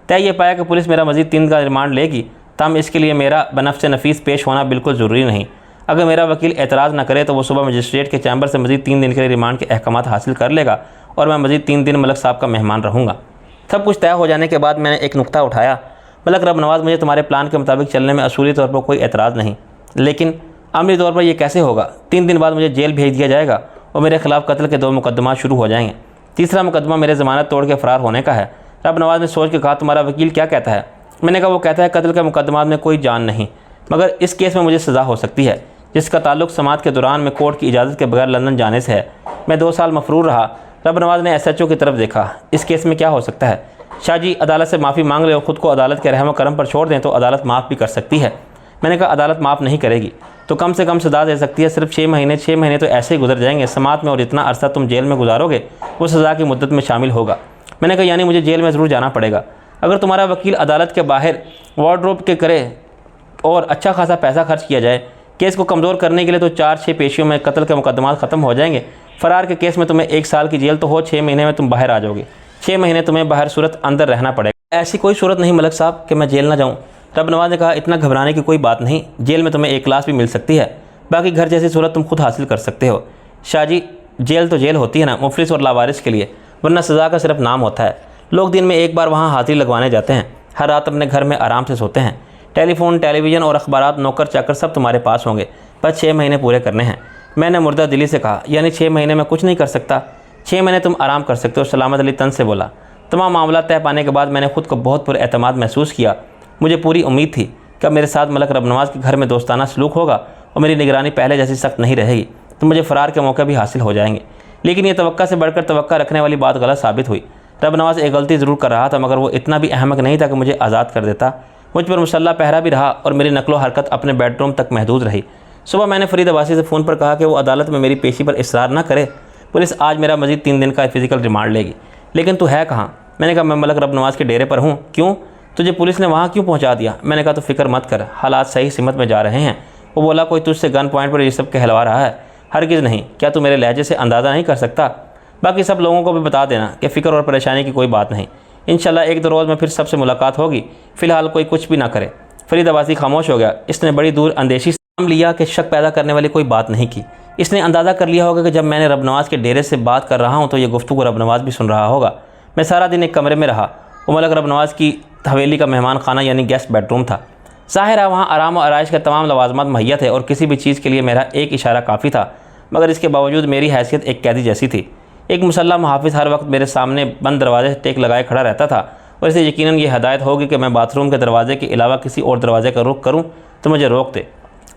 तय ये पाया कि पुलिस मेरा मज़ीद 3 दिन का रिमांड लेगी, तम इसके लिए मेरा बनफ़्स नफीस पेश होना बिल्कुल ज़रूरी नहीं। अगर मेरा वकील एतराज़ न करे तो वो सुबह मजिस्ट्रेट के चैम्बर से मज़ीद 3 दिन के लिए रिमांड के अहकामात हासिल कर लेगा और मैं मज़ीद 3 दिन मलक साहब का मेहमान रहूँगा। सब कुछ तय हो जाने के बाद मैंने एक नुक्ता उठाया, मलक रब नवाज़, मुझे तुम्हारे प्लान के मुताबिक चलने में असूली तौर पर कोई एतराज़ नहीं, लेकिन अमली तौर पर यह कैसे होगा? 3 दिन बाद मुझे जेल भेज दिया जाएगा और मेरे खिलाफ कत्ल के 2 मुकदमा शुरू हो जाएंगे। तीसरा मुकदमा मेरे ज़मानत तोड़ के फ़रार होने का है। रब नवाज़ ने सोच के कहा, तुम्हारा वकील क्या कहता है? मैंने कहा, वो कहता है कत्ल के मुकदमात में कोई जान नहीं, मगर इस केस में मुझे सज़ा हो सकती है, जिसका ताल्लुक समात के दौरान में कोर्ट की इजाज़त के बगैर लंदन जाने से है। मैं 2 साल मफरूर रहा। रब नवाज़ ने SHO की तरफ देखा। इस केस में क्या हो सकता है? शाह जी अदालत से माफ़ी मांग ले और ख़ुद को अदालत के रहम करम पर छोड़ दें तो अदालत माफ़ भी कर सकती है। मैंने कहा, अदालत माफ़ नहीं करेगी तो कम से कम सज़ा दे सकती है। सिर्फ 6 महीने 6 महीने तो ऐसे ही गुजर जाएंगे समात में, और जितना अरसा तुम जेल में गुजारोगे वो सज़ा की मुद्दत में शामिल होगा। मैंने कहा, यानी मुझे जेल में ज़रूर जाना पड़ेगा। अगर तुम्हारा वकील अदालत के बाहर वार्डरोब के करे और अच्छा खासा पैसा खर्च किया जाए केस को कमज़ोर करने के लिए, तो 4-6 पेशियों में कत्ल के मुकदमात ख़त्म हो जाएंगे। फ़रार के केस में तुम्हें 1 साल की जेल तो हो, 6 महीने में तुम बाहर आ जाओगे। 6 महीने तुम्हें बाहर सूरत अंदर रहना पड़ेगा। ऐसी कोई सूरत नहीं मलक साहब कि मैं जेल ना जाऊँ। रब नवाज़ ने कहा, इतना घबराने की कोई बात नहीं, जेल में तुम्हें 1 क्लास भी मिल सकती है, बाकी घर जैसी सूरत तुम खुद हासिल कर सकते हो। शाह जी, जेल तो जेल होती है ना, मुफलिस और लावारिस के लिए, वरना सज़ा का सिर्फ नाम होता है। लोग दिन में 1 बार वहाँ हाजिरी लगवाने जाते हैं, हर रात अपने घर में आराम से सोते हैं। टेलीफोन, टेलीविज़न और अखबारात, नौकर चाकर सब तुम्हारे पास होंगे, बस 6 महीने पूरे करने हैं। मैंने मुर्दा दिली से कहा, यानी 6 महीने में कुछ नहीं कर सकता? 6 महीने तुम आराम कर सकते हो। सलामत अली तन से बोला। तमाम मामला तय पाने के बाद मैंने खुद को बहुत पुरएतमाद महसूस किया। मुझे पूरी उम्मीद थी कि मेरे साथ मलक रब नवाज़ के घर में दोस्ताना सलूक होगा और मेरी निगरानी पहले जैसी सख्त नहीं रहेगी, तो मुझे फ़रार के मौके भी हासिल हो जाएंगे। लेकिन ये तवक्का से बढ़कर तवक्का रखने वाली बात गलत साबित हुई। रब नवाज़ एक गलती ज़रूर कर रहा था, मगर वो इतना भी अहमक नहीं था कि मुझे आज़ाद कर देता। मुझ पर मुसल्ला पहरा भी रहा और मेरी नकलो हरकत अपने बेडरूम तक महदूद रही। सुबह मैंने फरीद अब्बासी से फ़ोन पर कहा कि वो अदालत में मेरी पेशी पर इसरार न करे। पुलिस आज मेरा मज़ीद 3 दिन का फ़िज़िकल रिमांड लेगी। लेकिन तू है कहाँ? मैंने कहा, मैं मलक रब नवाज़ के डेरे पर हूँ। क्यों? तुझे पुलिस ने वहाँ क्यों पहुँचा दिया? मैंने कहा, तो फ़िक्र मत कर, हालात सही सिमत में जा रहे हैं। वो बोला, कोई तुझसे गन पॉइंट पर ये सब कहलवा रहा है? हरगिज़ नहीं। क्या तू मेरे लहजे से अंदाज़ा नहीं कर सकता? बाकी सब लोगों को भी बता देना कि फ़िक्र और परेशानी की कोई बात नहीं। इंशाल्लाह 1-2 रोज़ में फिर सबसे मुलाकात होगी। फ़िलहाल कोई कुछ भी ना करे। फरीद अब्बासी खामोश हो गया। इसने बड़ी दूर अंदेशी नाम लिया कि शक पैदा करने वाली कोई बात नहीं की। इसने अंदाज़ा कर लिया होगा कि जब मैंने रब नवाज़ के डेरे से बात कर रहा हूँ तो ये गुफ्तगू रब नवाज़ भी सुन रहा होगा। मैं सारा दिन एक कमरे में रहा। वो मलक रब नवाज़ की हवेली का मेहमान खाना यानी गेस्ट बेडरूम था। ज़ाहिर है वहाँ आराम और आराइश के तमाम लवाजमात मुहैया थे और किसी भी चीज़ के लिए मेरा एक इशारा काफ़ी था, मगर इसके बावजूद मेरी हैसियत एक कैदी जैसी थी। एक मुसल्लह मुहाफ़िज़ हर वक्त मेरे सामने बंद दरवाजे से टेक लगाए खड़ा रहता था और इसे यकीनन ये हदायत होगी कि मैं बाथरूम के दरवाजे के अलावा किसी और दरवाजे का रुख करूँ तो मुझे रोक दे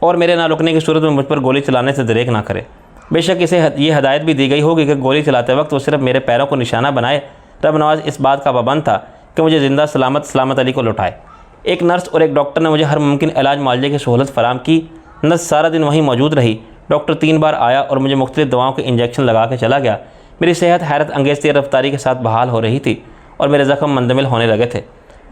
और मेरे ना रुकने की सूरत में मुझ पर गोली चलाने से दरेक ना करे। बेशक इसे ये हदायत भी दी गई होगी कि गोली चलाते वक्त वो सिर्फ मेरे पैरों को निशाना बनाए। रब नवाज़ इस बात का पाबंद था कि मुझे ज़िंदा सलामत अली को लौटाए। एक नर्स और एक डॉक्टर ने मुझे हर मुमकिन इलाज मुआलजे की सहूलत फराम की। नर्स सारा दिन वहीं मौजूद रही। डॉक्टर 3 बार आया और मुझे मुख्तलिफ दवाओं के इंजेक्शन लगा के चला गया। मेरी सेहत हैरत अंगेज़ तेज़ रफ्तारी के साथ बहाल हो रही थी और मेरे ज़ख्म मंदमिल होने लगे थे।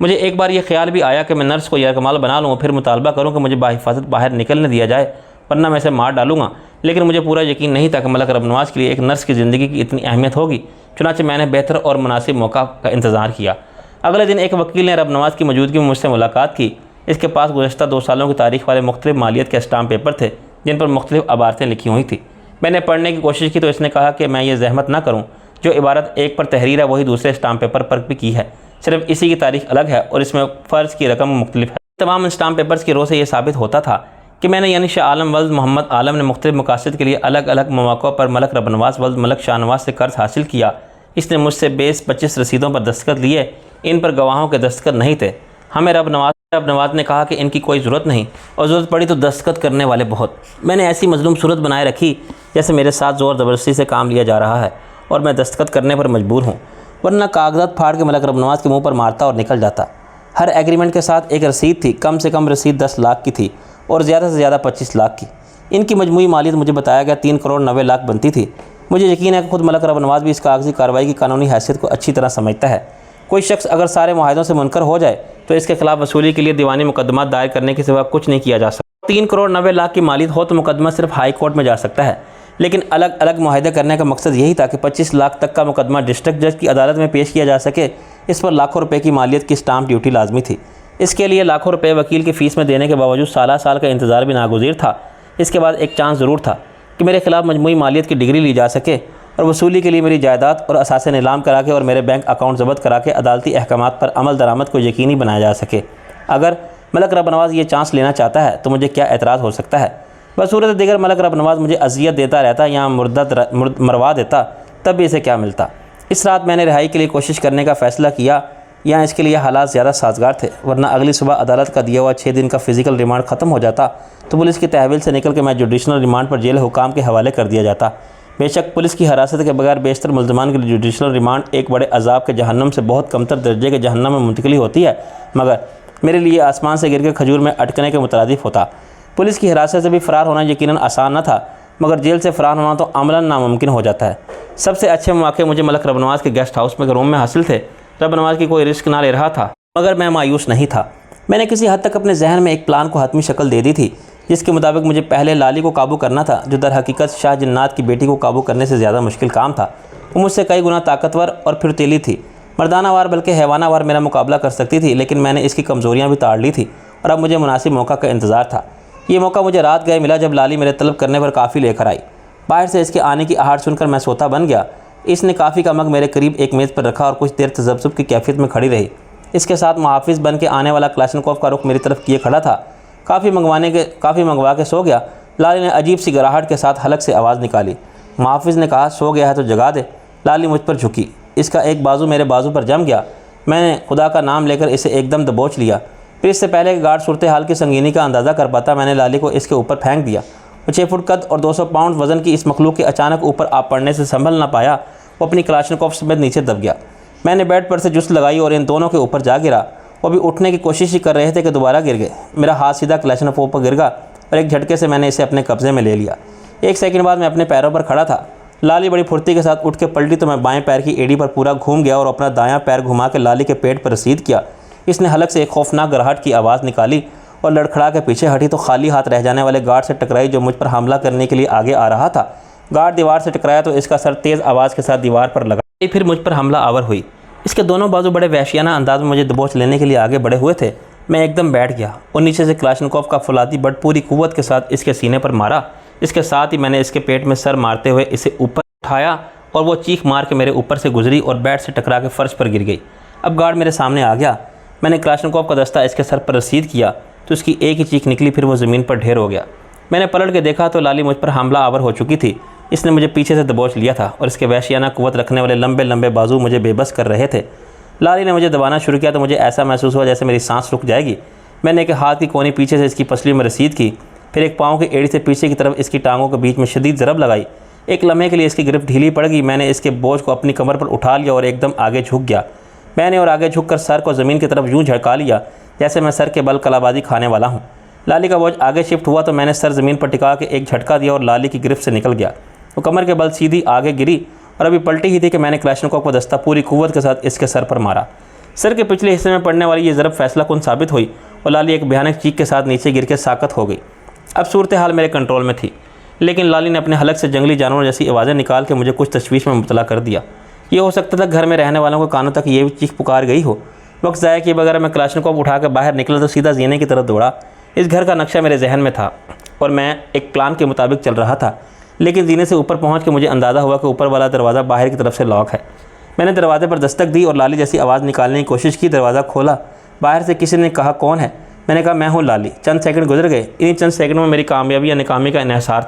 मुझे एक बार यह ख्याल भी आया कि मैं नर्स को यरकमाल बना लूँ और फिर मुतालबा करूँ कि मुझे बाहिफाजत बाहर निकलने दिया जाए, वरना मैं इसे मार डालूँगा। लेकिन मुझे पूरा यकीन नहीं था कि मलक रब नवाज़ के लिए एक नर्स की ज़िंदगी की इतनी अहमियत होगी। चुनांचे मैंने बेहतर और मुनासिब मौका का इंतज़ार किया। अगले दिन एक वकील ने रब नवाज़ की मौजूदगी में मुझसे मुलाकात की। इसके पास गुज़श्ता 2 सालों की तारीख वाले मुख्तलिफ मालियत के स्टाम्प पेपर थे जिन पर मुख्तलिफ इबारतें लिखी हुई थी। मैंने पढ़ने की कोशिश की तो इसने कहा कि मैं ये जहमत ना करूँ, जो इबारत एक पर तहरीर है वही दूसरे स्टाम्प पेपर पर भी की है, सिर्फ इसी की तारीख अलग है और इसमें फ़र्ज़ की रकम मुख्तलिफ है। तमाम स्टाम्प पेपर्स की रो से यह साबित होता था कि मैंने यानी शाह आलम वल्द मोहम्मद आलम ने मुख्तलिफ मकासद के लिए अलग अलग मौक़ों पर मलक रब नवाज़ वल्द मलक शाहनवाज़ से कर्ज़ हासिल किया। इसने मुझसे 20-25 रसीदों पर दस्तखत लिए। इन पर गवाहों के दस्तखत नहीं थे। हमें रब नवाज़ ने कहा कि इनकी कोई ज़रूरत नहीं और ज़रूरत पड़ी तो दस्तखत करने वाले बहुत। मैंने ऐसी मजलूम सूरत बनाए रखी जैसे मेरे साथ ज़ोर ज़बरदस्ती से काम लिया जा रहा है और मैं दस्तखत करने पर मजबूर हूँ, वरना कागजात फाड़ के मलक रब नवाज़ के मुँह पर मारता और निकल जाता। हर एग्रीमेंट के साथ एक रसीद थी। कम से कम रसीद 10 लाख की थी और ज़्यादा से ज़्यादा 25 लाख की। इनकी मजमूई मालियत मुझे बताया गया 3 करोड़ 90 लाख बनती थी। मुझे यकीन है कि खुद मलक रब नवाज़ भी इस कागजी कार्रवाई की कानूनी हैसियत को अच्छी तरह समझता है। कोई शख्स अगर सारे मुआहदों से मुनकर हो जाए तो इसके खिलाफ वसूली के लिए दीवानी मुकदमा दायर करने के सिवा कुछ नहीं किया जा सकता। 3 करोड़ 90 लाख की मालियत हो तो मुकदमा सिर्फ हाई कोर्ट में जा सकता है, लेकिन अलग अलग मुआहदे करने का मकसद यही था कि 25 लाख तक का मुकदमा डिस्ट्रिक्ट जज की अदालत में पेश किया जा सके। इस पर लाखों रुपये की मालियत की स्टाम्प ड्यूटी लाजमी थी। इसके लिए लाखों रुपये वकील की फ़ीस में देने के बावजूद साल का इंतज़ार भी नागुज़ीर था। इसके बाद एक चांस ज़रूर था कि मेरे खिलाफ मजमूई मालियत की डिग्री ली जा सके और वसूली के लिए मेरी जायदाद और असासे नीलाम करा के और मेरे बैंक अकाउंट ज़ब्त करा के अदालती अहकामात पर अमल दरामद को यकीनी बनाया जा सके। अगर मलक रब नवाज़ ये चांस लेना चाहता है तो मुझे क्या एतराज़ हो सकता है। बसूरत दिगर मलक रब नवाज़ मुझे अजियत देता रहता या मरवा देता, तब भी इसे क्या मिलता। इस रात मैंने रिहाई के लिए कोशिश करने का फ़ैसला किया। यहाँ इसके लिए हालात ज़्यादा साजगार थे, वरना अगली सुबह अदालत का दिया हुआ 6 दिन का फ़िज़िकल रिमांड ख़त्म हो जाता तो पुलिस की तहवील से निकल के मैं जुडिशनल रिमांड पर जेल हुकाम के हवाले कर दिया जाता। बेशक पुलिस की हिरासत के बगैर बेशतर मुल्ज़मान के लिए जुडिशनल रिमांड एक बड़े अजाब के जहन्नम से बहुत कमतर दर्जे के जहन्नम में मुंतकिली होती है, मगर मेरे लिए आसमान से गिर के खजूर में अटकने के मुतरादिफ होता। पुलिस की हिरासत से भी फ़रार होना यकीनन आसान न था, मगर जेल से फ़रार होना तो अमलन नामुमकिन हो जाता है। सबसे अच्छे मौके मुझे मलक रब नवाज़ के गेस्ट हाउस में रूम में हासिल थे। रब नवाज़ की कोई रिस्क ना ले रहा था, मगर मैं मायूस नहीं था। मैंने किसी हद तक अपने जहन में एक प्लान को हतमी शक्ल दे दी थी, जिसके मुताबिक मुझे पहले लाली को काबू करना था, जो दर हकीकत शाह जन्नात की बेटी को काबू करने से ज़्यादा मुश्किल काम था। वो मुझसे कई गुना ताकतवर और फिरतीली थी। मर्दानावार बल्कि हैवानावार मेरा मुकाबला कर सकती थी, लेकिन मैंने इसकी कमज़ोरियाँ भी ताड़ ली थी और अब मुझे मुनासिब मौका का इंतज़ार था। ये मौका मुझे रात गए मिला जब लाली मेरे तलब करने पर काफ़ी लेकर आई। बाहर से इसके आने की आहट सुनकर मैं सोता बन गया। इसने काफ़ी का मग मेरे करीब एक मेज़ पर रखा और कुछ देर तजब्जुब की कैफियत में खड़ी रही। इसके साथ मुहाफ़िज़ बन के आने वाला क्लाशनकोफ का रुख मेरी तरफ किए खड़ा था। काफ़ी मंगवा के सो गया। लाली ने अजीब सी गराहट के साथ हलक से आवाज़ निकाली। मुहाफ़िज़ ने कहा, सो गया है तो जगा दे। लाली मुझ पर झुकी। इसका एक बाजू मेरे बाजू पर जम गया। मैंने खुदा का नाम लेकर इसे एकदम दबोच लिया। फिर इससे पहले कि गार्ड सूरत हाल की संगीनी का अंदाज़ा कर पाता, मैंने लाली को इसके ऊपर फेंक दिया। वो 6 फुट कद और 200 पाउंड वज़न की इस मखलूक के अचानक ऊपर आप पड़ने से संभल ना पाया। वो अपनी क्लाशनकोफ समेत नीचे दब गया। मैंने बेड पर से जुस्त लगाई और इन दोनों के ऊपर जा गिरा। वो भी उठने की कोशिश ही कर रहे थे कि दोबारा गिर गए। मेरा हाथ सीधा क्लाशनकोफ पर गिर गया और एक झटके से मैंने इसे अपने कब्ज़े में ले लिया। 1 सेकंड बाद मैं अपने पैरों पर खड़ा था। लाली बड़ी फुर्ती के साथ उठ के पलटी तो मैं बाएं पैर की एड़ी पर पूरा घूम गया और अपना दायां पैर घुमा के लाली के पेट पर रसीद किया। इसने हलक से एक खौफनाक गराहट की आवाज़ निकाली और लड़खड़ा के पीछे हटी तो खाली हाथ रह जाने वाले गार्ड से टकराई, जो मुझ पर हमला करने के लिए आगे आ रहा था। गार्ड दीवार से टकराया तो इसका सर तेज़ आवाज़ के साथ दीवार पर लगा। फिर मुझ पर हमला आवर हुई। इसके दोनों बाजू बड़े वहशियाना अंदाज में मुझे दबोच लेने के लिए आगे बढ़े हुए थे। मैं एकदम बैठ गया और नीचे से क्लाशनकोव का फौलादी बट पूरी कुव्वत के साथ इसके सीने पर मारा। इसके साथ ही मैंने इसके पेट में सर मारते हुए इसे ऊपर उठाया और वो चीख मार के मेरे ऊपर से गुजरी और बेड से टकरा के फर्श पर गिर गई। अब गार्ड मेरे सामने आ गया। मैंने क्लाशनकोव का दस्ता इसके सर पर रसीद किया तो उसकी एक ही चीख निकली, फिर वो ज़मीन पर ढेर हो गया। मैंने पलट के देखा तो लाली मुझ पर हमला आवर हो चुकी थी। इसने मुझे पीछे से दबोच लिया था और इसके वहशियाना कुव्वत रखने वाले लंबे लंबे बाजू मुझे बेबस कर रहे थे। लाली ने मुझे दबाना शुरू किया तो मुझे ऐसा महसूस हुआ जैसे मेरी सांस रुक जाएगी। मैंने एक हाथ की कोनी पीछे से इसकी पसली में रसीद की, फिर एक पाँव की एड़ी से पीछे की तरफ इसकी टांगों के बीच में शदीद ज़रब लगाई। एक लम्हे के लिए इसकी गिरफ्त ढीली पड़ गई। मैंने इसके बोझ को अपनी कमर पर उठा लिया और एकदम आगे झुक गया। मैंने और आगे झुककर सर को ज़मीन की तरफ यूँ झटका लिया जैसे मैं सर के बल कलाबाजी खाने वाला हूँ। लाली का बोझ आगे शिफ्ट हुआ तो मैंने सर ज़मीन पर टिका के एक झटका दिया और लाली की गिरफ्त से निकल गया। वो कमर के बल सीधी आगे गिरी और अभी पलटी ही थी कि मैंने क्लाशनकोव को दस्ता पूरी कुव्वत के साथ इसके सर पर मारा। सर के पिछले हिस्से में पड़ने वाली ये ज़रब फैसला कुन साबित हुई और लाली एक भयानक चीख के साथ नीचे गिर के साकत हो गई। अब सूरत हाल मेरे कंट्रोल में थी, लेकिन लाली ने अपने हलक से जंगली जानवर जैसी आवाज़ें निकाल के मुझे कुछ तशवीश में मुब्तला कर दिया। ये हो सकता था घर में रहने वालों को कानों तक ये भी चीख पुकार गई हो। वक्त ज़ाया किए बगैर मैं क्लाशनकोव उठा कर बाहर निकला तो सीधा जीने की तरफ दौड़ा। इस घर का नक्शा मेरे जहन में था और मैं एक प्लान के मुताबिक चल रहा था, लेकिन जीने से ऊपर पहुँच के मुझे अंदाज़ा हुआ कि ऊपर वाला दरवाज़ा बाहर की तरफ से लॉक है। मैंने दरवाजे पर दस्तक दी और लाली जैसी आवाज़ निकालने की कोशिश की। दरवाज़ा खोला। बाहर से किसी ने कहा, कौन है? मैंने कहा, मैं हूँ लाली। चंद सेकंड गुजर गए। इन्हीं चंद सेकंड में मेरी कामयाबी या नाकामी का इन्हिसार